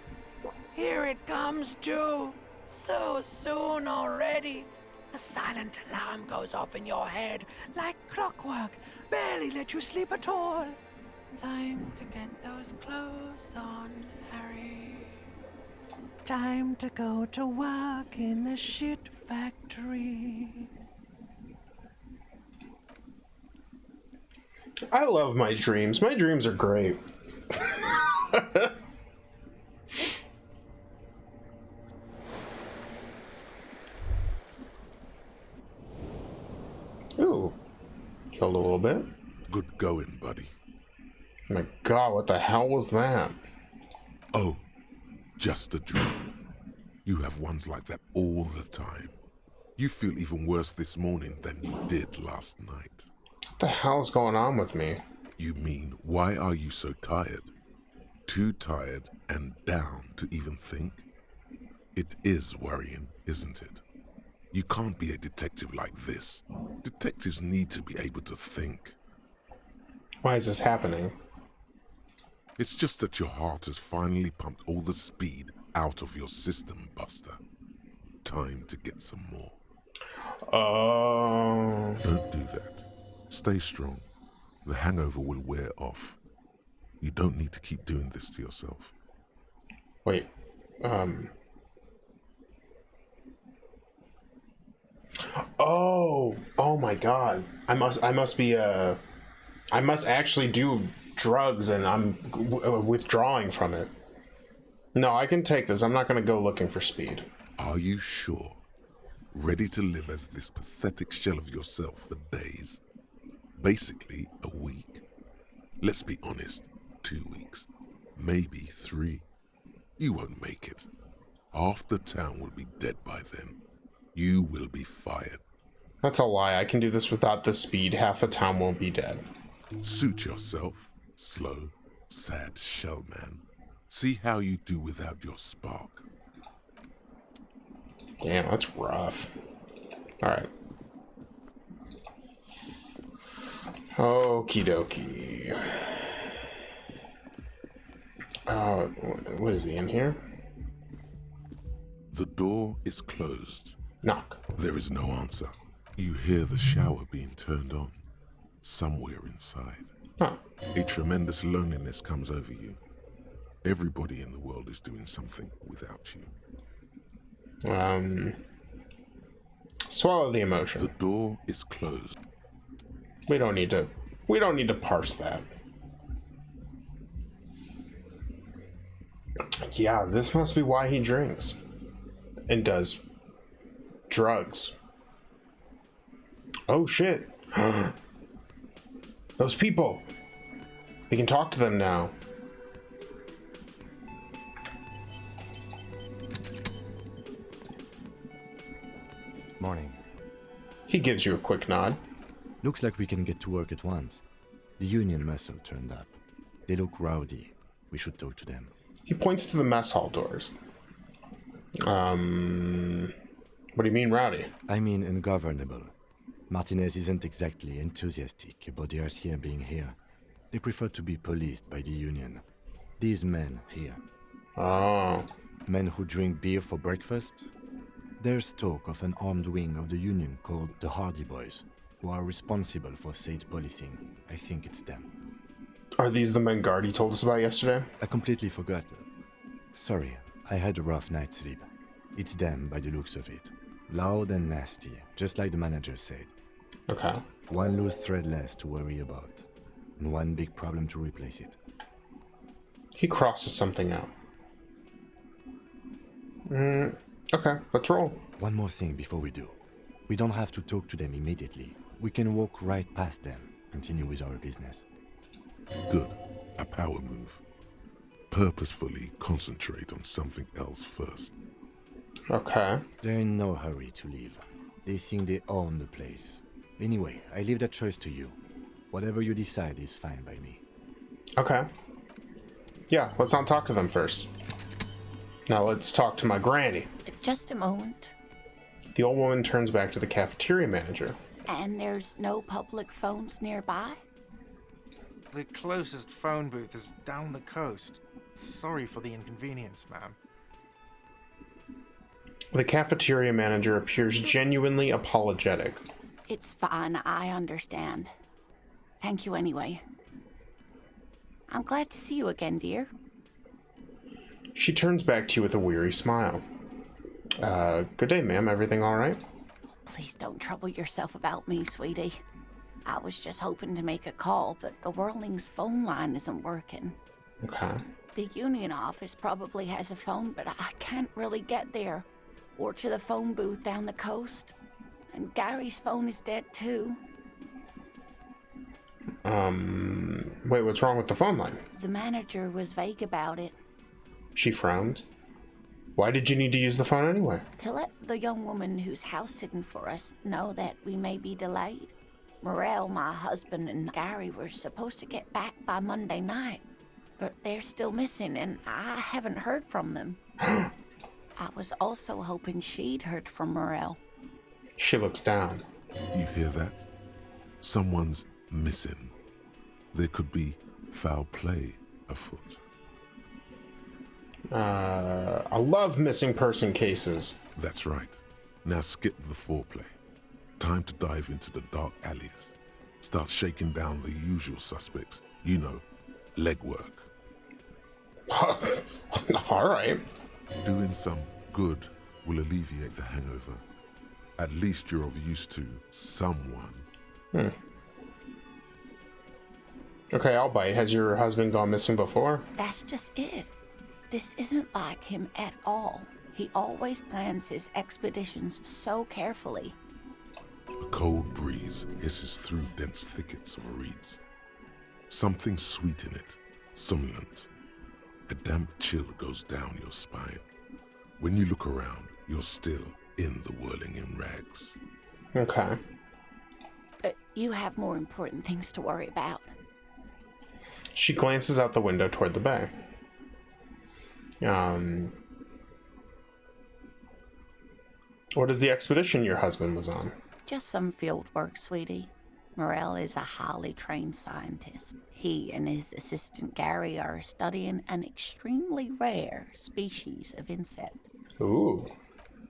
Here it comes too. So soon already. A silent alarm goes off in your head like clockwork. Barely let you sleep at all. Time to get those clothes on, Harry. Time to go to work in the shit factory. I love my dreams. My dreams are great. Ooh. Killed a little bit. Good going, buddy. My God, what the hell was that? Oh, just a dream. You have ones like that all the time. You feel even worse this morning than you did last night. What the hell's going on with me? You mean, why are you so tired? Too tired and down to even think? It is worrying, isn't it? You can't be a detective like this. Detectives need to be able to think. Why is this happening? It's just that your heart has finally pumped all the speed out of your system, Buster. Time to get some more. Oh. Don't do that. Stay strong. The hangover will wear off. You don't need to keep doing this to yourself. Wait. Oh my God. I must actually do drugs and I'm withdrawing from it. No, I can take this. I'm not going to go looking for speed. Are you sure? Ready to live as this pathetic shell of yourself for days? Basically, a week. Let's be honest, 2 weeks. Maybe 3. You won't make it. Half the town will be dead by then. You will be fired. That's a lie. I can do this without the speed. Half the town won't be dead. Suit yourself. Slow, sad shell man. See how you do without your spark. Damn, that's rough. Alright. Okie dokie. What is he in here? The door is closed. Knock. There is no answer. You hear the shower being turned on. Somewhere inside. Huh. A tremendous loneliness comes over you. Everybody in the world is doing something without you. Swallow the emotion. The door is closed. We don't need to parse that. Yeah, this must be why he drinks. And does drugs. Oh shit. Those people. We can talk to them now. Morning. He gives you a quick nod. Looks like we can get to work at once. The Union muscle turned up. They look rowdy. We should talk to them. He points to the mess hall doors. What do you mean rowdy? I mean ungovernable. Martinez isn't exactly enthusiastic about the RCM being here. They prefer to be policed by the Union. These men here. Oh. Men who drink beer for breakfast? There's talk of an armed wing of the Union called the Hardy Boys, who are responsible for state policing. I think it's them. Are these the men Guardy told us about yesterday? I completely forgot. Sorry, I had a rough night's sleep. It's them by the looks of it. Loud and nasty, just like the manager said. Okay. One loose thread less to worry about, and one big problem to replace it. He crosses something out. Okay, let's roll. One more thing before we do. We don't have to talk to them immediately. We can walk right past them, continue with our business. Good. A power move. purposefully concentrate on something else first. Okay. They're in no hurry to leave. They think they own the place. Anyway, I leave that choice to you. Whatever you decide is fine by me. Okay. Yeah, let's not talk to them first. Now let's talk to my granny. Just a moment. The old woman turns back to the cafeteria manager. And there's no public phones nearby? The closest phone booth is down the coast. Sorry for the inconvenience, ma'am. The cafeteria manager appears genuinely apologetic. It's fine, I understand. Thank you anyway. I'm glad to see you again, dear. She turns back to you with a weary smile. Good day, ma'am. Everything all right? Please don't trouble yourself about me, sweetie. I was just hoping to make a call, but the Whirling's phone line isn't working. Okay. The union office probably has a phone, but I can't really get there. Or to the phone booth down the coast. And Gary's phone is dead too. Wait, what's wrong with the phone line? The manager was vague about it. She frowned. Why did you need to use the phone anyway? To let the young woman who's house-sitting for us know that we may be delayed. Morel, my husband, and Gary were supposed to get back by Monday night, but they're still missing, and I haven't heard from them. I was also hoping she'd heard from Morel. She looks down. You hear that? Someone's missing. There could be foul play afoot. I love missing person cases. That's right. Now skip the foreplay. Time to dive into the dark alleys. Start shaking down the usual suspects. You know, legwork. All right. Doing some good will alleviate the hangover. At least you're of use to someone. Okay, I'll bite. Has your husband gone missing before? That's just it. This isn't like him at all. He always plans his expeditions so carefully. A cold breeze hisses through dense thickets of reeds. Something sweet in it, somnolent. A damp chill goes down your spine. When you look around, you're still in the whirling in rags. Okay. You have more important things to worry about. She glances out the window toward the bay. What is the expedition your husband was on? Just some field work, sweetie. Morel is a highly trained scientist. He and his assistant Gary are studying an extremely rare species of insect. Ooh.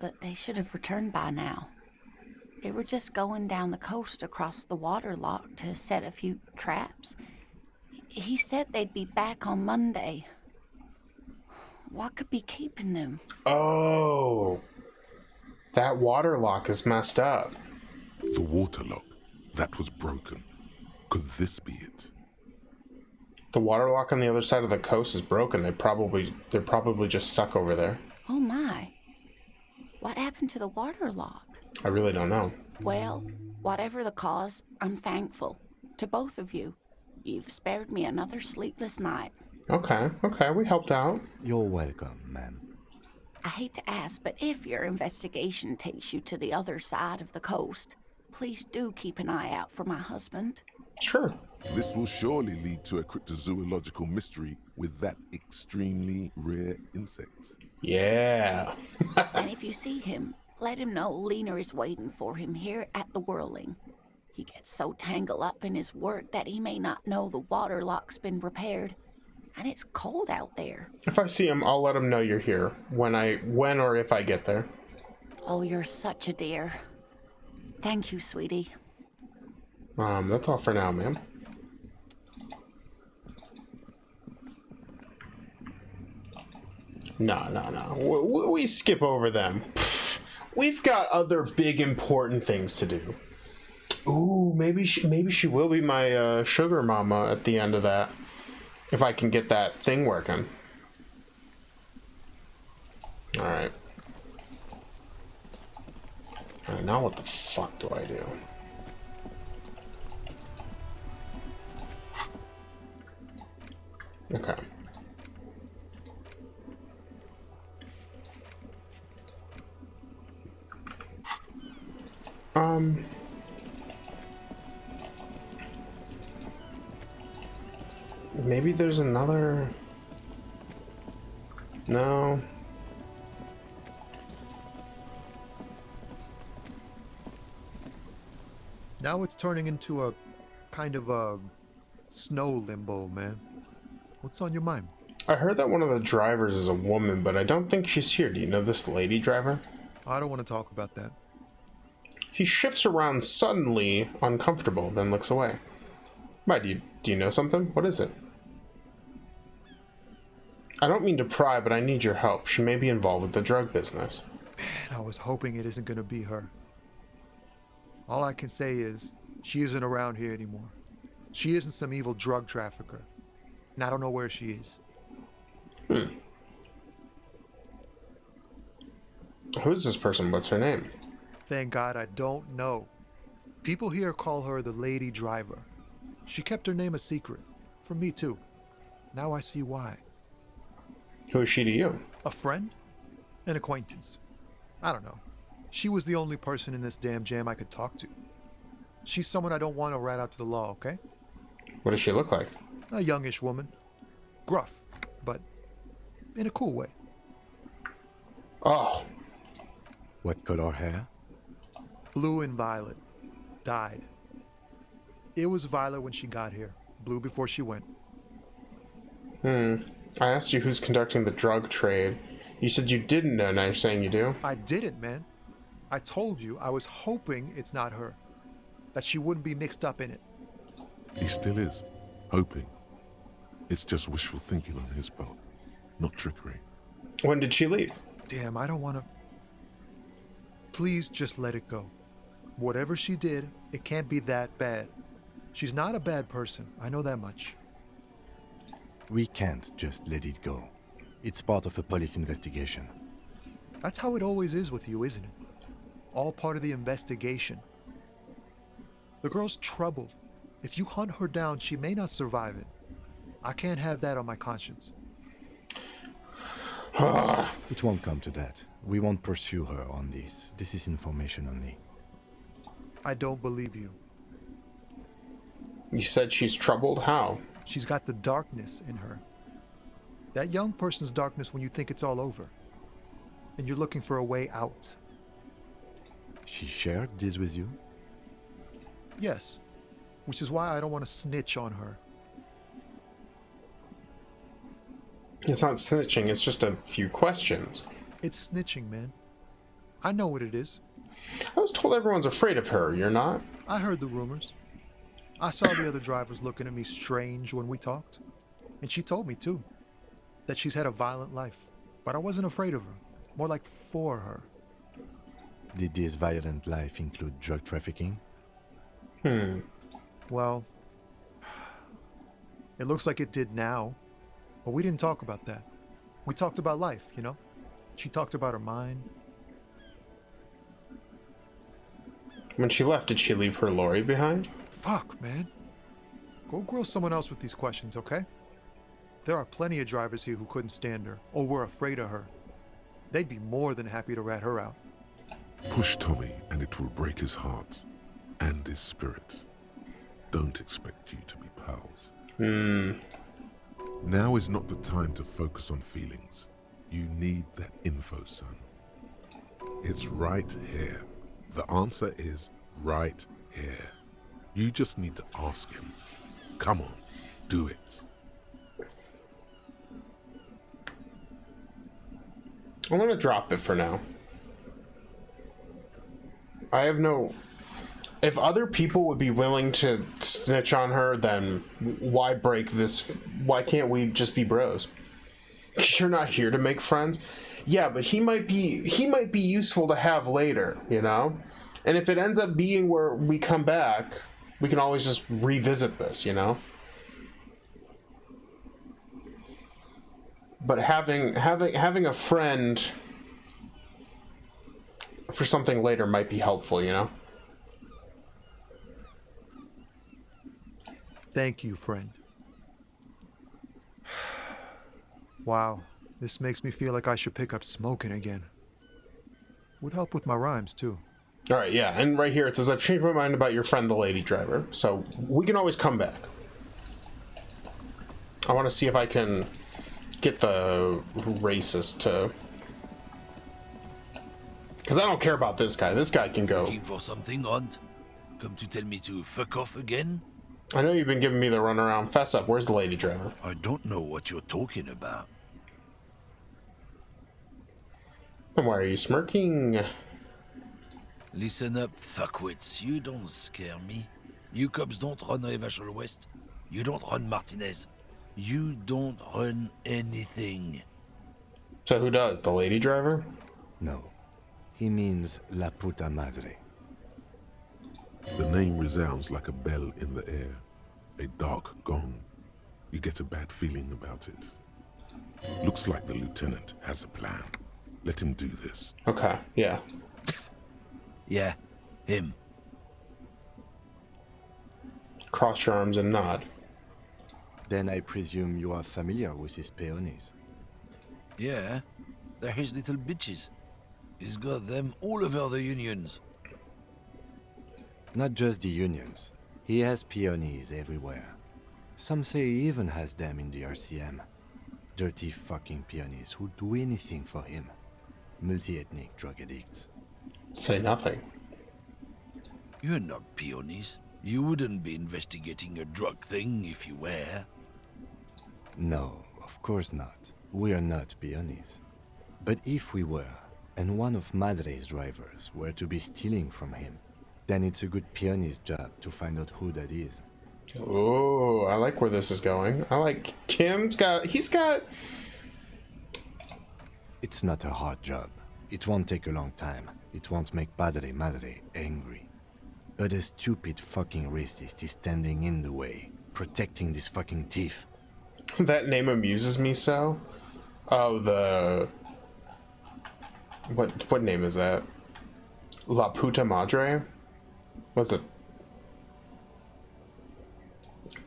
But they should have returned by now. They were just going down the coast across the water lock to set a few traps. He said they'd be back on Monday. What could be keeping them? Oh. That water lock is messed up. The water lock. That was broken. Could this be it? The water lock on the other side of the coast is broken. They're probably just stuck over there. Oh my. What happened to the water lock? I really don't know. Well, whatever the cause, I'm thankful. To both of you. You've spared me another sleepless night. Okay, we helped out. You're welcome, ma'am. I hate to ask, but if your investigation takes you to the other side of the coast, please do keep an eye out for my husband. Sure. This will surely lead to a cryptozoological mystery with that extremely rare insect. Yeah. And if you see him, let him know Lena is waiting for him here at the Whirling. He gets so tangled up in his work that he may not know the water lock's been repaired. And it's cold out there. If I see him, I'll let him know you're here when or if I get there. Oh, you're such a dear. Thank you, sweetie. That's all for now, ma'am. No. We skip over them. Pfft. We've got other big important things to do. Ooh, maybe she will be my sugar mama at the end of that. If I can get that thing working. Alright. Alright, now what the fuck do I do? Okay. Maybe there's another... No. Now it's turning into a kind of a snow limbo, man. What's on your mind? I heard that one of the drivers is a woman, but I don't think she's here. Do you know this lady driver? I don't want to talk about that. He shifts around suddenly, uncomfortable, then looks away. Why, do you know something? What is it? I don't mean to pry, but I need your help. She may be involved with the drug business. Man, I was hoping it isn't going to be her. All I can say is, she isn't around here anymore. She isn't some evil drug trafficker. And I don't know where she is. Who is this person? What's her name? Thank God I don't know. People here call her the Lady Driver. She kept her name a secret. From me too. Now I see why. Who is she to you? A friend? An acquaintance. I don't know. She was the only person in this damn jam I could talk to. She's someone I don't want to rat out to the law, okay? What does she look like? A youngish woman. Gruff, but in a cool way. Oh. What color hair? Blue and violet. Dyed. It was violet when she got here. Blue before she went. I asked you who's conducting the drug trade. You said you didn't know, now you're saying you do? I didn't, man. I told you I was hoping it's not her. That she wouldn't be mixed up in it. He still is. Hoping. It's just wishful thinking on his part, not trickery. When did she leave? Damn, I don't want to... Please just let it go. Whatever she did, it can't be that bad. She's not a bad person, I know that much. We can't just let it go. It's part of a police investigation. That's how it always is with you, isn't it? All part of the investigation. The girl's troubled. If you hunt her down, she may not survive it. I can't have that on my conscience. It won't come to that. We won't pursue her on this. This is information only. I don't believe you. You said she's troubled? How? She's got the darkness in her. That young person's darkness when you think it's all over. And you're looking for a way out. She shared this with you? Yes. Which is why I don't want to snitch on her. It's not snitching, it's just a few questions. It's snitching, man. I know what it is. I was told everyone's afraid of her, you're not? I heard the rumors. I saw the other drivers looking at me strange when we talked. And she told me, too, that she's had a violent life. But I wasn't afraid of her. More like for her. Did this violent life include drug trafficking? Well, it looks like it did now. But we didn't talk about that. We talked about life, you know? She talked about her mind. When she left, did she leave her lorry behind? Fuck, man. Go grill someone else with these questions, okay? There are plenty of drivers here who couldn't stand her, or were afraid of her. They'd be more than happy to rat her out. Push Tommy and it will break his heart and his spirit. Don't expect you to be pals. Now is not the time to focus on feelings. You need that info, son. It's right here. The answer is right here. You just need to ask him. Come on, do it. I'm gonna drop it for now. I have no... If other people would be willing to snitch on her, then why break this? Why can't we just be bros? You're not here to make friends. Yeah, but he might be useful to have later, you know? And if it ends up being where we come back, we can always just revisit this, you know? But having a friend for something later might be helpful, you know? Thank you, friend. Wow, this makes me feel like I should pick up smoking again. Would help with my rhymes, too. All right, yeah, and right here it says, I've changed my mind about your friend, the lady driver. So we can always come back. I want to see if I can get the racist to... Because I don't care about this guy. This guy can go. Looking for something, Hunt? Come to tell me to fuck off again? I know you've been giving me the runaround. Fess up. Where's the lady driver? I don't know what you're talking about. Then why are you smirking? Listen up, fuckwits. You don't scare me. You cops don't run Revachol West. You don't run Martinez. You don't run anything. So who does? The lady driver? No. He means La Puta Madre. The name resounds like a bell in the air. A dark gong. You get a bad feeling about it. Looks like the lieutenant has a plan. Let him do this. Okay, yeah. Yeah, him. Cross your arms and nod. Then I presume you are familiar with his peonies. Yeah, they're his little bitches. He's got them all over the unions. Not just the unions. He has peonies everywhere. Some say he even has them in the RCM. Dirty fucking peonies who'd do anything for him. Multi-ethnic drug addicts. Say nothing. You're not peonies. You wouldn't be investigating a drug thing if you were. No, of course not. We are not peonies. But if we were, and one of Madre's drivers were to be stealing from him, then it's a good peony's job to find out who that is. Oh, I like where this is going. I like Kim's got... He's got... It's not a hard job. It won't take a long time. It won't make Padre Madre angry. But a stupid fucking racist is standing in the way, protecting this fucking thief. That name amuses me so. Oh, the... What name is that? La Puta Madre? What's it?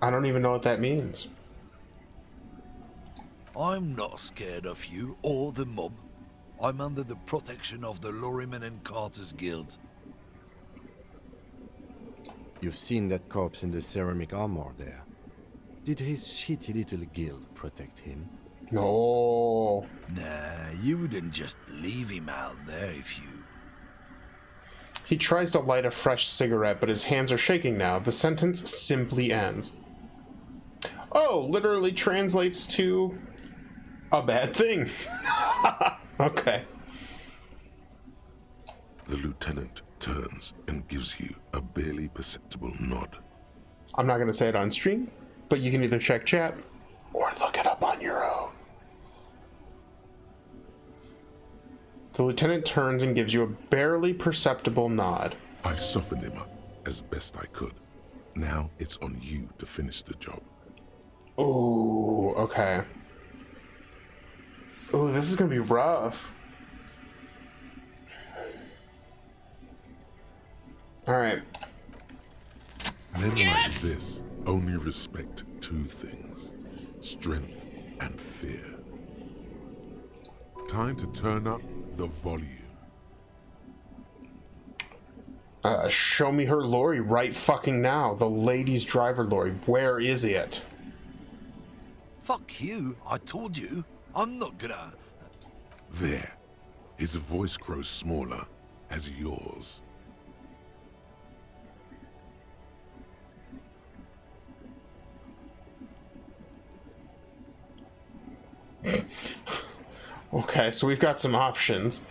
I don't even know what that means. I'm not scared of you or the mob. I'm under the protection of the Lorrymen and Carters Guild. You've seen that corpse in the ceramic armor there. Did his shitty little guild protect him? No. Nah, you wouldn't just leave him out there if you... He tries to light a fresh cigarette, but his hands are shaking now. The sentence simply ends. Oh, literally translates to a bad thing. Okay. The lieutenant turns and gives you a barely perceptible nod. I'm not going to say it on stream, but you can either check chat or look it up on your own. The lieutenant turns and gives you a barely perceptible nod. I softened him up as best I could. Now it's on you to finish the job. Oh, okay. Oh, this is going to be rough. All right. Men like this only respect two things: strength and fear. Time to turn up the volume. Show me her lorry right fucking now. The lady's driver lorry. Where is it? Fuck you, I told you. I'm not gonna... There. His voice grows smaller as yours. Okay, so we've got some options.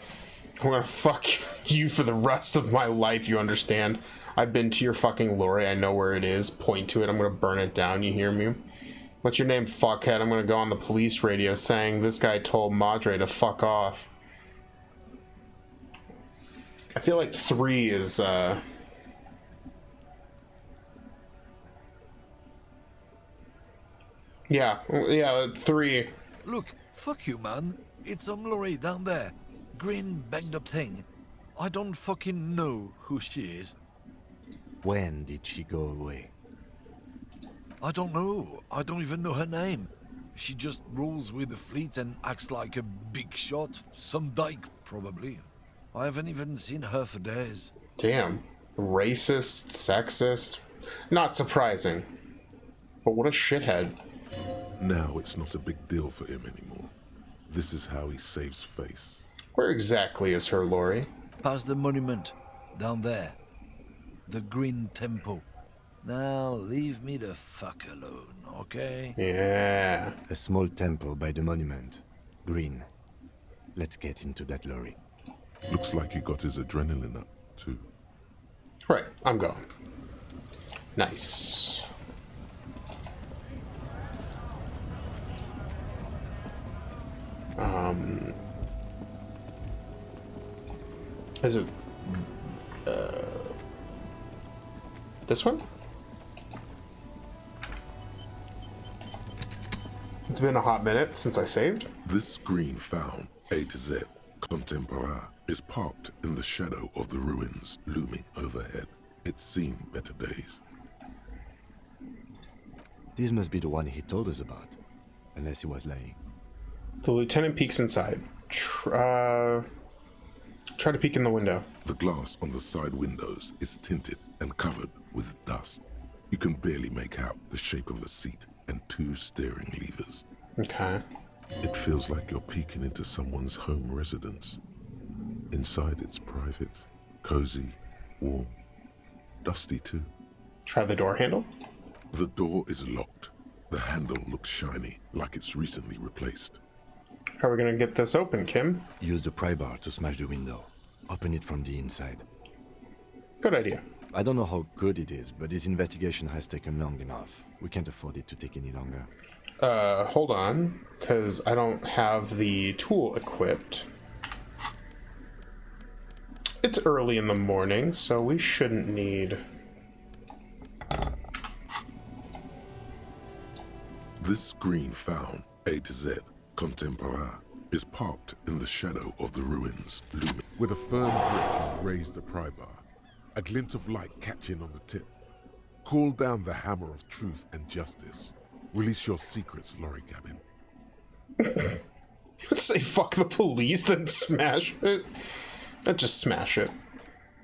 I'm gonna fuck you for the rest of my life, you understand? I've been to your fucking lorry, I know where it is. Point to it, I'm gonna burn it down, you hear me? What's your name, fuckhead? I'm gonna go on the police radio saying this guy told Madre to fuck off. I feel like 3 is, Yeah, 3. Look, fuck you, man. It's some lorry down there. Green, banged up thing. I don't fucking know who she is. When did she go away? I don't know. I don't even know her name. She just rolls with the fleet and acts like a big shot. Some dyke, probably. I haven't even seen her for days. Damn. Racist, sexist. Not surprising. But what a shithead. Now it's not a big deal for him anymore. This is how he saves face. Where exactly is her lorry? Past the monument. Down there. The Green Temple. Now leave me the fuck alone, okay? Yeah. A small temple by the monument. Green. Let's get into that lorry. Looks like he got his adrenaline up, too. Right, I'm going. Nice. Is it this one? It's been a hot minute since I saved. This screen found, A to Z, Contemporaire, is parked in the shadow of the ruins looming overhead. It's seen better days. This must be the one he told us about, unless he was lying. The lieutenant peeks inside. Try to peek in the window. The glass on the side windows is tinted and covered with dust. You can barely make out the shape of the seat and 2 steering levers. Okay. It feels like you're peeking into someone's home residence. Inside it's private, cozy, warm, dusty too. Try the door handle. The door is locked. The handle looks shiny, like it's recently replaced. How are we gonna get this open, Kim? Use the pry bar to smash the window. Open it from the inside. Good idea. I don't know how good it is, but this investigation has taken long enough. We can't afford it to take any longer. Hold on, because I don't have the tool equipped. It's early in the morning, so we shouldn't need... This screen found, A to Z, Contemporaire, is parked in the shadow of the ruins, looming. With a firm grip, raise the pry bar. A glint of light catching on the tip. Call down the hammer of truth and justice. Release your secrets, lorry cabin. Say fuck the police, then smash it. Just smash it.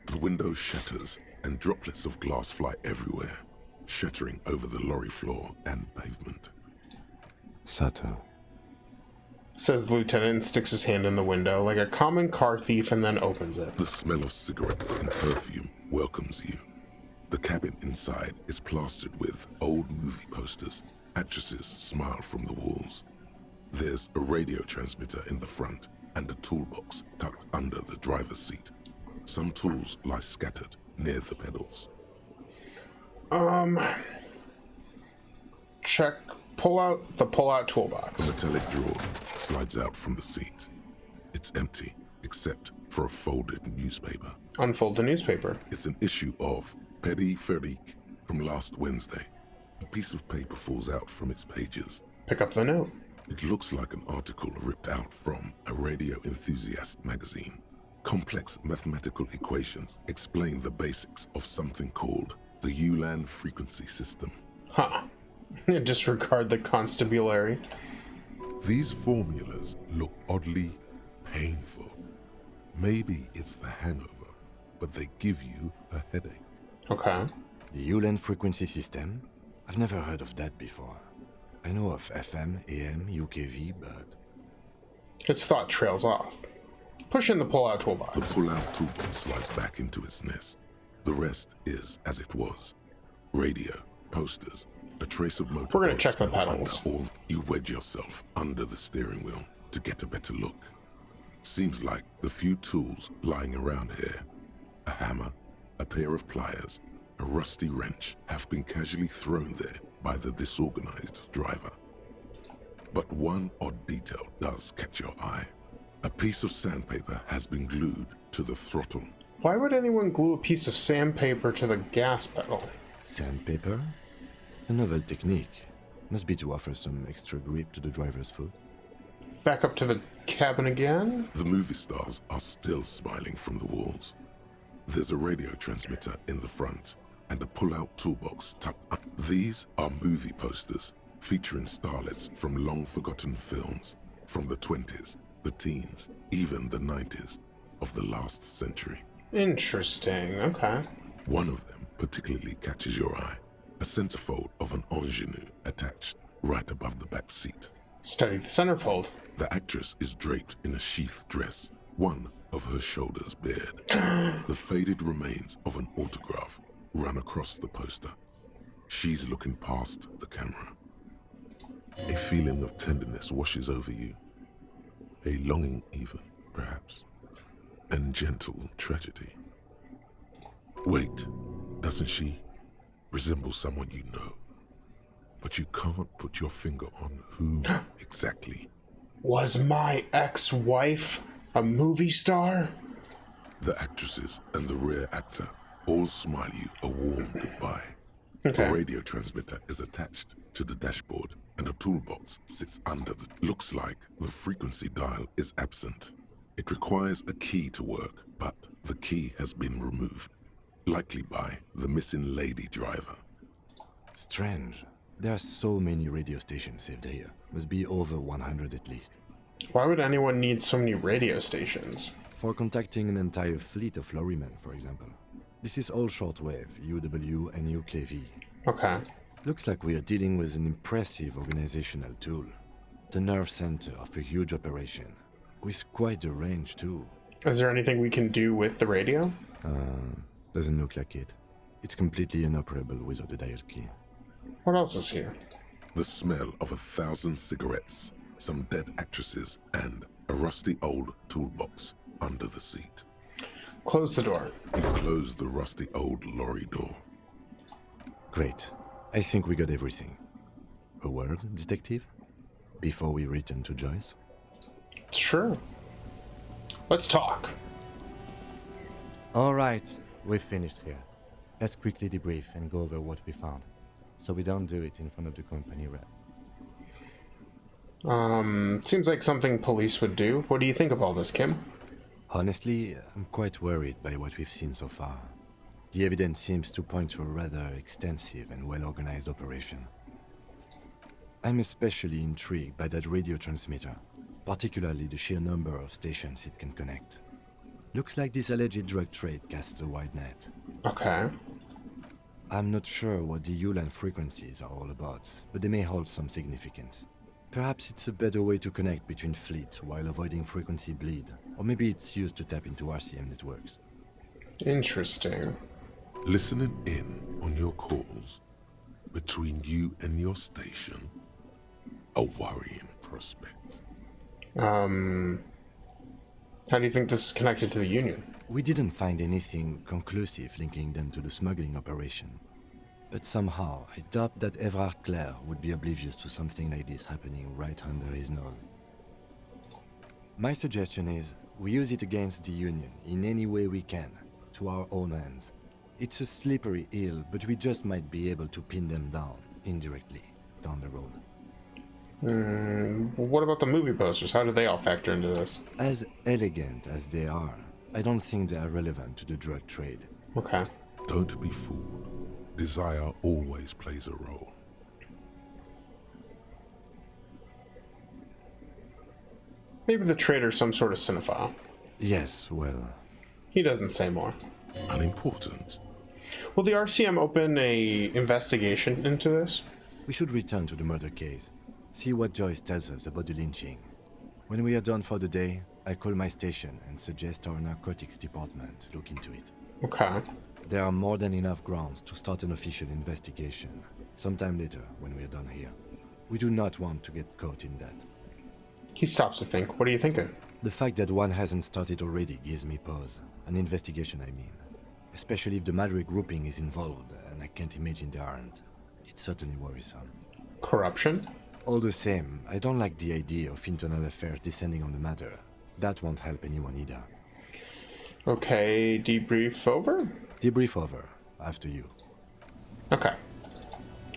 The window shatters, and droplets of glass fly everywhere, shattering over the lorry floor and pavement. Subtle. Says the lieutenant and sticks his hand in the window like a common car thief and then opens it. The smell of cigarettes and perfume welcomes you. The cabin inside is plastered with old movie posters. Actresses smile from the walls. There's a radio transmitter in the front and a toolbox tucked under the driver's seat. Some tools lie scattered near the pedals. Check. Pull out the pull-out toolbox. A metallic drawer slides out from the seat. It's empty, except for a folded newspaper. Unfold the newspaper. It's an issue of Périphérique from last Wednesday. A piece of paper falls out from its pages. Pick up the note. It looks like an article ripped out from a radio enthusiast magazine. Complex mathematical equations explain the basics of something called the Ulan frequency system. Huh. Disregard the constabulary. These formulas look oddly painful. Maybe it's the hangover, but they give you a headache. Okay. The Ulan frequency system? I've never heard of that before. I know of FM, AM, UKV, but... Its thought trails off. Push in the pull-out toolbox. The pull-out toolbox slides back into its nest. The rest is as it was. Radio, posters, a trace of motor. We're gonna check the pedals. All you wedge yourself under the steering wheel to get a better look. Seems like the few tools lying around here, a hammer, a pair of pliers, a rusty wrench, have been casually thrown there by the disorganized driver. But one odd detail does catch your eye. A piece of sandpaper has been glued to the throttle. Why would anyone glue a piece of sandpaper to the gas pedal? Sandpaper? A novel technique. Must be to offer some extra grip to the driver's foot. Back up to the cabin again. The movie stars are still smiling from the walls. There's a radio transmitter in the front and a pull-out toolbox tucked up. These are movie posters featuring starlets from long-forgotten films from the 20s, the teens, even the 90s of the last century. Interesting, okay. One of them particularly catches your eye. A centerfold of an ingenue attached right above the back seat. Study the centerfold. The actress is draped in a sheathed dress, one of her shoulders bared. The faded remains of an autograph run across the poster. She's looking past the camera. A feeling of tenderness washes over you. A longing even, perhaps. And gentle tragedy. Wait, doesn't she resemble someone you know? But you can't put your finger on who exactly. Was my ex-wife a movie star? The actresses and the rear actor all smile you a warm goodbye. Okay. A radio transmitter is attached to the dashboard, and a toolbox sits under the... Looks like the frequency dial is absent. It requires a key to work, but the key has been removed. Likely by the missing lady driver. Strange. There are so many radio stations saved here. Must be over 100 at least. Why would anyone need so many radio stations? For contacting an entire fleet of lorrymen, for example. This is all shortwave, UW and UKV. Okay. Looks like we are dealing with an impressive organizational tool. The nerve center of a huge operation. With quite a range, too. Is there anything we can do with the radio? Doesn't look like it. It's completely inoperable without a dial key. What else is here? The smell of 1,000 cigarettes, some dead actresses, and a rusty old toolbox under the seat. Close the door. You close the rusty old lorry door. Great. I think we got everything. A word, detective? Before we return to Joyce? Sure. Let's talk. All right, we've finished here. Let's quickly debrief and go over what we found, so we don't do it in front of the company rep. Seems like something police would do. What do you think of all this, Kim? Honestly, I'm quite worried by what we've seen so far. The evidence seems to point to a rather extensive and well-organized operation. I'm especially intrigued by that radio transmitter, particularly the sheer number of stations it can connect. Looks like this alleged drug trade casts a wide net. Okay. I'm not sure what the ULAN frequencies are all about, but they may hold some significance. Perhaps it's a better way to connect between fleets while avoiding frequency bleed, or maybe it's used to tap into RCM networks. Interesting. Listening in on your calls between you and your station, a worrying prospect. How do you think this is connected to the Union? We didn't find anything conclusive linking them to the smuggling operation. But somehow, I doubt that Evrard Clare would be oblivious to something like this happening right under his nose. My suggestion is, we use it against the Union in any way we can, to our own ends. It's a slippery hill, but we just might be able to pin them down, indirectly, down the road. What about the movie posters? How do they all factor into this? As elegant as they are, I don't think they are relevant to the drug trade. Okay. Don't be fooled. Desire always plays a role. Maybe the trader's some sort of cinephile. Yes, well... He doesn't say more. Unimportant. Will the RCM open a investigation into this? We should return to the murder case. See what Joyce tells us about the lynching. When we are done for the day, I call my station and suggest our narcotics department look into it. Okay. There are more than enough grounds to start an official investigation, sometime later when we are done here. We do not want to get caught in that. He stops to think. What are you thinking? The fact that one hasn't started already gives me pause. An investigation, I mean. Especially if the Madrid grouping is involved, and I can't imagine they aren't. It's certainly worrisome. Corruption? All the same, I don't like the idea of internal affairs descending on the matter. That won't help anyone either. Okay, debrief over? Debrief over. After you. Okay.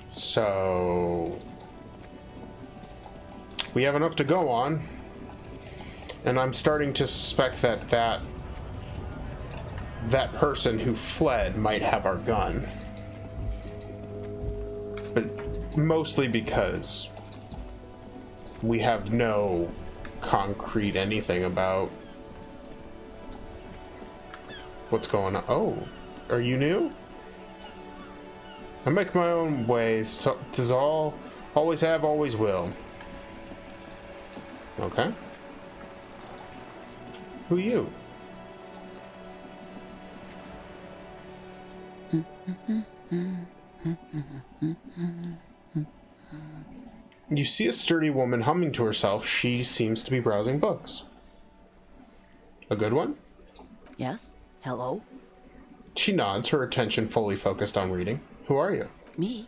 So... we have enough to go on. And I'm starting to suspect that person who fled might have our gun. But mostly because we have no concrete anything about What's going on? Oh, are you new? I make my own ways. So, 'tis all, always have, always will. Okay. Who you? You see a sturdy woman humming to herself. She seems to be browsing books. A good one? Yes? Hello? She nods, her attention fully focused on reading. Who are you? Me?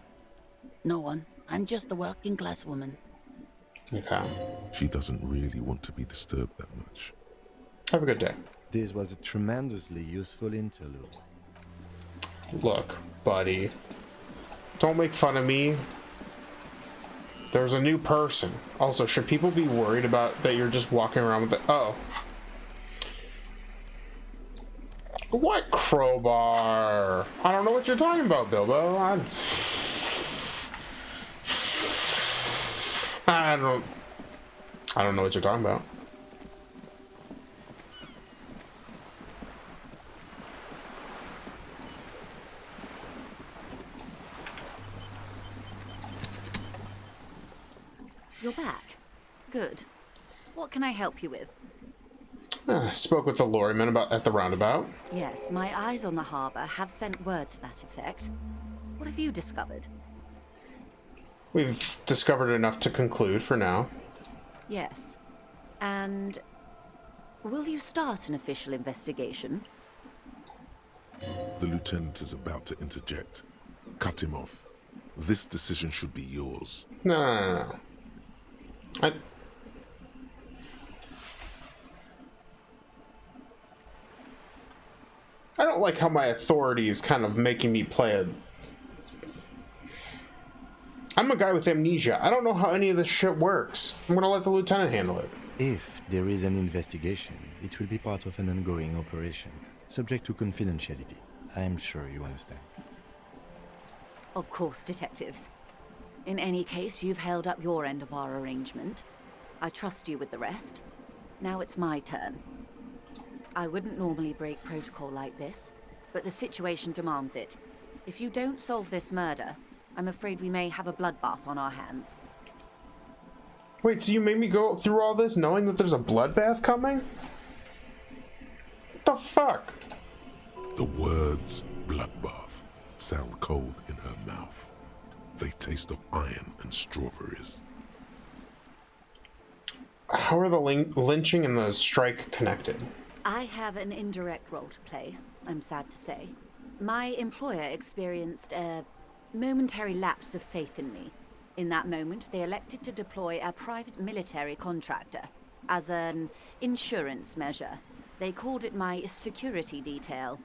No one. I'm just a working class woman. Okay. She doesn't really want to be disturbed that much. Have a good day. This was a tremendously useful interlude. Look, buddy. Don't make fun of me. There's a new person. Also, should people be worried about that you're just walking around with it? Oh. What crowbar? I don't know what you're talking about, Bilbo. I don't know what you're talking about. You're back. Good. What can I help you with? I spoke with the lorryman at the roundabout. Yes, my eyes on the harbour have sent word to that effect. What have you discovered? We've discovered enough to conclude for now. Yes. And will you start an official investigation? The lieutenant is about to interject. Cut him off. This decision should be yours. No. I don't like how my authority is kind of making me play a... I'm a guy with amnesia. I don't know how any of this shit works. I'm gonna let the lieutenant handle it. If there is an investigation, it will be part of an ongoing operation, subject to confidentiality. I am sure you understand. Of course, detectives. In any case, you've held up your end of our arrangement. I trust you with the rest. Now it's my turn. I wouldn't normally break protocol like this, but the situation demands it. If you don't solve this murder, I'm afraid we may have a bloodbath on our hands. Wait, so you made me go through all this knowing that there's a bloodbath coming? What the fuck? The words bloodbath sound cold in her mouth. They taste of iron and strawberries. How are the lynching and the strike connected? I have an indirect role to play, I'm sad to say. My employer experienced a momentary lapse of faith in me. In that moment, they elected to deploy a private military contractor as an insurance measure. They called it my security detail.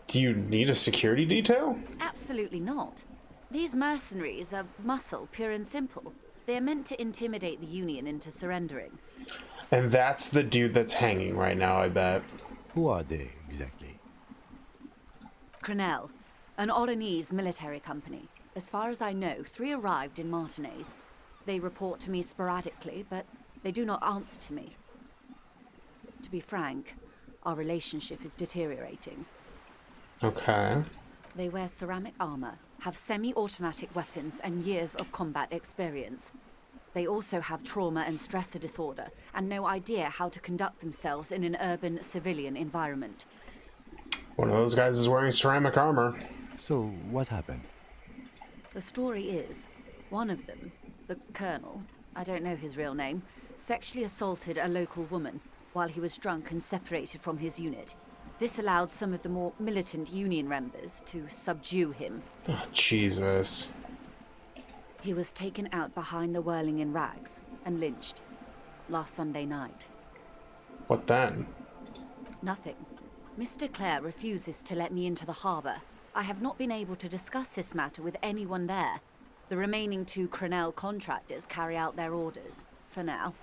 Do you need a security detail? Absolutely not. These mercenaries are muscle, pure and simple. They're meant to intimidate the Union into surrendering. And that's the dude that's hanging right now, I bet. Who are they, exactly? Crenell, an Oranese military company. As far as I know, 3 arrived in Martinez. They report to me sporadically, but they do not answer to me. To be frank, our relationship is deteriorating. Okay. They wear ceramic armor, have semi-automatic weapons, and years of combat experience. They also have trauma and stressor disorder, and no idea how to conduct themselves in an urban civilian environment. One of those guys is wearing ceramic armor. So, what happened? The story is, one of them, the colonel, I don't know his real name, sexually assaulted a local woman while he was drunk and separated from his unit. This allowed some of the more militant Union members to subdue him. Oh, Jesus. He was taken out behind the whirling in rags and lynched last Sunday night. What then? Nothing. Mr. Clare refuses to let me into the harbour. I have not been able to discuss this matter with anyone there. The remaining 2 Crenell contractors carry out their orders, for now.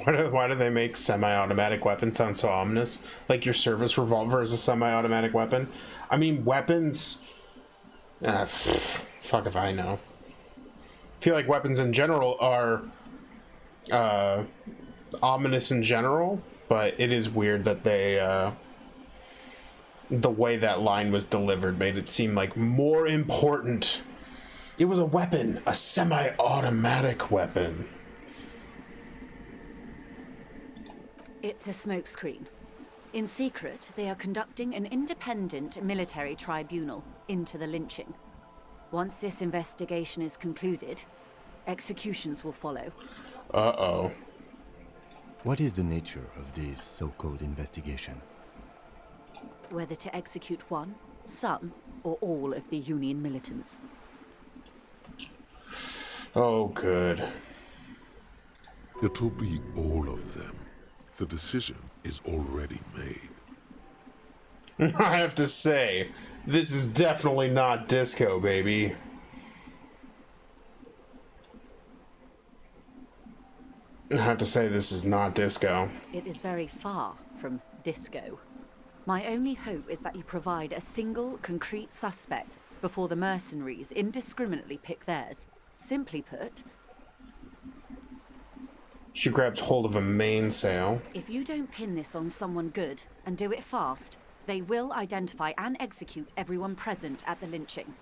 Why do they make semi-automatic weapons sound so ominous? Like your service revolver is a semi-automatic weapon? I mean, weapons... fuck if I know. feel like weapons in general are ominous in general, but it is weird that they the way that line was delivered made it seem like more important. It was a weapon, a semi-automatic weapon. It's a smokescreen. In secret, they are conducting an independent military tribunal into the lynching. Once this investigation is concluded, executions will follow. Uh-oh. What is the nature of this so-called investigation? Whether to execute one, some, or all of the Union militants. Oh, good. It'll be all of them. The decision is already made. I have to say, this is definitely not disco, baby. I have to say, this is not disco. It is very far from disco. My only hope is that you provide a single, concrete suspect before the mercenaries indiscriminately pick theirs. Simply put, she grabs hold of a mainsail. if you don't pin this on someone good and do it fast, they will identify and execute everyone present at the lynching.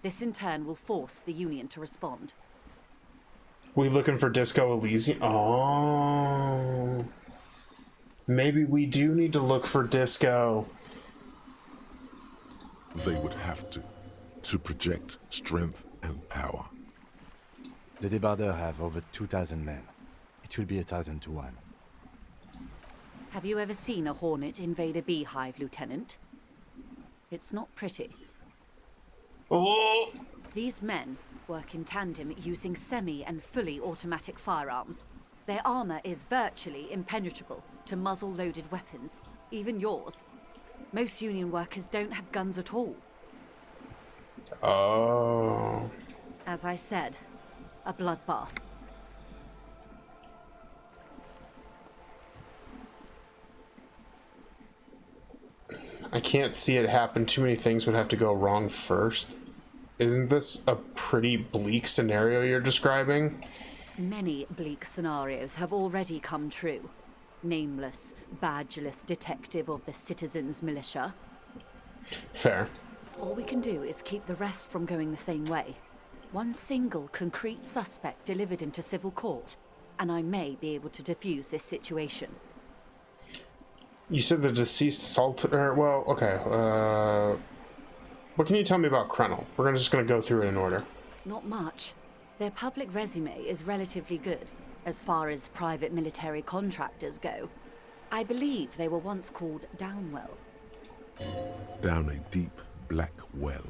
This in turn will force the Union to respond. We looking for Disco Elysium? Oh. Maybe we do need to look for Disco. They would have to project strength and power. The Debarders have over 2,000 men. It will be 1,000 to 1. Have you ever seen a Hornet invade a beehive, Lieutenant? It's not pretty. Oh. These men work in tandem using semi and fully automatic firearms. Their armor is virtually impenetrable to muzzle-loaded weapons, even yours. Most Union workers don't have guns at all. Oh. As I said, a bloodbath. I can't see it happen. Too many things would have to go wrong first. Isn't this a pretty bleak scenario you're describing? Many bleak scenarios have already come true. Nameless, badgeless detective of the Citizens Militia. Fair. All we can do is keep the rest from going the same way. One single concrete suspect delivered into civil court, and I may be able to defuse this situation. You said the deceased assaulter. Well, okay. What can you tell me about Krenel? We're just gonna go through it in order. Not much. Their public resume is relatively good, as far as private military contractors go. I believe they were once called Downwell. Down a deep, black well.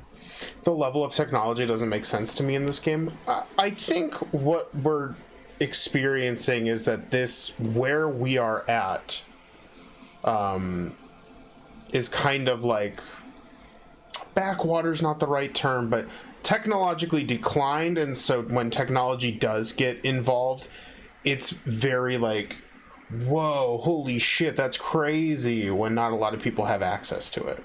The level of technology doesn't make sense to me in this game. I think what we're experiencing is that where we are at, is kind of like, backwater's not the right term, but technologically declined, and so when technology does get involved, it's very like, whoa, holy shit, that's crazy, when not a lot of people have access to it.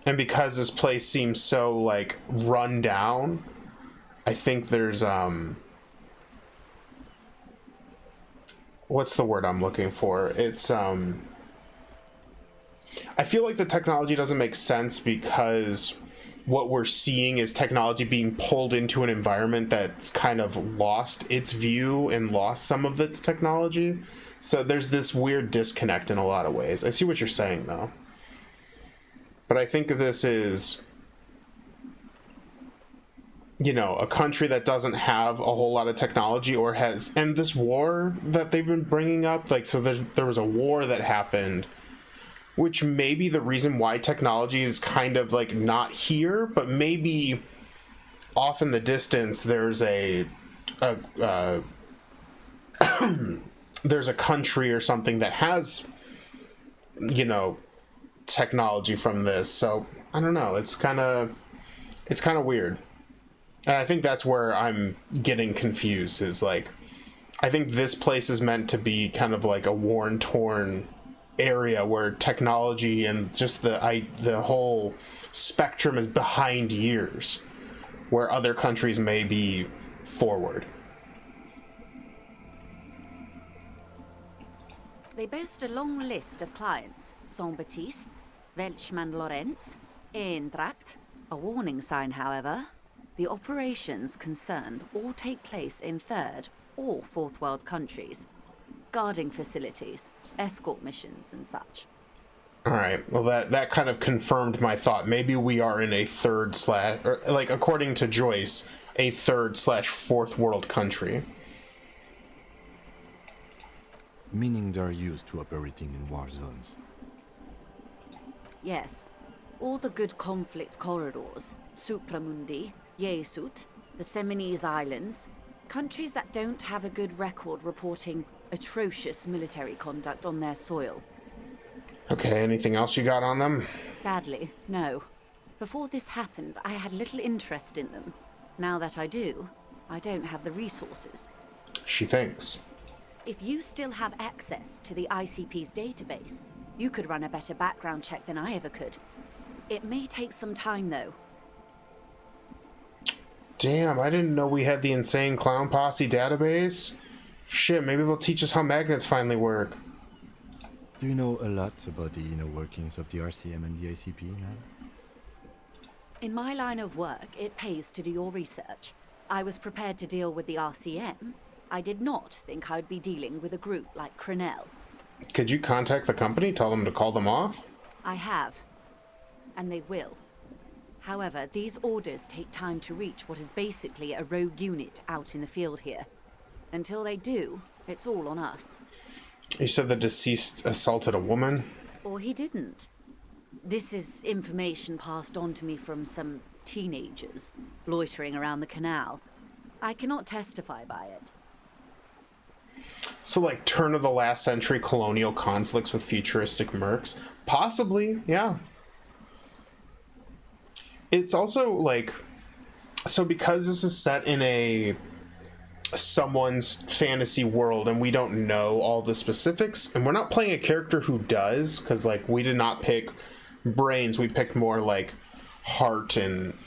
And because this place seems so like run down, I think there's what's the word I'm looking for? It's I feel like the technology doesn't make sense because what we're seeing is technology being pulled into an environment that's kind of lost its view and lost some of its technology. So there's this weird disconnect in a lot of ways. I see what you're saying, though. But I think this is, you know, a country that doesn't have a whole lot of technology or has... And this war that they've been bringing up, like, so there was a war that happened, which may be the reason why technology is kind of like not here, but maybe off in the distance there's there's a country or something that has, you know, technology from this. So I don't know, it's kind of weird, and I think that's where I'm getting confused. Is like, I think this place is meant to be kind of like a worn, torn area where technology and just the whole spectrum is behind years, where other countries may be forward. They boast a long list of clients. Saint-Baptiste, Welchman-Lorenz, Eintracht. A warning sign, however. The operations concerned all take place in third or fourth world countries. Guarding facilities, escort missions and such. Alright, well that kind of confirmed my thought. Maybe we are in a or, like, according to Joyce, a third/fourth world country. Meaning they're used to operating in war zones. Yes. All the good conflict corridors, Supramundi, Yesut, the Seminese Islands, countries that don't have a good record reporting atrocious military conduct on their soil. Okay, anything else you got on them? Sadly, no. Before this happened, I had little interest in them. Now that I do, I don't have the resources. She thinks. If you still have access to the ICP's database, you could run a better background check than I ever could. It may take some time, though. Damn, I didn't know we had the insane clown posse database. Shit, maybe they'll teach us how magnets finally work. Do you know a lot about the inner workings of the RCM and the ICP, man? In my line of work, it pays to do your research. I was prepared to deal with the RCM. I did not think I'd be dealing with a group like Crenel. Could you contact the company, tell them to call them off? I have. And they will. However, these orders take time to reach what is basically a rogue unit out in the field here. Until they do, it's all on us. You said the deceased assaulted a woman? Or he didn't. This is information passed on to me from some teenagers loitering around the canal. I cannot testify by it. So, like, turn of the last century colonial conflicts with futuristic mercs? Possibly, yeah. It's also, like... So because this is set in someone's fantasy world and we don't know all the specifics, and we're not playing a character who does, because, like, we did not pick brains, we picked more, like, heart and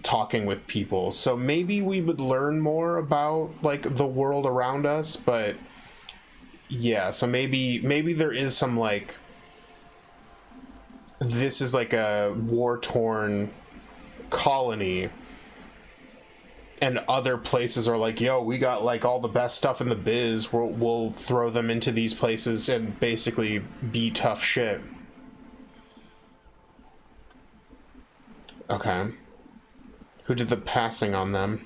talking with people. So maybe we would learn more about, like, the world around us, but yeah, so maybe there is some, like, this is like a war-torn colony and other places are like, yo, we got, like, all the best stuff in the biz, we'll throw them into these places and basically be tough shit. Okay. Who did the passing on them?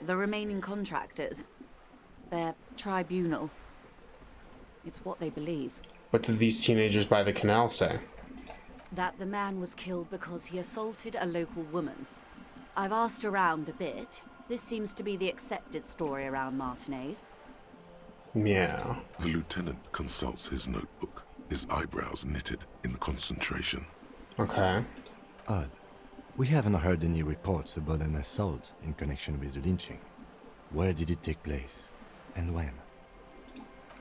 The remaining contractors. Their tribunal. It's what they believe. What did these teenagers by the canal say? That the man was killed because he assaulted a local woman. I've asked around a bit. This seems to be the accepted story around Martinez. Yeah. The lieutenant consults his notebook, his eyebrows knitted in concentration. Okay. Odd. We haven't heard any reports about an assault in connection with the lynching. Where did it take place? And when?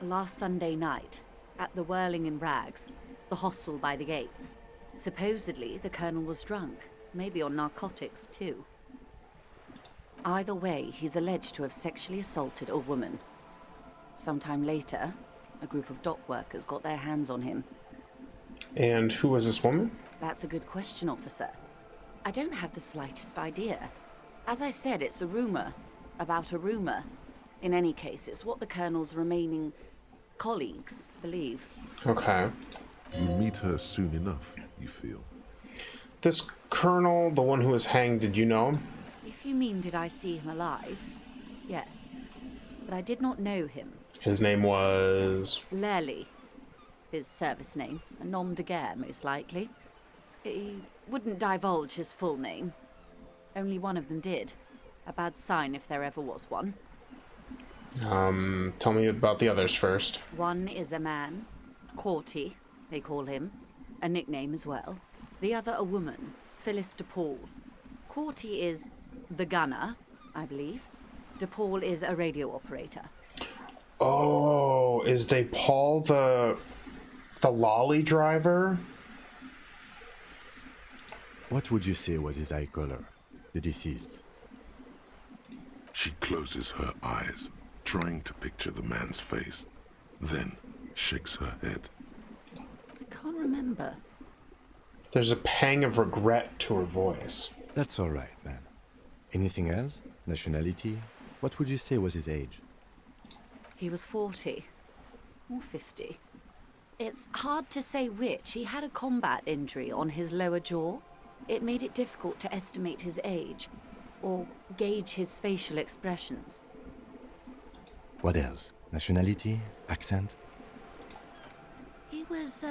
Last Sunday night, at the Whirling in Rags, the hostel by the gates. Supposedly, the colonel was drunk, maybe on narcotics too. Either way, he's alleged to have sexually assaulted a woman. Sometime later, a group of dock workers got their hands on him. And who was this woman? That's a good question, officer. I don't have the slightest idea. As I said, it's a rumor about a rumor. In any case, it's what the colonel's remaining colleagues believe. Okay. You meet her soon enough, you feel. This colonel, the one who was hanged, did you know him? If you mean did I see him alive? Yes. But I did not know him. His name was... Lely. His service name. A nom de guerre, most likely. He wouldn't divulge his full name. Only one of them did. A bad sign if there ever was one. Tell me about the others first. One is a man. Corty, they call him. A nickname as well. The other a woman. Phyllis DePaul. Corty is the gunner, I believe. DePaul is a radio operator. Oh, is DePaul the lolly driver? What would you say was his eye color, the deceased? She closes her eyes, trying to picture the man's face, then shakes her head. I can't remember. There's a pang of regret to her voice. That's all right, man. Anything else? Nationality? What would you say was his age? He was 40. Or 50. It's hard to say which. He had a combat injury on his lower jaw. It made it difficult to estimate his age, or gauge his facial expressions. What else? Nationality? Accent? He was,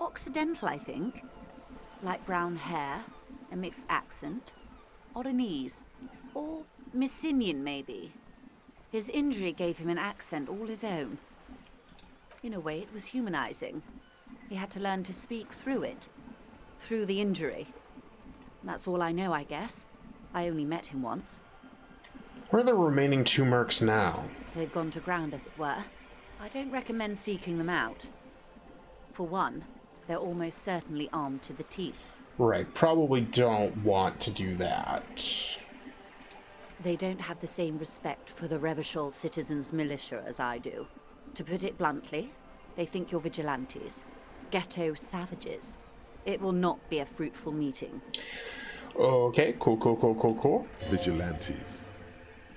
Occidental, I think. Light brown hair, a mixed accent, Oranese, or Messinian, maybe. His injury gave him an accent all his own. In a way, it was humanizing. He had to learn to speak through it, through the injury. That's all I know, I guess. I only met him once. Where are the remaining 2 mercs now? They've gone to ground, as it were. I don't recommend seeking them out. For one, they're almost certainly armed to the teeth. Right, probably don't want to do that. They don't have the same respect for the Revachol citizens' militia as I do. To put it bluntly, they think you're vigilantes. Ghetto savages. It will not be a fruitful meeting. Okay, cool. Vigilantes.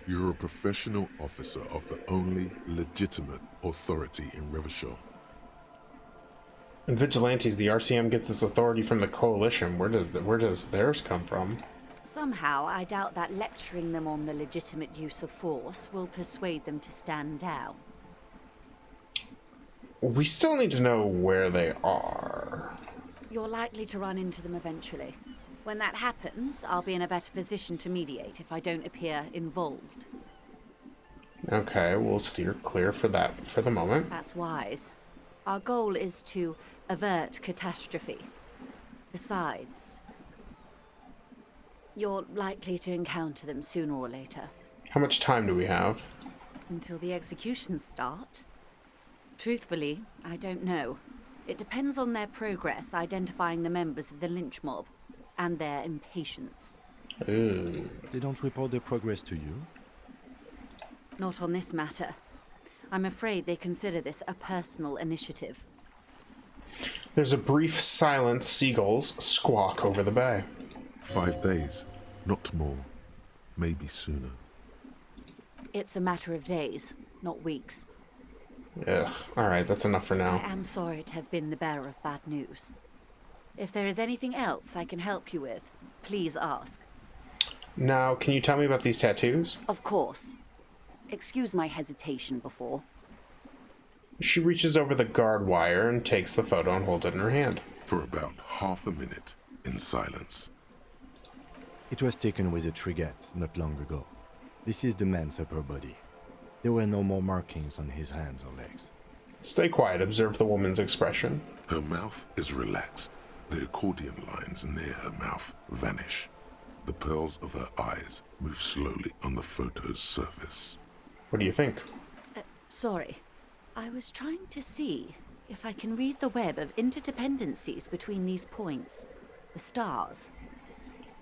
You're a professional officer of the only legitimate authority in Revachol. And vigilantes, the RCM gets its authority from the Coalition. Where does theirs come from? Somehow, I doubt that lecturing them on the legitimate use of force will persuade them to stand down. We still need to know where they are. You're likely to run into them eventually. When that happens, I'll be in a better position to mediate if I don't appear involved. Okay, we'll steer clear for that for the moment. That's wise. Our goal is to avert catastrophe. Besides, you're likely to encounter them sooner or later. How much time do we have? Until the executions start? Truthfully, I don't know. It depends on their progress identifying the members of the lynch mob, and their impatience. Ooh. They don't report their progress to you? Not on this matter. I'm afraid they consider this a personal initiative. There's a brief silence. Seagulls squawk over the bay. 5 days, not more. Maybe sooner. It's a matter of days, not weeks. Ugh. Alright, that's enough for now. I am sorry to have been the bearer of bad news. If there is anything else I can help you with, please ask. Now, can you tell me about these tattoos? Of course. Excuse my hesitation before. She reaches over the guard wire and takes the photo and holds it in her hand. For about half a minute, in silence. It was taken with a Trigat not long ago. This is the man's upper body. There were no more markings on his hands or legs. Stay quiet, observe the woman's expression. Her mouth is relaxed. The accordion lines near her mouth vanish. The pearls of her eyes move slowly on the photo's surface. What do you think? Sorry. I was trying to see if I can read the web of interdependencies between these points. The stars.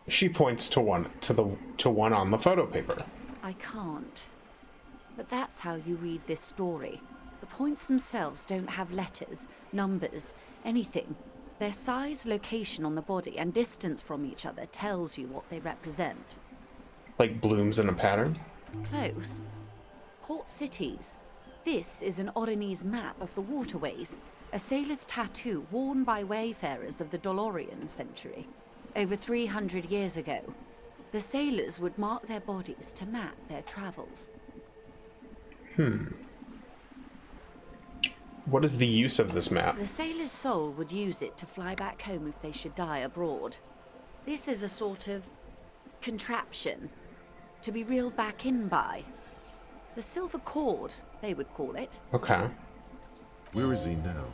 She points to one on the photo paper. I can't. But that's how you read this story. The points themselves don't have letters, numbers, anything. Their size, location on the body, and distance from each other tells you what they represent. Like blooms in a pattern? Close. Port cities. This is an Oranese map of the waterways, a sailor's tattoo worn by wayfarers of the Dolorian century. Over 300 years ago, the sailors would mark their bodies to map their travels. What is the use of this map? The sailor's soul would use it to fly back home if they should die abroad. This is a sort of contraption to be reeled back in by. The silver cord, they would call it. Okay. Where is he now?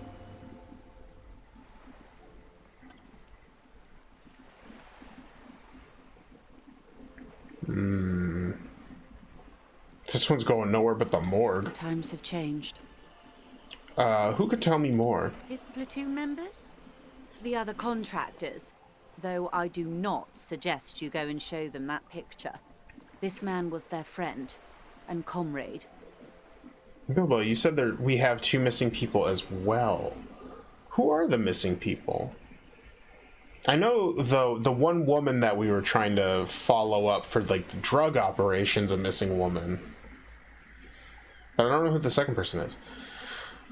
This one's going nowhere but the morgue. Times have changed. Who could tell me more? His platoon members? The other contractors. Though I do not suggest you go and show them that picture. This man was their friend and comrade. Bilbo, you said that we have 2 missing people as well. Who are the missing people? I know, though, the one woman that we were trying to follow up for, like, the drug operation's a missing woman. But I don't know who the second person is.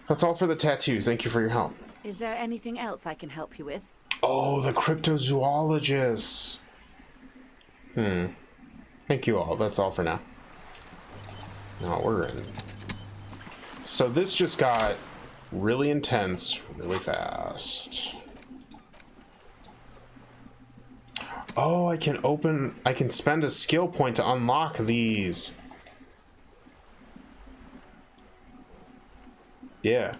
That's all for the tattoos. Thank you for your help. Is there anything else I can help you with? Oh, the cryptozoologist. Thank you all. That's all for now. Now we're in. So this just got really intense really fast. Oh, I can spend a skill point to unlock these. Yeah.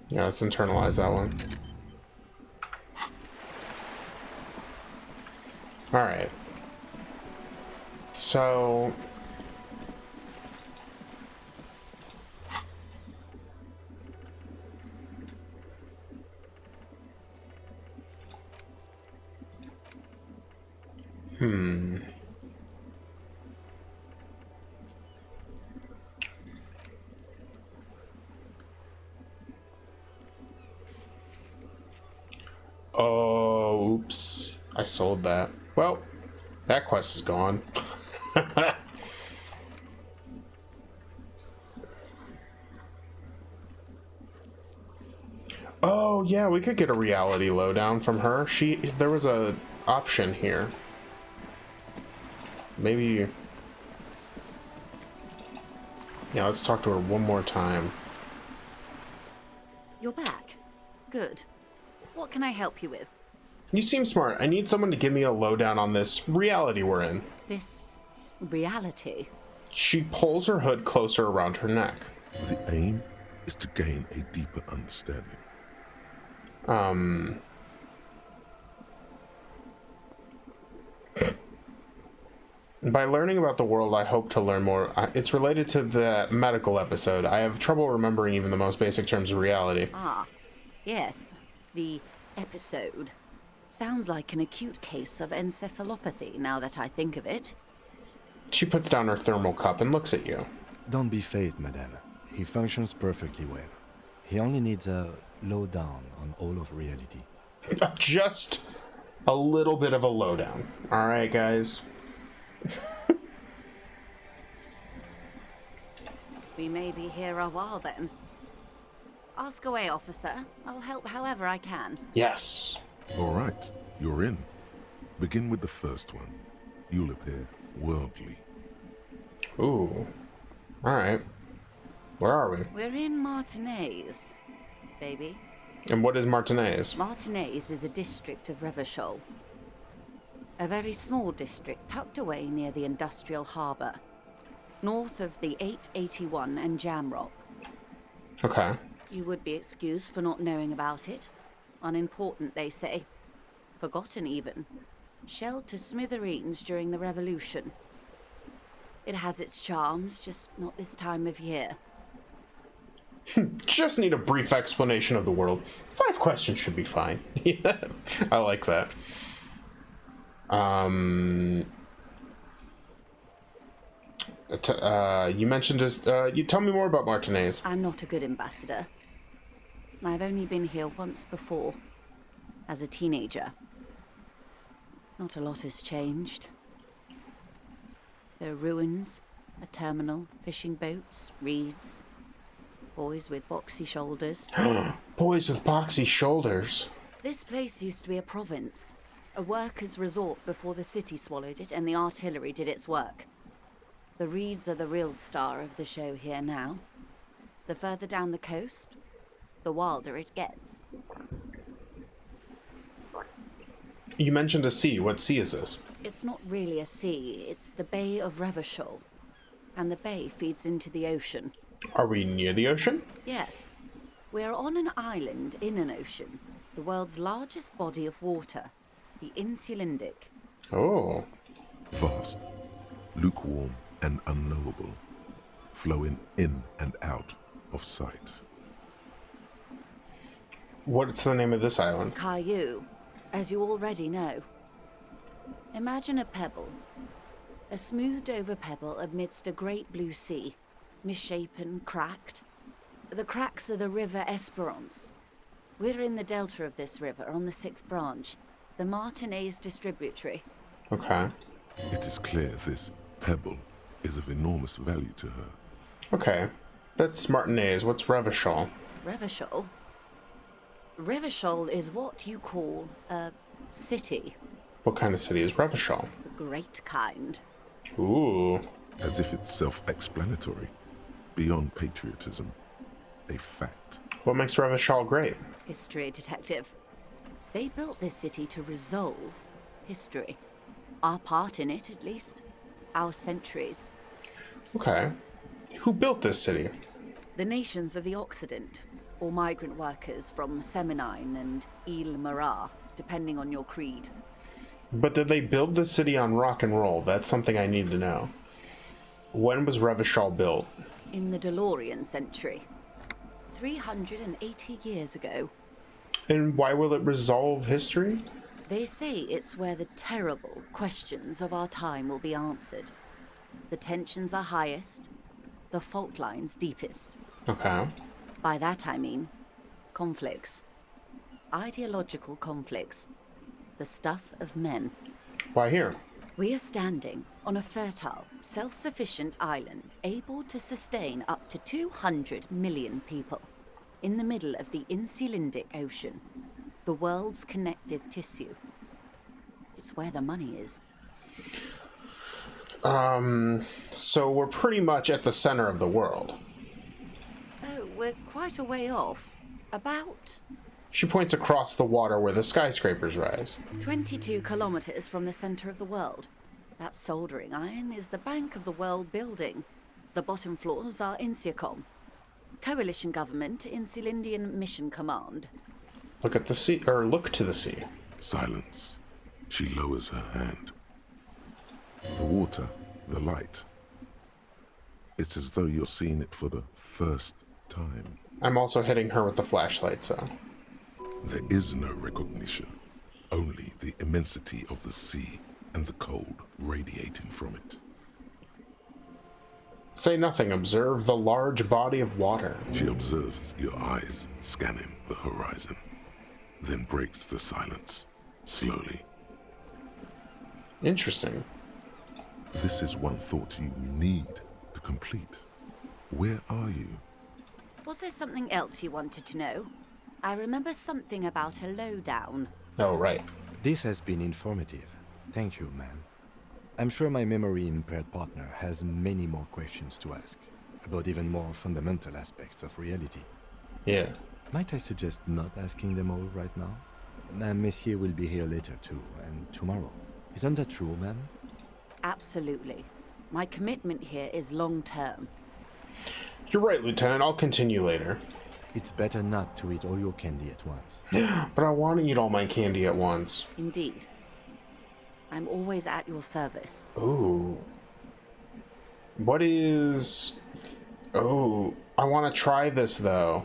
Yeah, let's internalize that one. Alright. So... Oh, oops. I sold that. Well, that quest is gone. Oh, yeah, we could get a reality lowdown from her. There was a option here. Maybe... Yeah, let's talk to her one more time. You're back. Good. What can I help you with? You seem smart. I need someone to give me a lowdown on this reality we're in. This reality? She pulls her hood closer around her neck. The aim is to gain a deeper understanding. By learning about the world, I hope to learn more. It's related to the medical episode. I have trouble remembering even the most basic terms of reality. Ah, yes. The episode. Sounds like an acute case of encephalopathy, now that I think of it. She puts down her thermal cup and looks at you. Don't be phased, madame. He functions perfectly well. He only needs a lowdown on all of reality. Just a little bit of a lowdown. Alright, guys. We may be here a while then. Ask away, officer. I'll help however I can. Yes. All right, you're in. Begin with the first one. You'll appear worldly. Ooh. Alright. Where are we? We're in Martinez, baby. And what is Martinez? Martinez is a district of Revachol. A very small district tucked away near the industrial harbour. North of the 881 and Jamrock. Okay. You would be excused for not knowing about it. Unimportant, they say. Forgotten, even. Shelled to smithereens during the Revolution. It has its charms, just not this time of year. Just need a brief explanation of the world. 5 questions should be fine. Yeah, I like that. You mentioned just, you tell me more about Martinez. I'm not a good ambassador. I've only been here once before, as a teenager. Not a lot has changed. There are ruins, a terminal, fishing boats, reeds, boys with boxy shoulders. Boys with boxy shoulders. This place used to be a province, a workers' resort before the city swallowed it and the artillery did its work. The reeds are the real star of the show here now. The further down the coast, the wilder it gets. You mentioned a sea. What sea is this? It's not really a sea, it's the Bay of Revachol. And the bay feeds into the ocean. Are we near the ocean? Yes. We're on an island in an ocean, the world's largest body of water, the Insulindic. Oh. Vast. lukewarm and unknowable, flowing in and out of sight. What's the name of this island? Caillou, as you already know. Imagine a pebble. A smoothed over pebble amidst a great blue sea, misshapen, cracked. The cracks are the river Esperance. We're in the delta of this river on the 6th branch, the Martinez distributary. Okay. It is clear this pebble is of enormous value to her. Okay. That's Martinez. What's Revachol? Revachol? Revachol is what you call a city. What kind of city is Revachol? The great kind. Ooh. As if it's self-explanatory, beyond patriotism, a fact. What makes Revachol great? History, detective. They built this city to resolve history. Our part in it, at least. Our centuries. Okay. Who built this city? The nations of the Occident, or migrant workers from Seminine and Ile Marat, depending on your creed. But did they build this city on rock and roll? That's something I need to know. When was Revachol built? In the DeLorean century. 380 years ago. And why will it resolve history? They say it's where the terrible questions of our time will be answered. The tensions are highest, the fault lines deepest. Okay. By that I mean conflicts. Ideological conflicts. The stuff of men. Why here? We are standing on a fertile, self-sufficient island able to sustain up to 200 million people in the middle of the Insulindic Ocean, the world's connective tissue. It's where the money is. So we're pretty much at the center of the world. Oh, we're quite a way off. About She points across the water where the skyscrapers rise. 22 kilometers from the center of the world. That soldering iron is the bank of the world building. The bottom floors are Insiacom. Coalition government, Insulindian Mission Command. Look at the sea, or look to the sea. Silence. She lowers her hand. The water, the light. It's as though you're seeing it for the first time. I'm also hitting her with the flashlight, so. There is no recognition, only the immensity of the sea and the cold radiating from it. Say nothing, observe the large body of water. She observes your eyes scanning the horizon, then breaks the silence, slowly. Interesting. This is one thought you need to complete. Where are you? Was there something else you wanted to know? I remember something about a lowdown. Oh, right. This has been informative. Thank you, ma'am. I'm sure my memory-impaired partner has many more questions to ask, about even more fundamental aspects of reality. Yeah. Might I suggest not asking them all right now? Messier will be here later too, and tomorrow. Isn't that true, ma'am? Absolutely. My commitment here is long-term. You're right, Lieutenant. I'll continue later. It's better not to eat all your candy at once. But I want to eat all my candy at once. Indeed. I'm always at your service. Ooh. What is... Oh, I want to try this, though.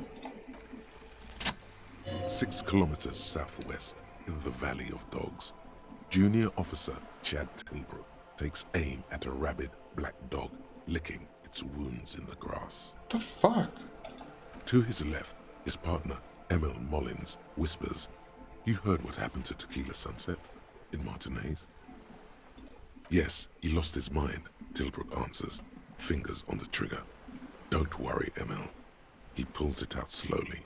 6 kilometers southwest, in the Valley of Dogs, Junior Officer Chad Tilbrook takes aim at a rabid black dog licking its wounds in the grass. The fuck? To his left, his partner, Emil Mullins, whispers, "You heard what happened to Tequila Sunset in Martinez?" "Yes, he lost his mind," Tilbrook answers, fingers on the trigger. "Don't worry, Emil." He pulls it out slowly.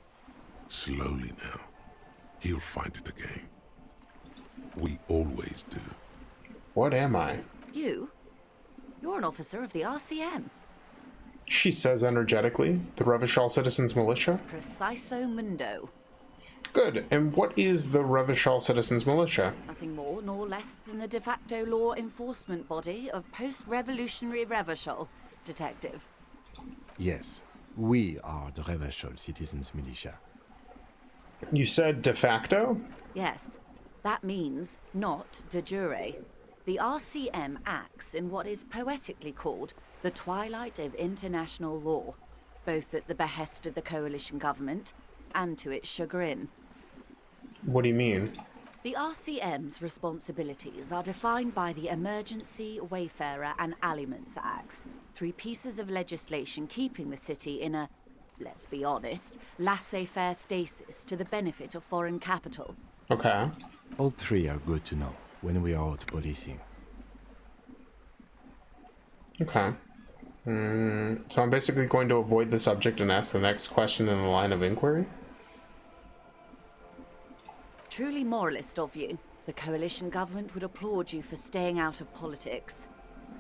Slowly now. He'll find it again. We always do. What am I? You? You're an officer of the RCM. She says energetically. The Revachol Citizens Militia? Preciso mundo. Good. And what is the Revachol Citizens Militia? Nothing more nor less than the de facto law enforcement body of post-revolutionary Revachol, detective. Yes, we are the Revachol Citizens Militia. You said de facto? Yes, that means not de jure. The RCM acts in what is poetically called the twilight of international law, both at the behest of the coalition government and to its chagrin. What do you mean? The RCM's responsibilities are defined by the Emergency, Wayfarer and Aliments Acts, 3 pieces of legislation keeping the city in a, let's be honest, laissez-faire stasis to the benefit of foreign capital. Okay. All 3 are good to know when we are out policing. Okay. So I'm basically going to avoid the subject and ask the next question in the line of inquiry? Truly moralist of you. The coalition government would applaud you for staying out of politics.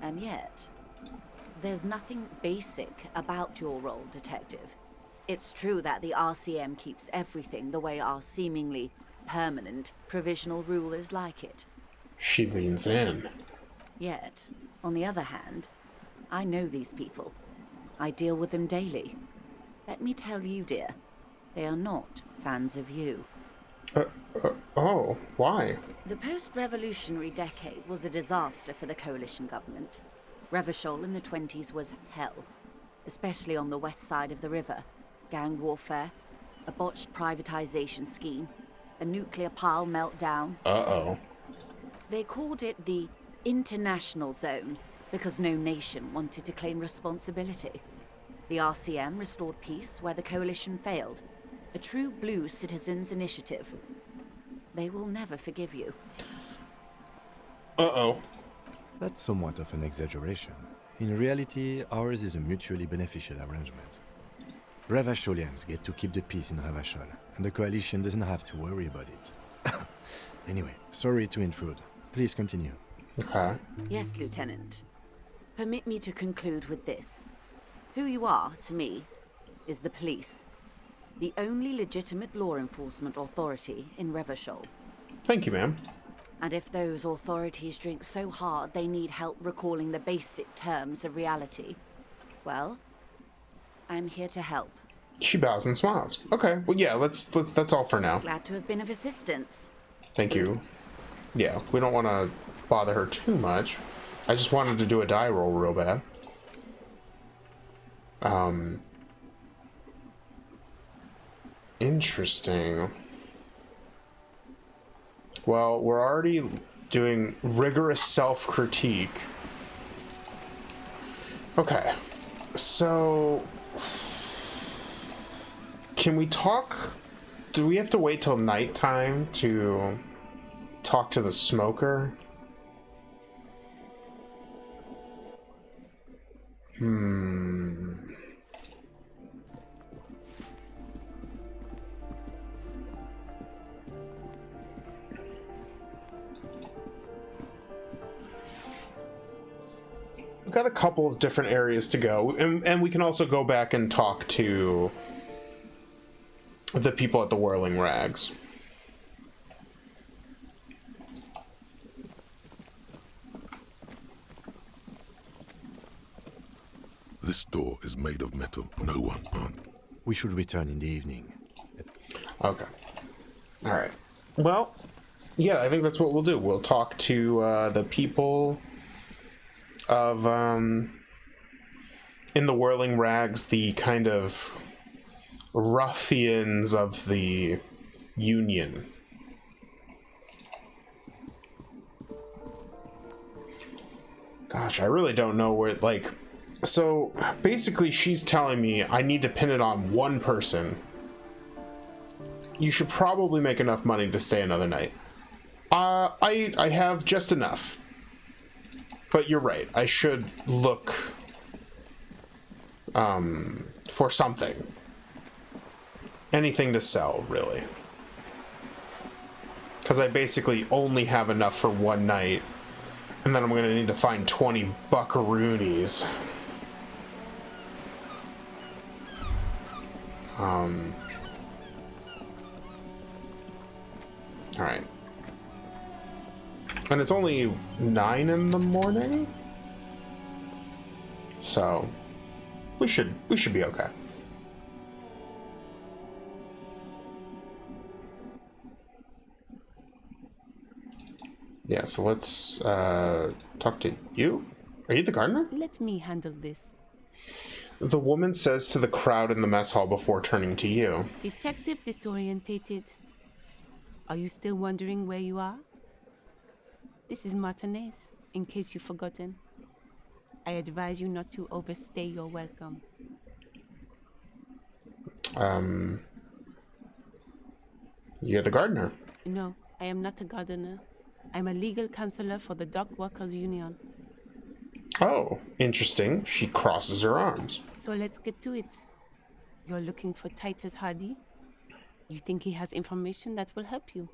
And yet, there's nothing basic about your role, Detective. It's true that the RCM keeps everything the way our seemingly permanent, provisional rulers like it. She leans in. Yet, on the other hand, I know these people. I deal with them daily. Let me tell you, dear, they are not fans of you. Oh, why? The post-revolutionary decade was a disaster for the coalition government. Revachol in the 20s was hell, especially on the west side of the river. Gang warfare, a botched privatization scheme, a nuclear pile meltdown. Uh-oh. They called it the international zone because no nation wanted to claim responsibility. The RCM restored peace where the coalition failed. A true blue citizens' initiative. They will never forgive you. Uh-oh. That's somewhat of an exaggeration. In reality, ours is a mutually beneficial arrangement. Revacholians get to keep the peace in Revachol, and the coalition doesn't have to worry about it. Anyway, sorry to intrude. Please continue. Okay. Yes, Lieutenant. Permit me to conclude with this. Who you are, to me, is the police. The only legitimate law enforcement authority in Revachol. Thank you, ma'am. And if those authorities drink so hard they need help recalling the basic terms of reality, well, I'm here to help. She bows and smiles. Okay, well, yeah, that's all for now. Glad to have been of assistance. Thank you. Yeah, we don't want to bother her too much. I just wanted to do a die roll real bad. Interesting. Well, we're already doing rigorous self-critique. Okay, so can we talk? Do we have to wait till nighttime to talk to the smoker? We've got a couple of different areas to go, and we can also go back and talk to the people at the Whirling Rags. This door is made of metal. No one on. We should return in the evening. Okay. All right. Well, yeah, I think that's what we'll do. We'll talk to the people of in the Whirling Rags, the kind of ruffians of the Union. Gosh, I really don't know where, like, so basically she's telling me I need to pin it on one person. You should probably make enough money to stay another night. I have just enough. But you're right, I should look for something. Anything to sell, really. Because I basically only have enough for one night. And then I'm going to need to find 20 buckaroonies. Alright. And it's only 9 in the morning? So we should be okay. Yeah, so let's talk to you. Are you the gardener? Let me handle this. The woman says to the crowd in the mess hall before turning to you. Detective disorientated. Are you still wondering where you are? This is Martinez, in case you've forgotten. I advise you not to overstay your welcome. You're the gardener. No, I am not a gardener. I'm a legal counselor for the Dock Workers Union. Oh, interesting. She crosses her arms. So let's get to it. You're looking for Titus Hardy? You think he has information that will help you?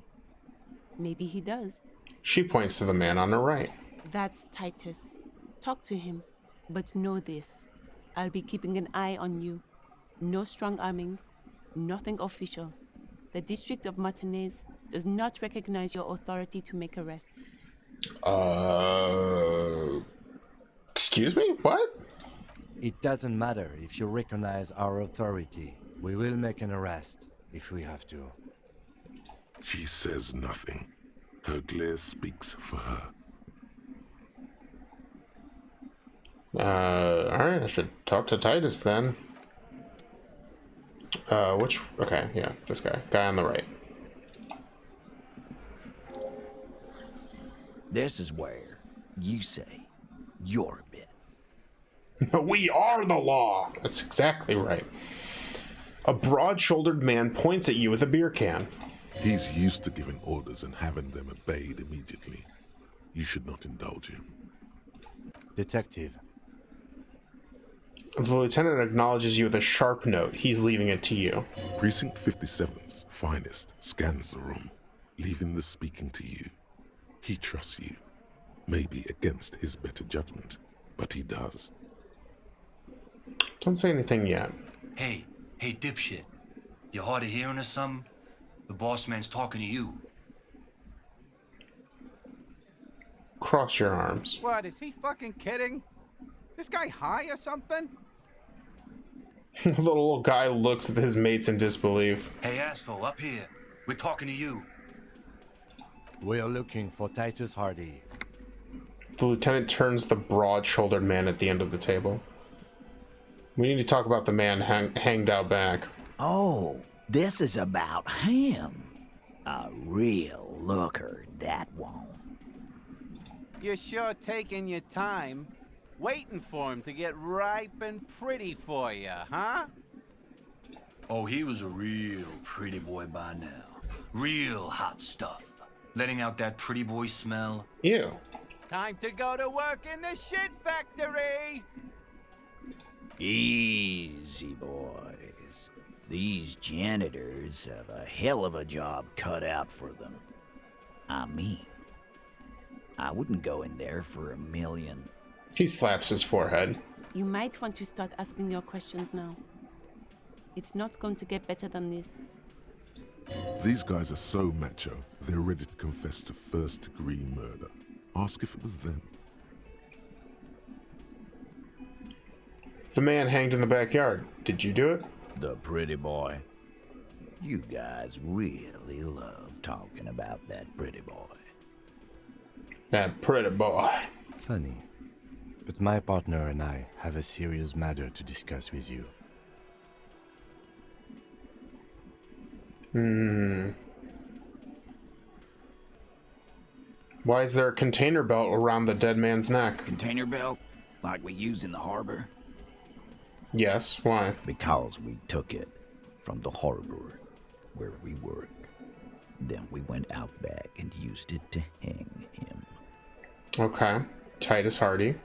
Maybe he does. She points to the man on her right. That's Titus. Talk to him. But know this. I'll be keeping an eye on you. No strong arming. Nothing official. The District of Martinez does not recognize your authority to make arrests. Excuse me? What? It doesn't matter if you recognize our authority. We will make an arrest if we have to. She says nothing. Her glare speaks for her. Alright, I should talk to Titus then. Okay, yeah, this guy. Guy on the right. This is where you say you're a bit. We are the law! That's exactly right. A broad-shouldered man points at you with a beer can. He's used to giving orders and having them obeyed immediately. You should not indulge him. Detective. The lieutenant acknowledges you with a sharp note. He's leaving it to you. Precinct 57's finest scans the room, leaving the speaking to you. He trusts you. Maybe against his better judgment, but he does. Don't say anything yet. Hey, dipshit. You hard of hearing or something? The boss man's talking to you. Cross your arms. What, is he fucking kidding? This guy high or something? The little guy looks at his mates in disbelief. Hey, asshole, up here. We're talking to you. We are looking for Titus Hardy. The lieutenant turns the broad-shouldered man at the end of the table. We need to talk about the man hanged out back. Oh, this is about him. A real looker, that one. You're sure taking your time, waiting for him to get ripe and pretty for you, huh? Oh, he was a real pretty boy by now. Real hot stuff. Letting out that pretty boy smell. Ew. Time to go to work in the shit factory! Easy, boys. These janitors have a hell of a job cut out for them. I mean, I wouldn't go in there for $1 million. He slaps his forehead. You might want to start asking your questions now. It's not going to get better than this. These guys are so macho, they're ready to confess to first-degree murder. Ask if it was them. The man hanged in the backyard. Did you do it? The pretty boy. You guys really love talking about that pretty boy. That pretty boy. Funny. But my partner and I have a serious matter to discuss with you. Why is there a container belt around the dead man's neck? Container belt? Like we use in the harbor? Yes, why? Because we took it from the harbor where we work. Then we went out back and used it to hang him. Okay. Titus Hardy.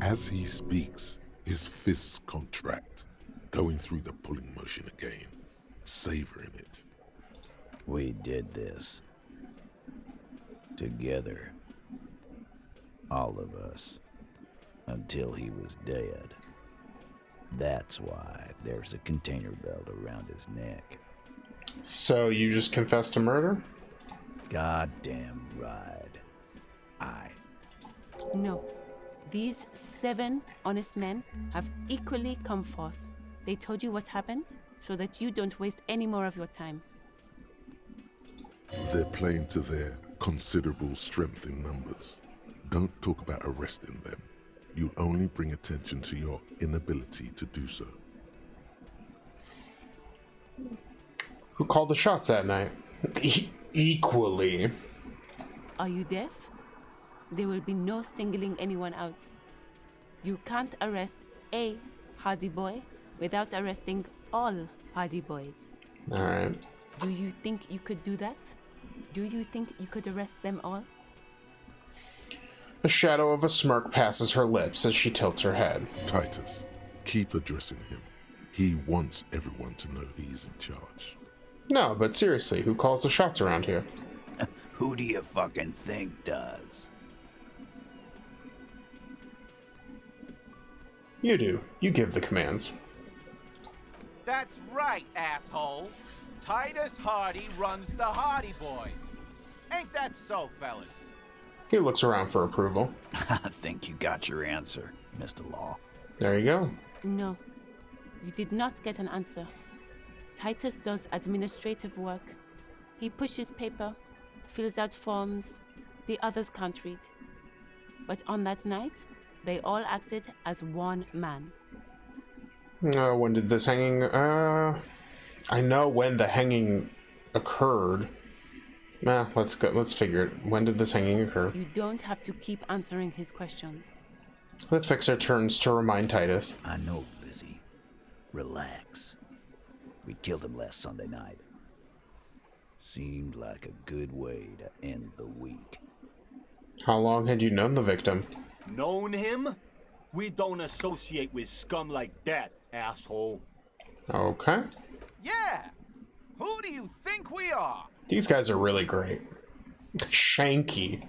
As he speaks, his fists contract, going through the pulling motion again, savoring it. We did this. Together. All of us. Until he was dead. That's why there's a container belt around his neck. So you just confessed to murder? Goddamn right. No. These 7 honest men have equally come forth. They told you what happened so that you don't waste any more of your time. They're playing to their considerable strength in numbers. Don't talk about arresting them. You only bring attention to your inability to do so. Who called the shots that night? Equally. Are you deaf? There will be no singling anyone out. You can't arrest a Hardy Boy without arresting all Hardy Boys. Alright. Do you think you could do that? Do you think you could arrest them all? A shadow of a smirk passes her lips as she tilts her head. Titus, keep addressing him. He wants everyone to know he's in charge. No, but seriously, who calls the shots around here? Who do you fucking think does? You do. You give the commands. That's right, asshole. Titus Hardy runs the Hardy Boys. Ain't that so, fellas? He looks around for approval. I think you got your answer, Mr. Law. There you go. No, you did not get an answer. Titus does administrative work. He pushes paper, fills out forms the others can't read. But on that night, they all acted as one man. When did this hanging... I know when the hanging occurred. Let's go. Let's figure it. When did this hanging occur? You don't have to keep answering his questions. The fixer turns to remind Titus. I know, Lizzie. Relax. We killed him last Sunday night. Seemed like a good way to end the week. How long had you known the victim? Known him? We don't associate with scum like that, asshole. Okay. Yeah! Who do you think we are? These guys are really great. Shanky.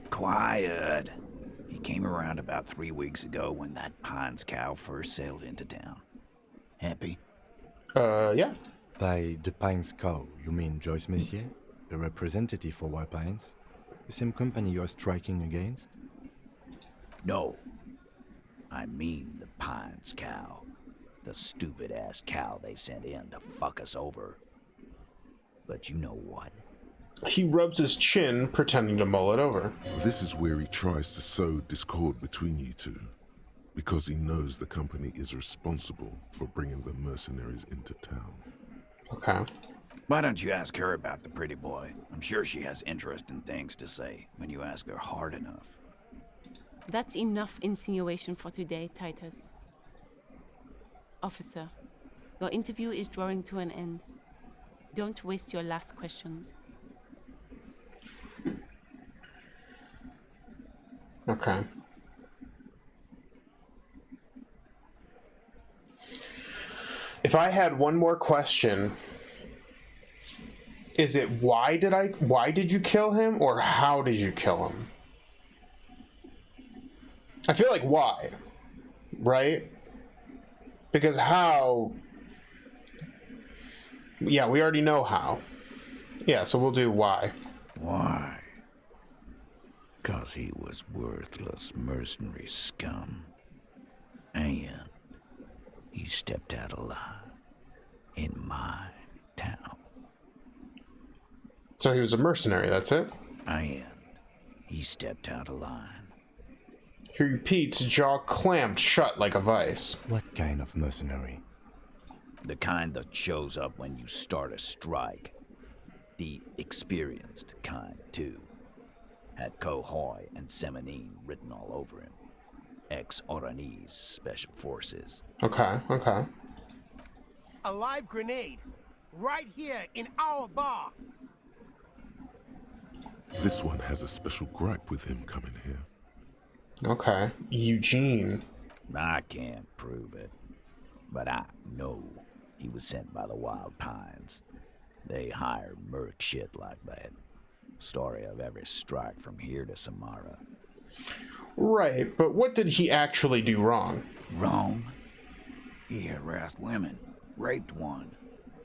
Quiet. He came around about 3 weeks ago when that Pines cow first sailed into town. Happy? Yeah. By the Pines cow, you mean Joyce Messier, the representative for White Pines? The same company you are striking against? No. I mean the Pines cow. The stupid-ass cow they sent in to fuck us over. But you know what? He rubs his chin, pretending to mull it over. This is where he tries to sow discord between you two, because he knows the company is responsible for bringing the mercenaries into town. Okay. Why don't you ask her about the pretty boy? I'm sure she has interesting things to say when you ask her hard enough. That's enough insinuation for today, Titus. Officer, your interview is drawing to an end. Don't waste your last questions. Okay. If I had one more question, is it why did you kill him, or how did you kill him? I feel like why, right? Because how... Yeah, we already know how. Yeah, so we'll do why. Why? 'Cause he was worthless mercenary scum. And he stepped out of line in my town. So he was a mercenary, that's it? And he stepped out of line. He repeats, jaw clamped shut like a vice. What kind of mercenary? The kind that shows up when you start a strike. The experienced kind, too. Had Cohoy and Semenine written all over him. Ex-Oranese Special Forces. Okay. A live grenade. Right here in our bar. This one has a special gripe with him coming here. Okay. Eugene. I can't prove it. But I know he was sent by the Wild Pines. They hire merc shit like that. Story of every strike from here to Samara. Right, but what did he actually do wrong? Wrong? He harassed women, raped one,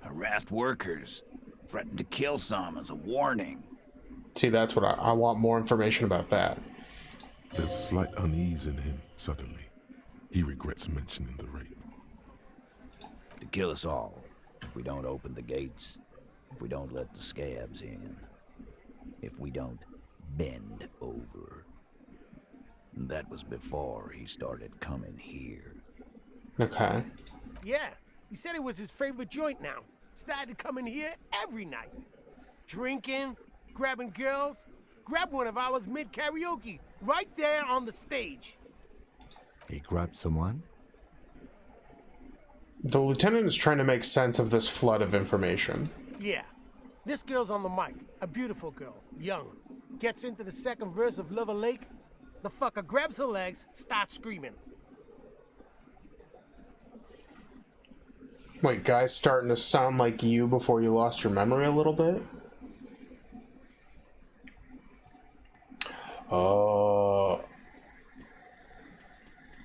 harassed workers, threatened to kill some as a warning. See, that's what I want more information about that. There's slight unease in him, suddenly. He regrets mentioning the rape. To kill us all, if we don't open the gates, if we don't let the scabs in. if we don't bend over. That was before he started coming here. Okay. Yeah, he said it was his favorite joint now. Started coming here every night. Drinking, grabbing girls. Grabbed one of ours mid-karaoke, right there on the stage. He grabbed someone? The lieutenant is trying to make sense of this flood of information. Yeah. This girl's on the mic. A beautiful girl. Young. Gets into the second verse of Lover Lake. The fucker grabs her legs, starts screaming. Wait, guys starting to sound like you before you lost your memory a little bit? Oh.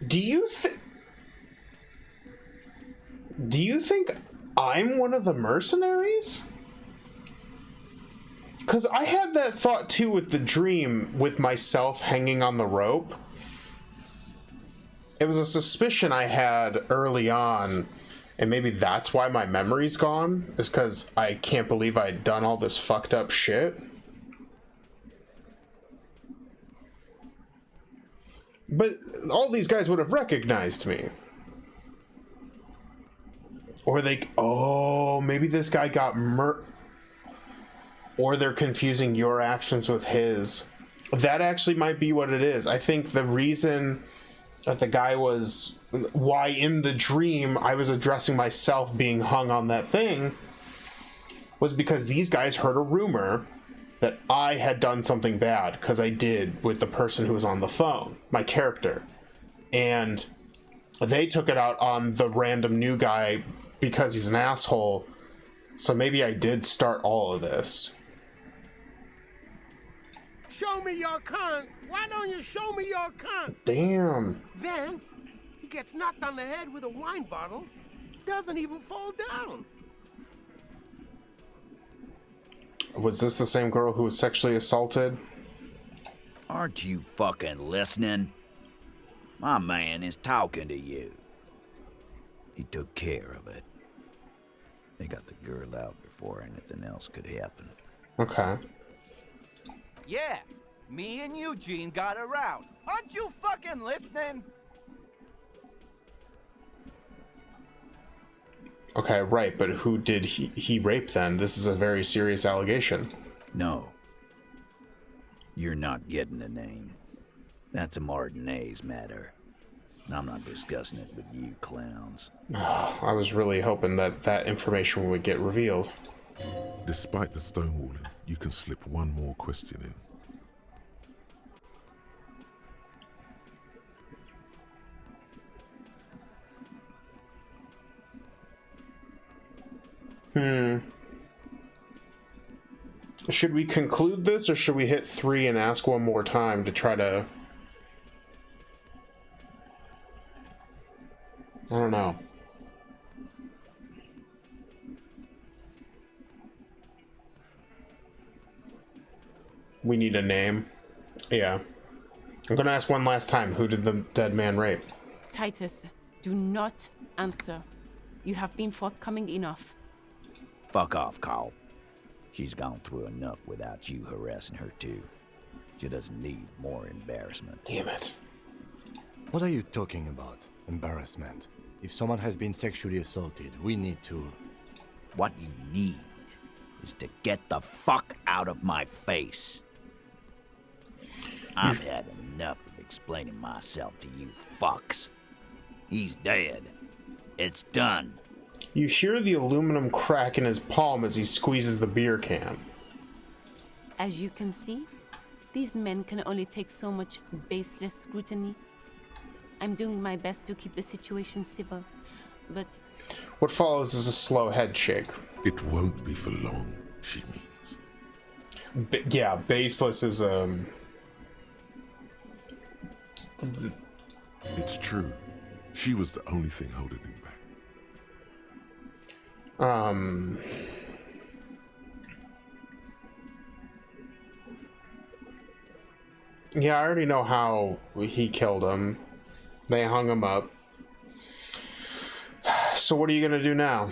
Do you think I'm one of the mercenaries? Because I had that thought too with the dream with myself hanging on the rope. It was a suspicion I had early on, and maybe that's why my memory's gone, is because I can't believe I'd done all this fucked up shit. But all these guys would have recognized me. Or maybe this guy got or they're confusing your actions with his. That actually might be what it is. I think the reason that the guy why in the dream I was addressing myself being hung on that thing was because these guys heard a rumor that I had done something bad, because I did with the person who was on the phone, my character. And they took it out on the random new guy because he's an asshole. So maybe I did start all of this. Show me your cunt. Why don't you show me your cunt? Damn. Then he gets knocked on the head with a wine bottle. Doesn't even fall down. Was this the same girl who was sexually assaulted? Aren't you fucking listening? My man is talking to you. He took care of it. They got the girl out before anything else could happen. Okay. Yeah, me and Eugene got her out. Aren't you fucking listening? Okay, right, but who did he rape then? This is a very serious allegation. No. You're not getting the name. That's a Martinez matter. I'm not discussing it with you clowns. I was really hoping that information would get revealed. Despite the stonewalling, you can slip one more question in. Should we conclude this, or should we hit 3 and ask one more time to try to... I don't know. We need a name. Yeah. I'm gonna ask one last time. Who did the dead man rape? Titus, do not answer. You have been forthcoming enough. Fuck off, Carl. She's gone through enough without you harassing her too. She doesn't need more embarrassment. Damn it. What are you talking about? Embarrassment. If someone has been sexually assaulted, we need to... What you need is to get the fuck out of my face. I've had enough of explaining myself to you fucks. He's dead. It's done. You hear the aluminum crack in his palm as he squeezes the beer can. As you can see, these men can only take so much baseless scrutiny. I'm doing my best to keep the situation civil, but... What follows is a slow head shake. It won't be for long, she means. Yeah, baseless is, It's true. She was the only thing holding him back. Yeah, I already know how he killed him. They hung him up. So what are you gonna do now?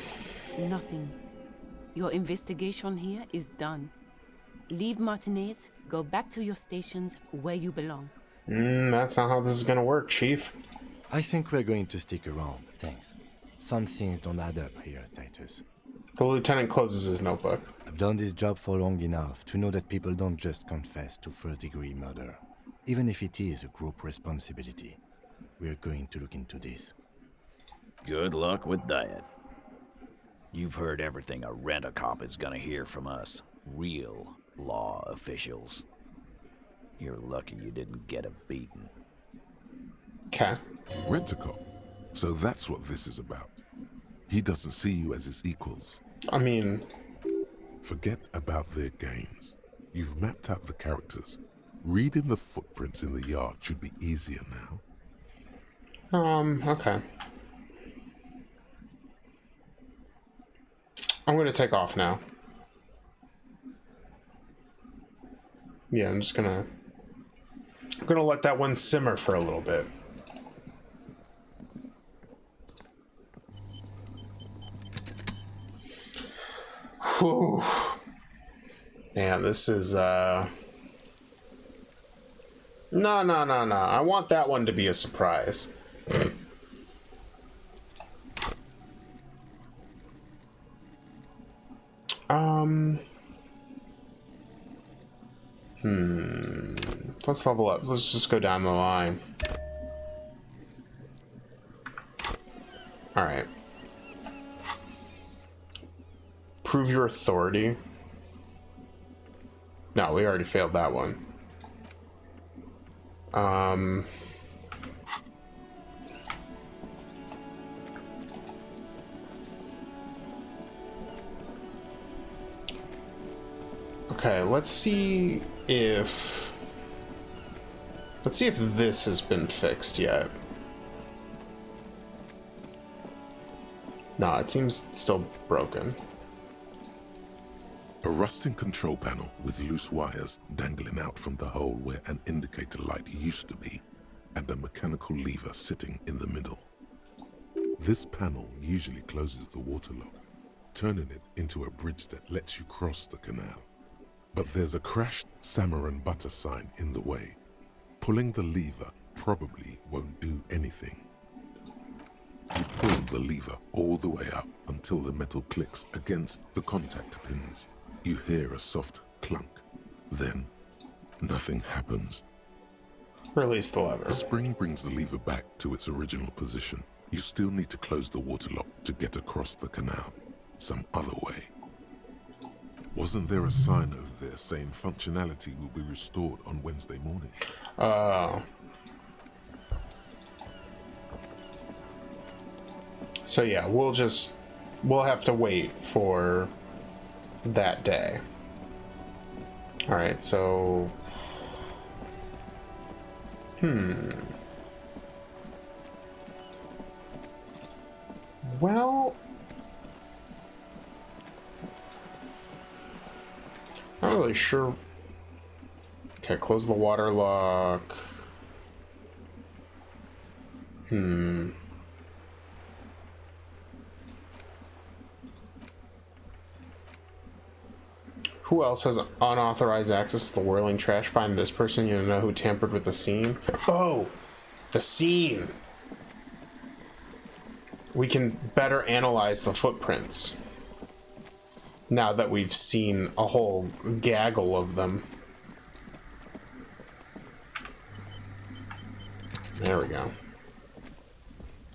Nothing. Your investigation here is done. Leave Martinez, go back to your stations where you belong. That's not how this is gonna work, Chief. I think we're going to stick around, thanks. Some things don't add up here, Titus. The lieutenant closes his notebook. I've done this job for long enough to know that people don't just confess to first-degree murder, even if it is a group responsibility. We're going to look into this. Good luck with that. You've heard everything a rent-a-cop is gonna hear from us, real law officials. You're lucky you didn't get a beating. Okay. Rent-a-cop? So that's what this is about. He doesn't see you as his equals. I mean... Forget about their games. You've mapped out the characters. Reading the footprints in the yard should be easier now. Okay. I'm gonna take off now. Yeah, I'm gonna let that one simmer for a little bit. Whew. Man, this is, No. I want that one to be a surprise. Let's level up. Let's just go down the line. Alright. Prove your authority. No, we already failed that one. Okay, let's see if this has been fixed yet. Nah, it seems still broken. A rusting control panel with loose wires dangling out from the hole where an indicator light used to be, and a mechanical lever sitting in the middle. This panel usually closes the water lock, turning it into a bridge that lets you cross the canal. But there's a crashed salmon and butter sign in the way. Pulling the lever probably won't do anything. You pull the lever all the way up until the metal clicks against the contact pins. You hear a soft clunk. Then, nothing happens. Release the lever. The spring brings the lever back to its original position. You still need to close the water lock to get across the canal. Some other way. Wasn't there a sign over there saying functionality will be restored on Wednesday morning? So yeah, we'll have to wait for that day. Alright, so... Well... Not really sure. Okay, close the water lock. Who else has unauthorized access to the whirling trash? Find this person. You know who tampered with the scene. Oh, the scene. We can better analyze the footprints now that we've seen a whole gaggle of them. There we go.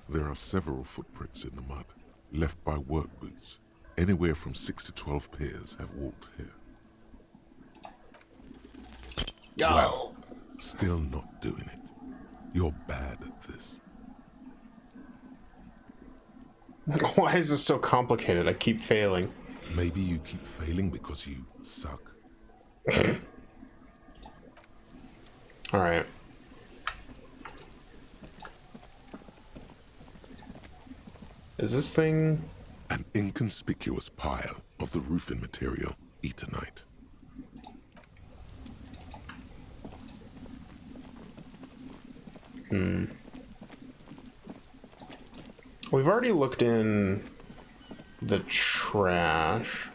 There are several footprints in the mud, left by work boots. Anywhere from 6 to 12 pairs have walked here. Well, still not doing it. You're bad at this. Why is this so complicated? I keep failing. Maybe you keep failing because you suck. Alright. Is this thing... An inconspicuous pile of the roofing material, Eternite. We've already looked in the trash.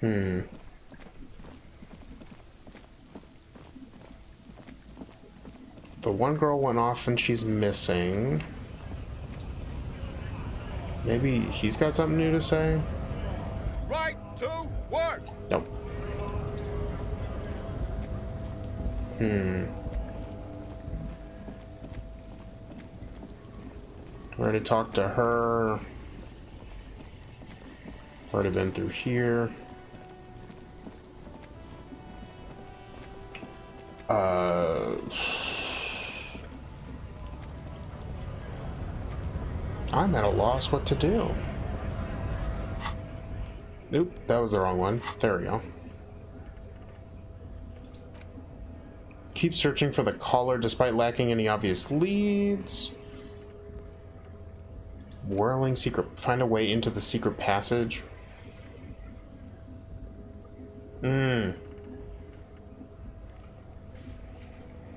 Hmm. The one girl went off and she's missing. Maybe he's got something new to say? Right to work! Nope. Hmm. Already talked to her. Already been through here. I'm at a loss what to do. Nope, that was the wrong one. There we go. Keep searching for the caller despite lacking any obvious leads. Whirling secret. Find a way into the secret passage. Hmm.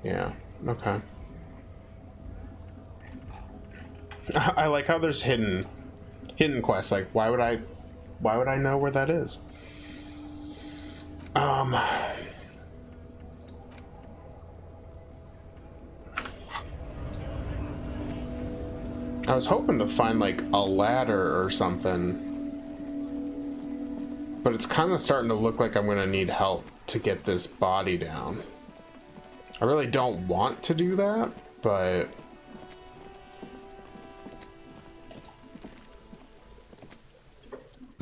Yeah, okay. I like how there's hidden quests. Like, why would I know where that is? I was hoping to find like a ladder or something, but it's kind of starting to look like I'm gonna need help to get this body down. I really don't want to do that, but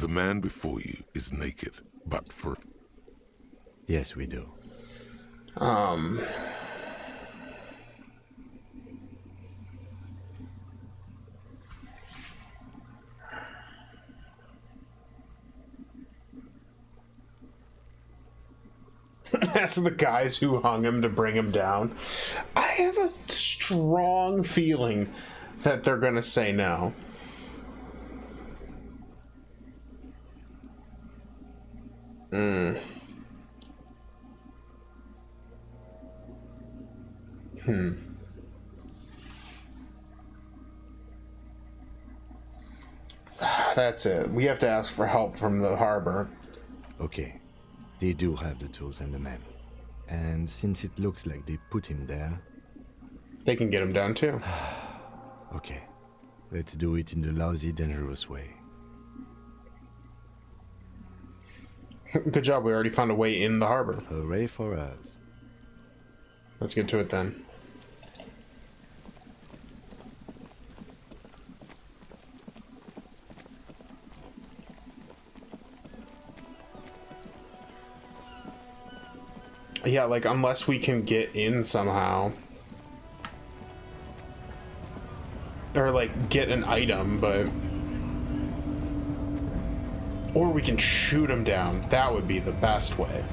The man before you is naked, but for... Yes, we do. As the guys who hung him to bring him down, I have a strong feeling that they're gonna say no. That's it. We have to ask for help from the harbor. Okay. They do have the tools and the men. And since it looks like they put him there... They can get him down too. Okay. Let's do it in the lousy, dangerous way. Good job, we already found a way in the harbor. Hooray for us. Let's get to it then. Yeah, like, unless we can get in somehow. Or, like, get an item, but... Or we can shoot him down. That would be the best way.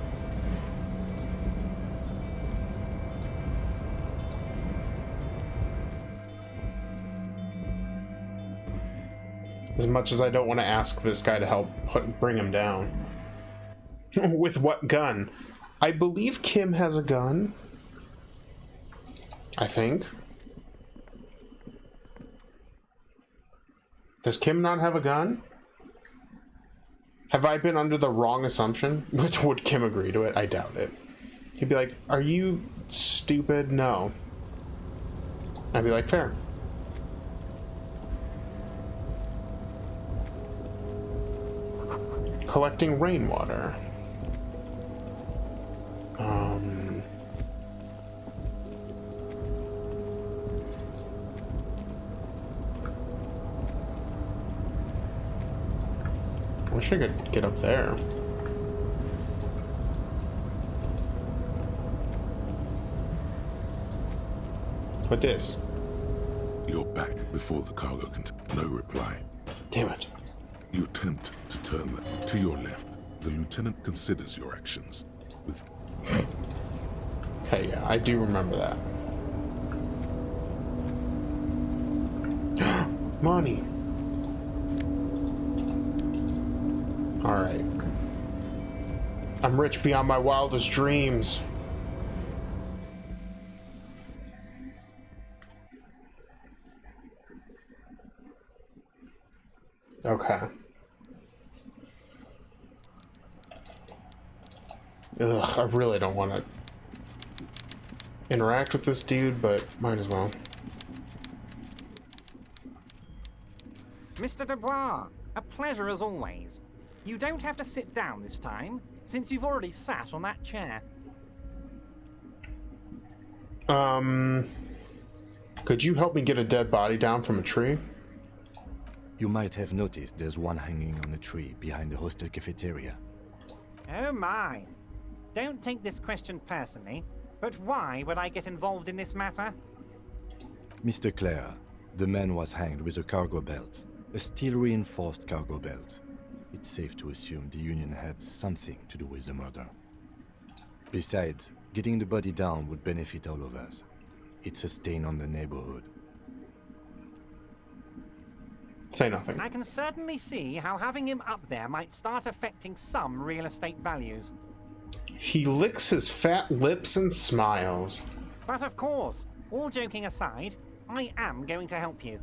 As much as I don't want to ask this guy to help bring him down. With what gun? I believe Kim has a gun. I think. Does Kim not have a gun? Have I been under the wrong assumption? Would Kim agree to it? I doubt it. He'd be like, are you stupid? No. I'd be like, fair. Collecting rainwater. Wish I could get up there. What this? You're back before the cargo can... No reply. Damn it. You attempt to turn that to your left. The lieutenant considers your actions with... Okay, yeah, I do remember that. Money. Alright. I'm rich beyond my wildest dreams. Okay. Ugh, I really don't want to interact with this dude, but might as well. Mr. Dubois, a pleasure as always. You don't have to sit down this time, since you've already sat on that chair. Could you help me get a dead body down from a tree? You might have noticed there's one hanging on a tree behind the hostel cafeteria. Oh my. Don't take this question personally, but why would I get involved in this matter? Mr. Clare, the man was hanged with a cargo belt. A steel-reinforced cargo belt. It's safe to assume the Union had something to do with the murder. Besides, getting the body down would benefit all of us. It's a stain on the neighborhood. Say nothing. I can certainly see how having him up there might start affecting some real estate values. He licks his fat lips and smiles. But of course, all joking aside, I am going to help you.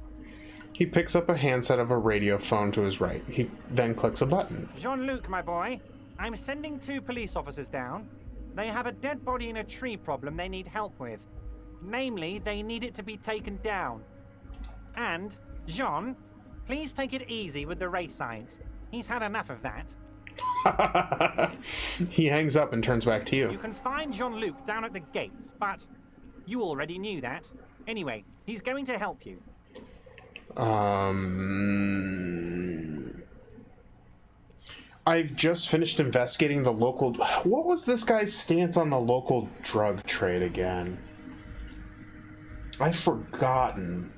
He picks up a handset of a radio phone to his right. He then clicks a button. Jean-Luc, my boy, I'm sending 2 police officers down. They have a dead body in a tree problem they need help with. Namely, they need it to be taken down. And, Jean, please take it easy with the race signs. He's had enough of that. He hangs up and turns back to you. You can find Jean-Luc down at the gates, but you already knew that. Anyway, he's going to help you. I've just finished investigating the local... What was this guy's stance on the local drug trade again? I've forgotten.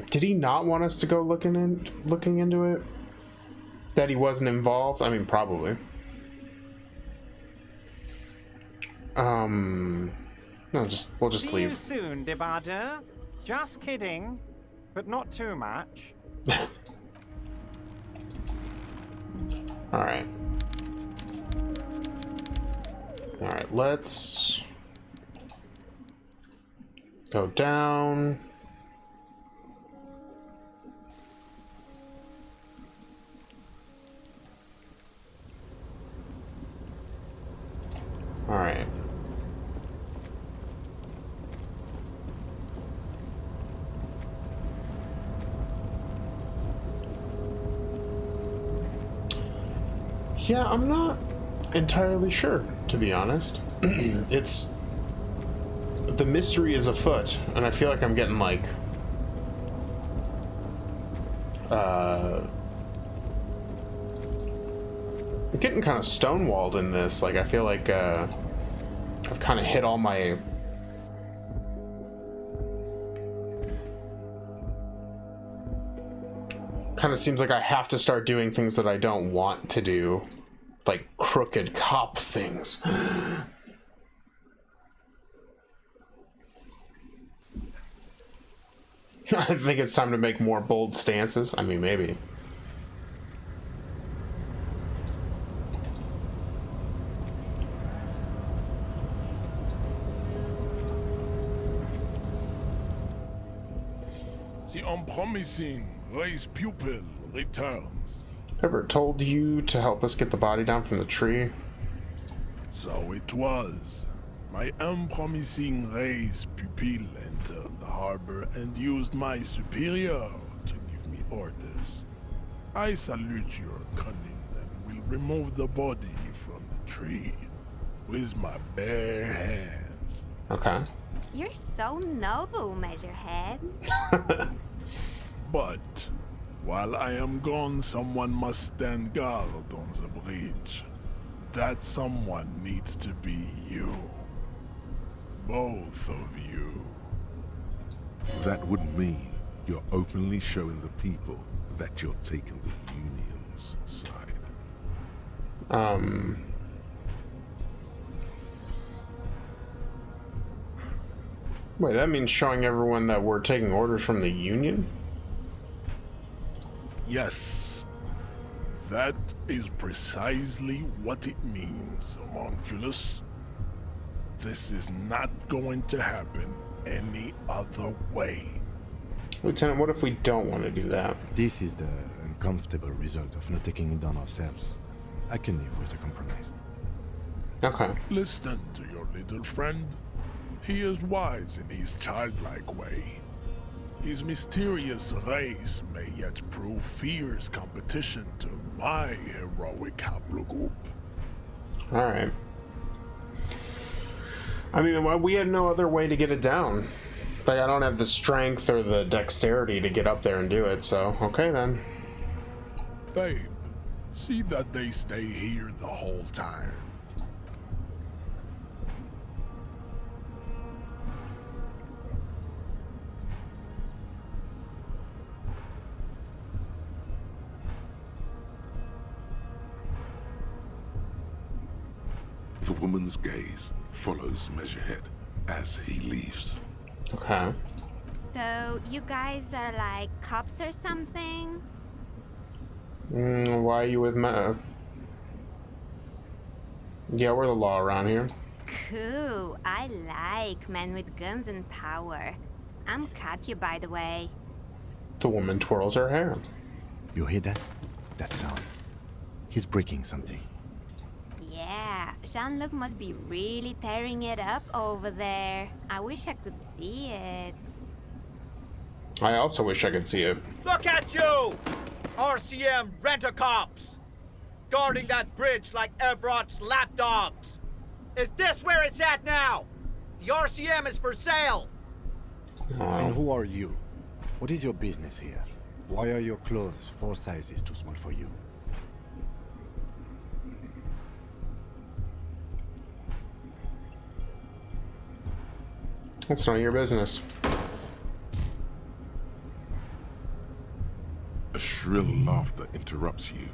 Did he not want us to go looking into it? That he wasn't involved? I mean, probably. No, we'll just leave. See you soon, Debardeur. Just kidding, but not too much. Alright. Alright, let's go down. Alright. Yeah, I'm not entirely sure, to be honest. It's... The mystery is afoot, and I feel like I'm getting, like... I'm getting kind of stonewalled in this. Like, I feel like, I've kind of hit all my... Kind of seems like I have to start doing things that I don't want to do. Like, crooked cop things. I think it's time to make more bold stances. I mean, maybe. The unpromising race pupil returns. Ever told you to help us get the body down from the tree? So it was. My unpromising race pupil entered the harbor and used my superior to give me orders. I salute your cunning and will remove the body from the tree with my bare hands. Okay. You're so noble, Measurehead. But while I am gone, someone must stand guard on the bridge. That someone needs to be you. Both of you. That would mean you're openly showing the people that you're taking the Union's side. Wait, that means showing everyone that we're taking orders from the Union? Yes. That is precisely what it means, homunculus. This is not going to happen any other way. Lieutenant, what if we don't want to do that? This is the comfortable result of not taking it down ourselves. I can live with a compromise. Okay. Listen to your little friend. He is wise in his childlike way. His mysterious race may yet prove fierce competition to my heroic haplogroup. Alright. I mean, we had no other way to get it down. Like, I don't have the strength or the dexterity to get up there and do it, so okay then. Babe, see that they stay here the whole time. The woman's gaze follows Measurehead as he leaves. Okay. So, you guys are like cops or something? Why are you with me? Yeah, we're the law around here. Cool. I like men with guns and power. I'm Katya, by the way. The woman twirls her hair. You hear that? That sound. He's breaking something. Yeah, Jean-Luc must be really tearing it up over there. I wish I could see it. I also wish I could see it. Look at you! RCM rent-a-cops! Guarding that bridge like Everott's lapdogs! Is this where it's at now? The RCM is for sale! And who are you? What is your business here? Why are your clothes 4 sizes too small for you? That's none of your business. A shrill laughter interrupts you,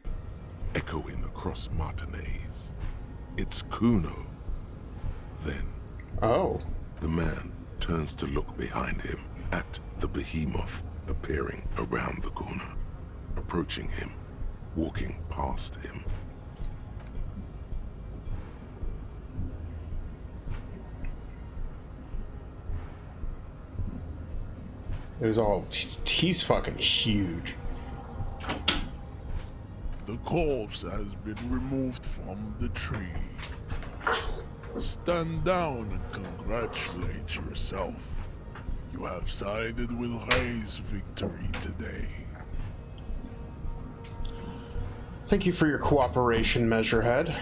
echoing across Martinez. It's Kuno. Then, the man turns to look behind him at the behemoth appearing around the corner, approaching him, walking past him. It was all... He's fucking huge. The corpse has been removed from the tree. Stand down and congratulate yourself. You have sided with Ray's victory today. Thank you for your cooperation, Measurehead.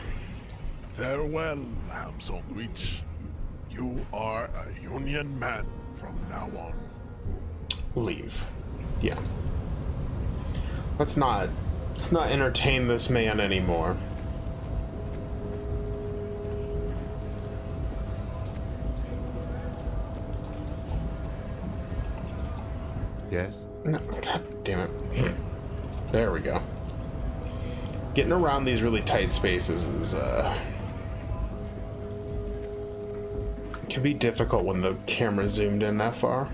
Farewell, ham sandwich. You are a Union man from now on. Leave. Yeah. Let's not entertain this man anymore. Yes? No, God damn it. There we go. Getting around these really tight spaces is, can be difficult when the camera zoomed in that far.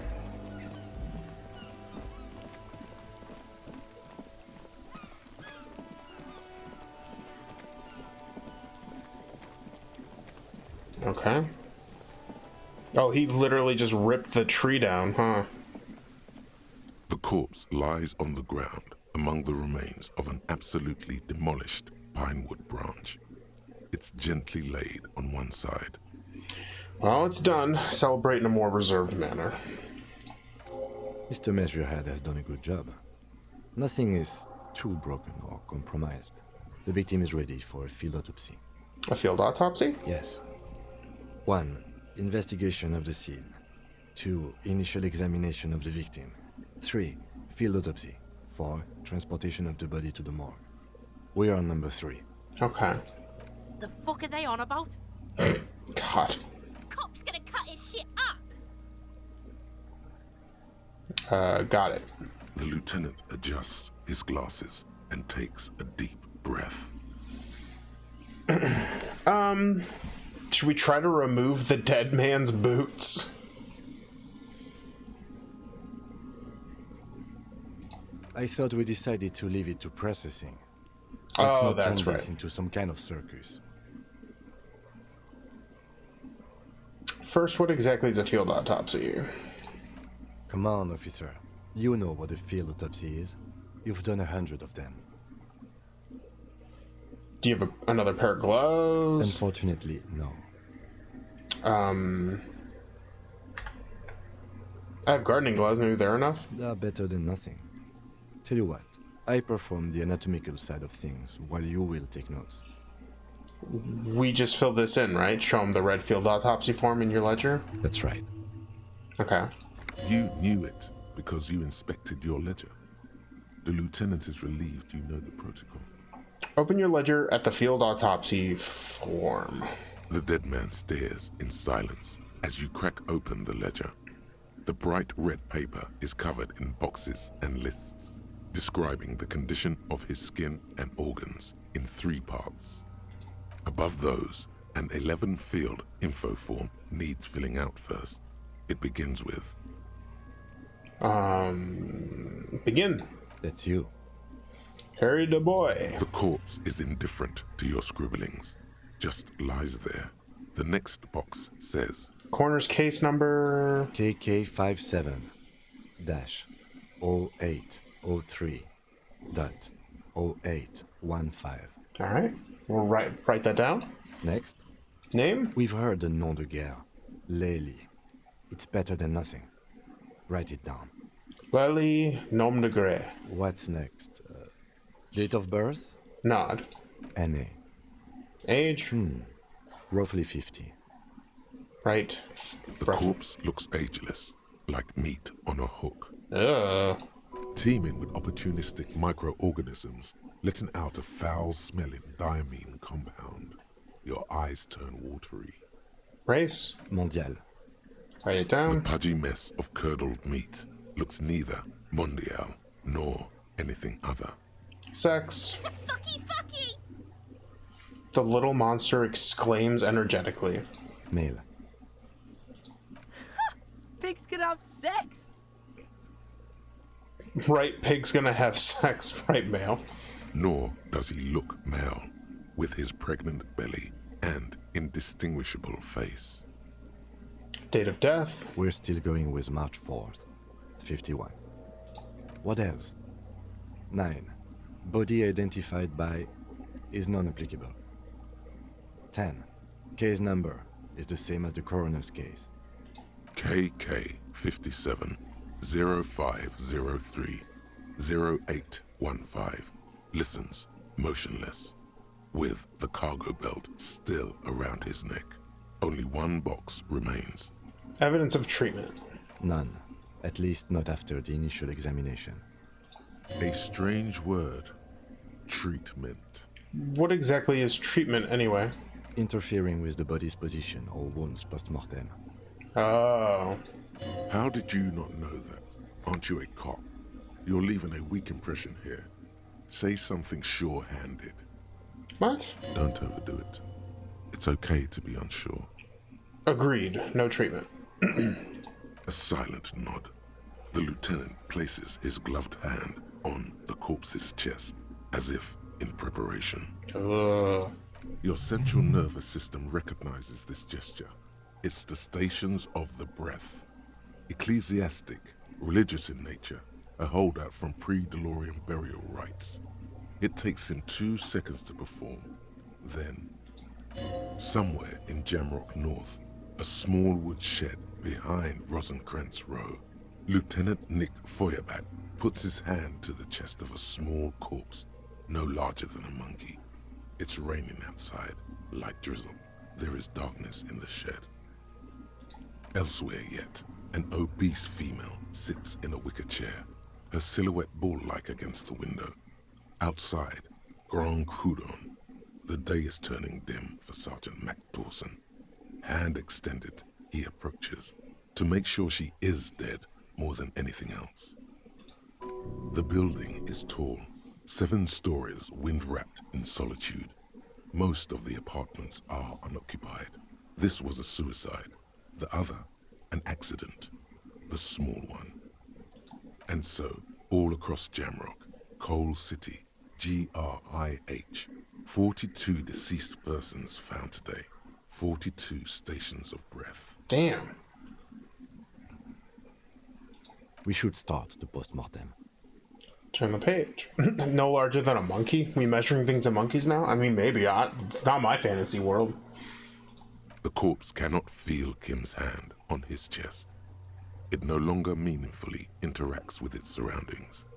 Okay. Oh, he literally just ripped the tree down, huh? The corpse lies on the ground among the remains of an absolutely demolished pinewood branch. It's gently laid on one side. Well, it's done. Celebrate in a more reserved manner. Mr. Measurehead has done a good job. Nothing is too broken or compromised. The victim is ready for a field autopsy. A field autopsy? Yes. 1. Investigation of the scene. 2. Initial examination of the victim. 3. Field autopsy. 4. Transportation of the body to the morgue. We are on number 3. Okay. The fuck are they on about? God. Cop's gonna cut his shit up. Got it. The lieutenant adjusts his glasses and takes a deep breath. Should we try to remove the dead man's boots? I thought we decided to leave it to processing. Oh, not that's turn right. this into some kind of circus. First, what exactly is a field autopsy? Come on, officer. You know what a field autopsy is. You've done 100 of them. Do you have another pair of gloves? Unfortunately, no. I have gardening gloves. Maybe they're enough? They are better than nothing. Tell you what, I perform the anatomical side of things while you will take notes. We just fill this in, right? Show them the red field autopsy form in your ledger? That's right. Okay. You knew it because you inspected your ledger. The lieutenant is relieved you know the protocol. Open your ledger at the field autopsy form. The dead man stares in silence as you crack open the ledger. The bright red paper is covered in boxes and lists, describing the condition of his skin and organs in 3 parts. Above those, an 11-field info form needs filling out first. It begins with... Begin. That's you. Harry the boy. The corpse is indifferent to your scribblings, just lies there. The next box says... Coroner's case number... KK57-0803.0815. Alright, we'll write that down. Next. Name? We've heard the nom de guerre. Lely. It's better than nothing. Write it down. Lely, nom de guerre. What's next? Date of birth? Nod. NA. Age? Roughly 50. Right. The corpse looks ageless, like meat on a hook. Teeming with opportunistic microorganisms, letting out a foul-smelling diamine compound. Your eyes turn watery. Race? Mondial. Write it down. The pudgy mess of curdled meat looks neither mondial nor anything other. Sex? Fucky, fucky! The little monster exclaims energetically. Male. Pig's gonna have sex! Right, pig's gonna have sex, right, male? Nor does he look male, with his pregnant belly and indistinguishable face. Date of death? We're still going with March 4th, 51. What else? 9. Body identified by is non-applicable. 10. Case number is the same as the coroner's case. KK 57 0503 0815 listens motionless, with the cargo belt still around his neck. Only 1 box remains. Evidence of treatment? None. At least not after the initial examination. A strange word. Treatment. What exactly is treatment, anyway? Interfering with the body's position or wounds post-mortem. Oh. How did you not know that? Aren't you a cop? You're leaving a weak impression here. Say something sure-handed. What? Don't overdo it. It's okay to be unsure. Agreed. No treatment. A silent nod. The lieutenant places his gloved hand on the corpse's chest, as if in preparation. Your central nervous system recognizes this gesture. It's the stations of the breath. Ecclesiastic, religious in nature, a holdout from pre-DeLorean burial rites. It takes him 2 seconds to perform. Then, somewhere in Jamrock North, a small wood shed behind Rosencrantz Row, Lieutenant Nick Feuerbat puts his hand to the chest of a small corpse, no larger than a monkey. It's raining outside, light drizzle. There is darkness in the shed. Elsewhere yet, an obese female sits in a wicker chair, her silhouette bull-like against the window. Outside, Grand Coudon. The day is turning dim for Sergeant Mac Dawson. Hand extended, he approaches, to make sure she is dead more than anything else. The building is tall, 7 stories wind-wrapped in solitude. Most of the apartments are unoccupied. This was a suicide. The other, an accident. The small one. And so, all across Jamrock, Coal City, GRIH, 42 deceased persons found today. 42 stations of breath. Damn. We should start the post-mortem. Turn the page. No larger than a monkey? We measuring things in monkeys now? I mean, maybe not. It's not my fantasy world. The corpse cannot feel Kim's hand on his chest. It no longer meaningfully interacts with its surroundings.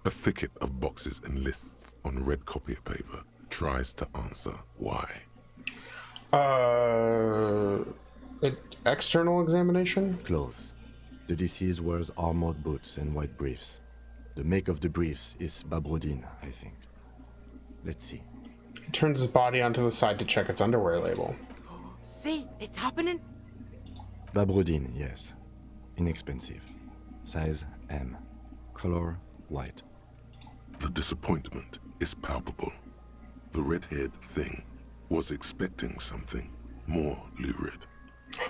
A thicket of boxes and lists on red copier paper tries to answer why. External examination? Clothes. The deceased wears armored boots and white briefs. The make of the briefs is Babrodine, I think. Let's see. He turns his body onto the side to check its underwear label. See, it's happening. Babrodine, yes. Inexpensive. Size M. Color white. The disappointment is palpable. The red-haired thing was expecting something more lurid.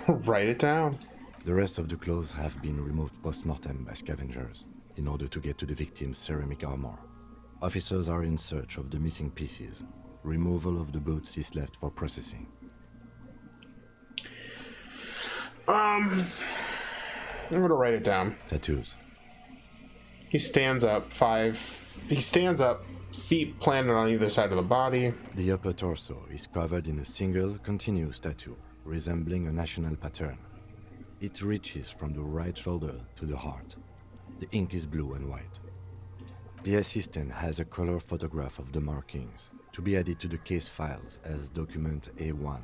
Write it down. The rest of the clothes have been removed post-mortem by scavengers in order to get to the victim's ceramic armor. Officers are in search of the missing pieces. Removal of the boots is left for processing. I'm gonna write it down. Tattoos. He stands up, feet planted on either side of the body. The upper torso is covered in a single, continuous tattoo, resembling a national pattern. It reaches from the right shoulder to the heart. The ink is blue and white. The assistant has a color photograph of the markings, to be added to the case files as document A1.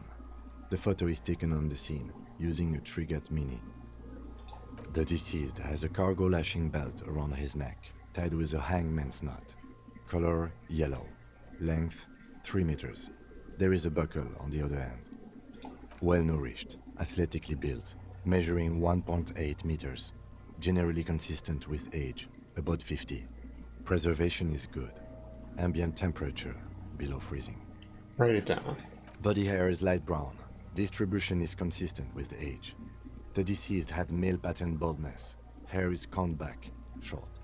The photo is taken on the scene, using a Trigat Mini. The deceased has a cargo lashing belt around his neck, tied with a hangman's knot. Color yellow. Length 3 meters. There is a buckle on the other end. Well-nourished, athletically built, measuring 1.8 meters. Generally consistent with age, about 50. Preservation is good. Ambient temperature, below freezing. Write it down. Body hair is light brown. Distribution is consistent with age. The deceased had male pattern baldness. Hair is combed back, short.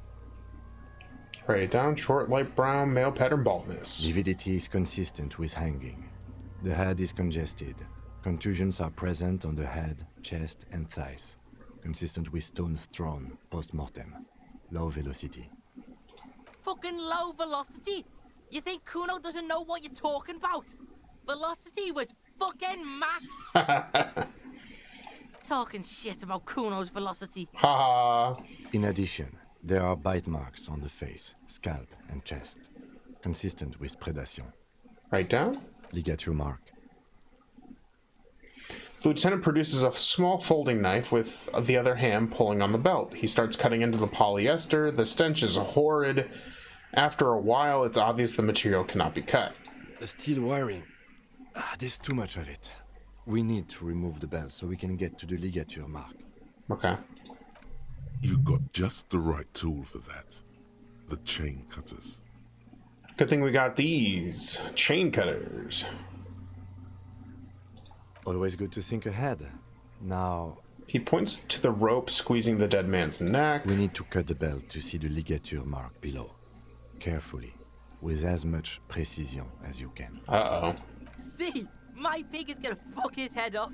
Write it down. Short, light brown, male pattern baldness. Lividity is consistent with hanging. The head is congested. Contusions are present on the head, chest, and thighs. Consistent with stones thrown post-mortem. Low velocity. Fucking low velocity? You think Kuno doesn't know what you're talking about? Velocity was fucking max. Talking shit about Kuno's velocity. Ha. In addition, there are bite marks on the face, scalp, and chest. Consistent with predation. Write down. Ligature mark. The lieutenant produces a small folding knife with the other hand pulling on the belt. He starts cutting into the polyester. The stench is horrid. After a while, it's obvious the material cannot be cut. The steel wiring. There's too much of it. We need to remove the belt so we can get to the ligature mark. Okay. You got just the right tool for that. The chain cutters. Good thing we got these chain cutters. Always good to think ahead. Now... He points to the rope squeezing the dead man's neck. We need to cut the belt to see the ligature mark below. Carefully. With as much precision as you can. Uh-oh. See? My pig is gonna fuck his head off.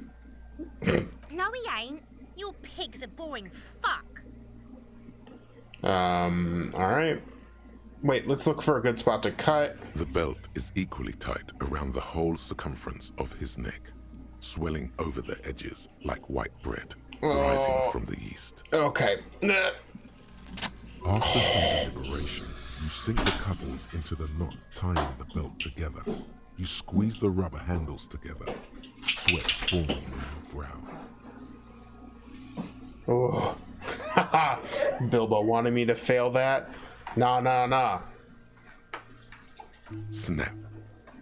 No, he ain't. Your pig's a boring fuck. Alright. Wait, let's look for a good spot to cut. The belt is equally tight around the whole circumference of his neck, swelling over the edges like white bread, rising from the east. Okay. After some deliberation, you sink the cutters into the knot tying the belt together. You squeeze the rubber handles together, sweat forming on your brow. Oh. Bilbo wanted me to fail that? Nah. Snap.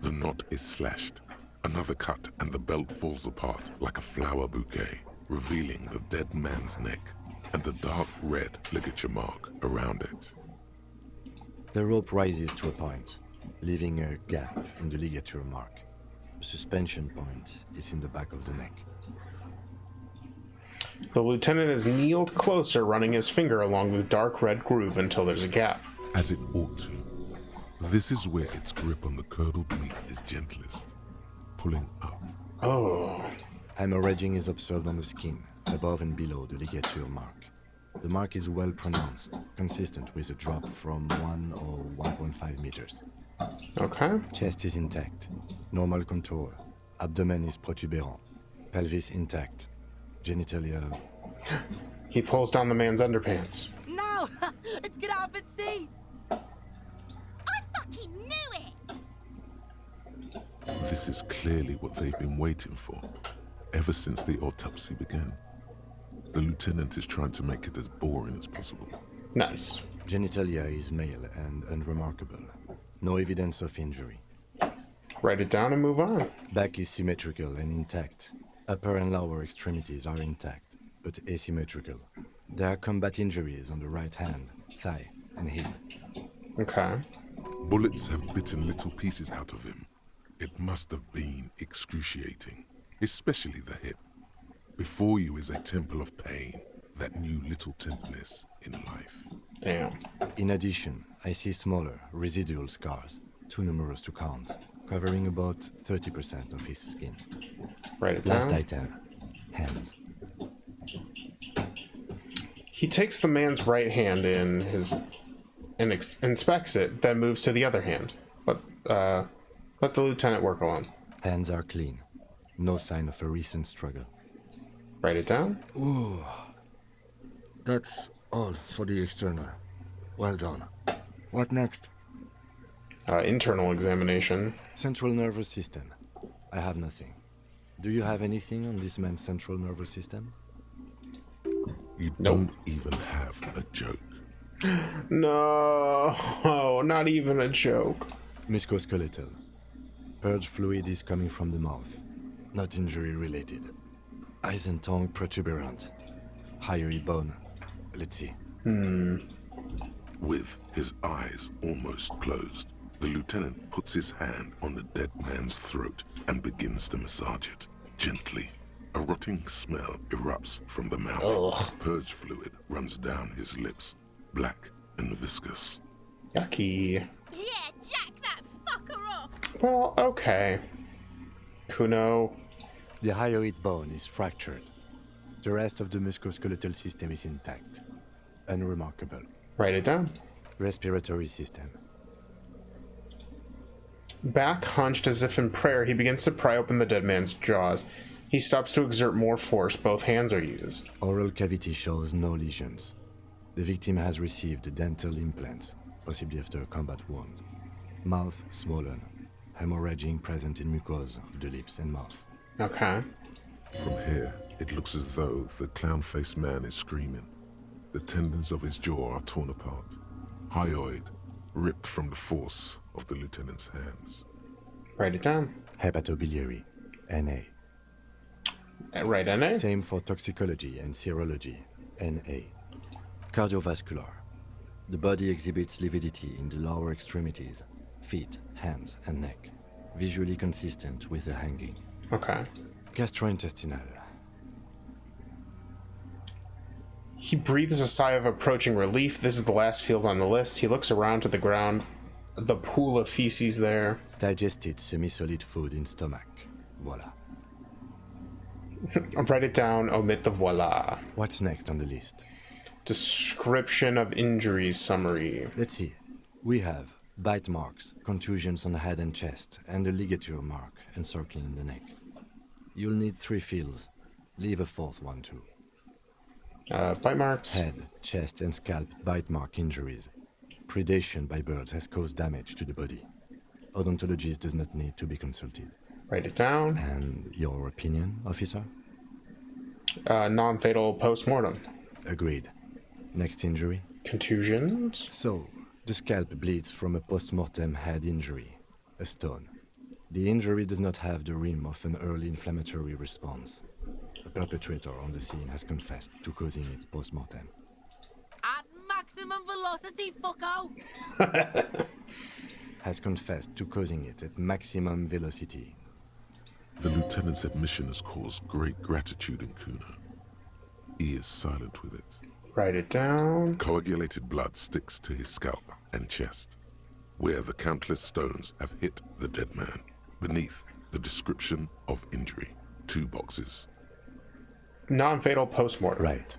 The knot is slashed. Another cut and the belt falls apart like a flower bouquet, revealing the dead man's neck and the dark red ligature mark around it. The rope rises to a point, leaving a gap in the ligature mark. The suspension point is in the back of the neck. The lieutenant has kneeled closer, running his finger along the dark red groove until there's a gap. As it ought to. This is where its grip on the curdled meat is gentlest, pulling up. Oh. Hemorrhaging is observed on the skin, above and below the ligature mark. The mark is well pronounced, consistent with a drop from 1 or 1.5 meters. Okay. Chest is intact. Normal contour. Abdomen is protuberant. Pelvis intact. Genitalia... He pulls down the man's underpants. No! Let's get up and see! I fucking knew it! This is clearly what they've been waiting for, ever since the autopsy began. The lieutenant is trying to make it as boring as possible. Nice. Genitalia is male and unremarkable. No evidence of injury. Write it down and move on. Back is symmetrical and intact. Upper and lower extremities are intact, but asymmetrical. There are combat injuries on the right hand, thigh, and hip. Okay. Bullets have bitten little pieces out of him. It must have been excruciating, especially the hip. Before you is a temple of pain that knew little tenderness in life. Damn. In addition, I see smaller, residual scars, too numerous to count, covering about 30% of his skin. Write it Last down. item, hands. He takes the man's right hand in his and inspects it, then moves to the other hand. Let the lieutenant work alone. Hands are clean. No sign of a recent struggle. Write it down. Ooh. That's all for the external. Well done. What next? Internal examination. Central nervous system. I have nothing. Do you have anything on this man's central nervous system? You don't even have a joke. No, not even a joke. Musculoskeletal. Purge fluid is coming from the mouth. Not injury related. Eyes and tongue protuberant. Hyoid bone. Let's see. With his eyes almost closed, the lieutenant puts his hand on the dead man's throat and begins to massage it, gently. A rotting smell erupts from the mouth. Ugh. Purge fluid runs down his lips, black and viscous. Yucky. Yeah, jack that fucker off! Well, okay. Kuno. The hyoid bone is fractured. The rest of the musculoskeletal system is intact. Unremarkable. Write it down. Respiratory system. Back hunched as if in prayer, he begins to pry open the dead man's jaws. He stops to exert more force. Both hands are used. Oral cavity shows no lesions. The victim has received dental implants, possibly after a combat wound. Mouth swollen. Hemorrhaging present in mucosa of the lips and mouth. Okay. From here, it looks as though the clown-faced man is screaming. The tendons of his jaw are torn apart. Hyoid ripped from the force of the lieutenant's hands. Write it down. Hepatobiliary. NA. Right, NA? Same for toxicology and serology. NA. Cardiovascular. The body exhibits lividity in the lower extremities, feet, hands, and neck. Visually consistent with the hanging. Okay. Gastrointestinal. He breathes a sigh of approaching relief. This is the last field on the list. He looks around to the ground. The pool of feces there. Digested semi-solid food in stomach. Voila. Write it down. Omit the voila. What's next on the list? Description of injuries summary. Let's see. We have bite marks, contusions on the head and chest, and a ligature mark encircling the neck. You'll need 3 fields. Leave a 4th one too. Bite marks. Head, chest, and scalp bite mark injuries. Predation by birds has caused damage to the body. Odontologist does not need to be consulted. Write it down. And your opinion, officer? Non-fatal post-mortem. Agreed. Next injury? Contusions. So, the scalp bleeds from a post-mortem head injury, a stone. The injury does not have the rim of an early inflammatory response. The perpetrator on the scene has confessed to causing it post-mortem. At maximum velocity, fucko! Has confessed to causing it at maximum velocity. The lieutenant's admission has caused great gratitude in Kuna. He is silent with it. Write it down. Coagulated blood sticks to his scalp and chest, where the countless stones have hit the dead man. Beneath, the description of injury. 2 boxes. Non-fatal post-mortem. Right.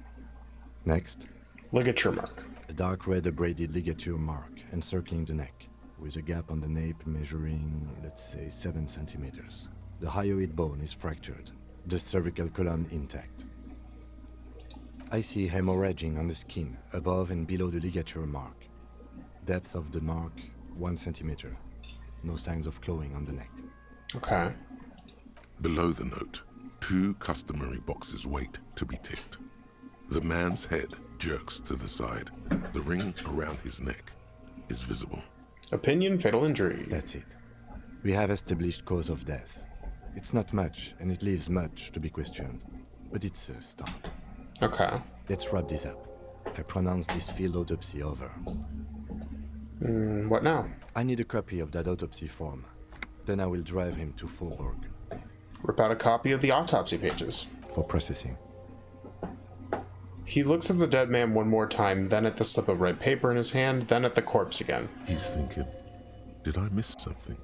Next. Ligature mark. A dark red abraded ligature mark encircling the neck, with a gap on the nape measuring, let's say, 7 centimeters. The hyoid bone is fractured, the cervical column intact. I see hemorrhaging on the skin, above and below the ligature mark. Depth of the mark, 1 centimeter. No signs of clawing on the neck. Okay. Below the note, 2 customary boxes wait to be ticked. The man's head jerks to the side. The ring around his neck is visible. Opinion, fatal injury. That's it. We have established cause of death. It's not much, and it leaves much to be questioned. But it's a start. Okay. Let's wrap this up. I pronounce this field autopsy over. What now? I need a copy of that autopsy form. Then I will drive him to Faubourg. Rip out a copy of the autopsy pages. For processing. He looks at the dead man one more time, then at the slip of red paper in his hand, then at the corpse again. He's thinking, did I miss something?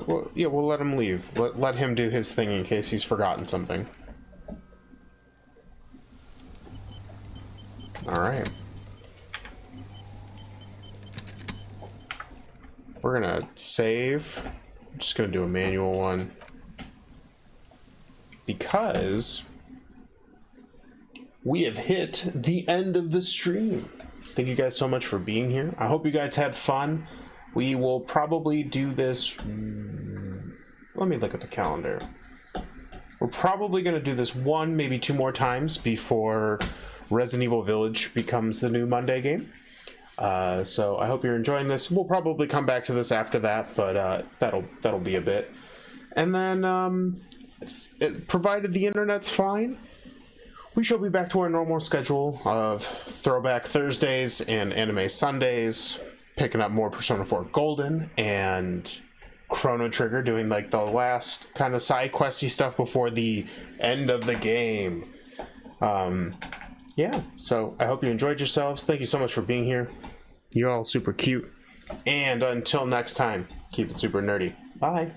Well, yeah, we'll let him leave. Let him do his thing in case he's forgotten something. Alright. We're gonna save. I'm just gonna do a manual one. Because we have hit the end of the stream. Thank you guys so much for being here. I hope you guys had fun. We will probably do this. Let me look at the calendar. We're probably going to do this 1, maybe 2 more times before Resident Evil Village becomes the new Monday game. So I hope you're enjoying this. We'll probably come back to this after that, but that'll be a bit. And then, provided the internet's fine, we shall be back to our normal schedule of Throwback Thursdays and Anime Sundays, picking up more Persona 4 Golden and Chrono Trigger, doing like the last kind of side questy stuff before the end of the game. Yeah, so I hope you enjoyed yourselves. Thank you so much for being here. You're all super cute. And until next time, keep it super nerdy. Bye.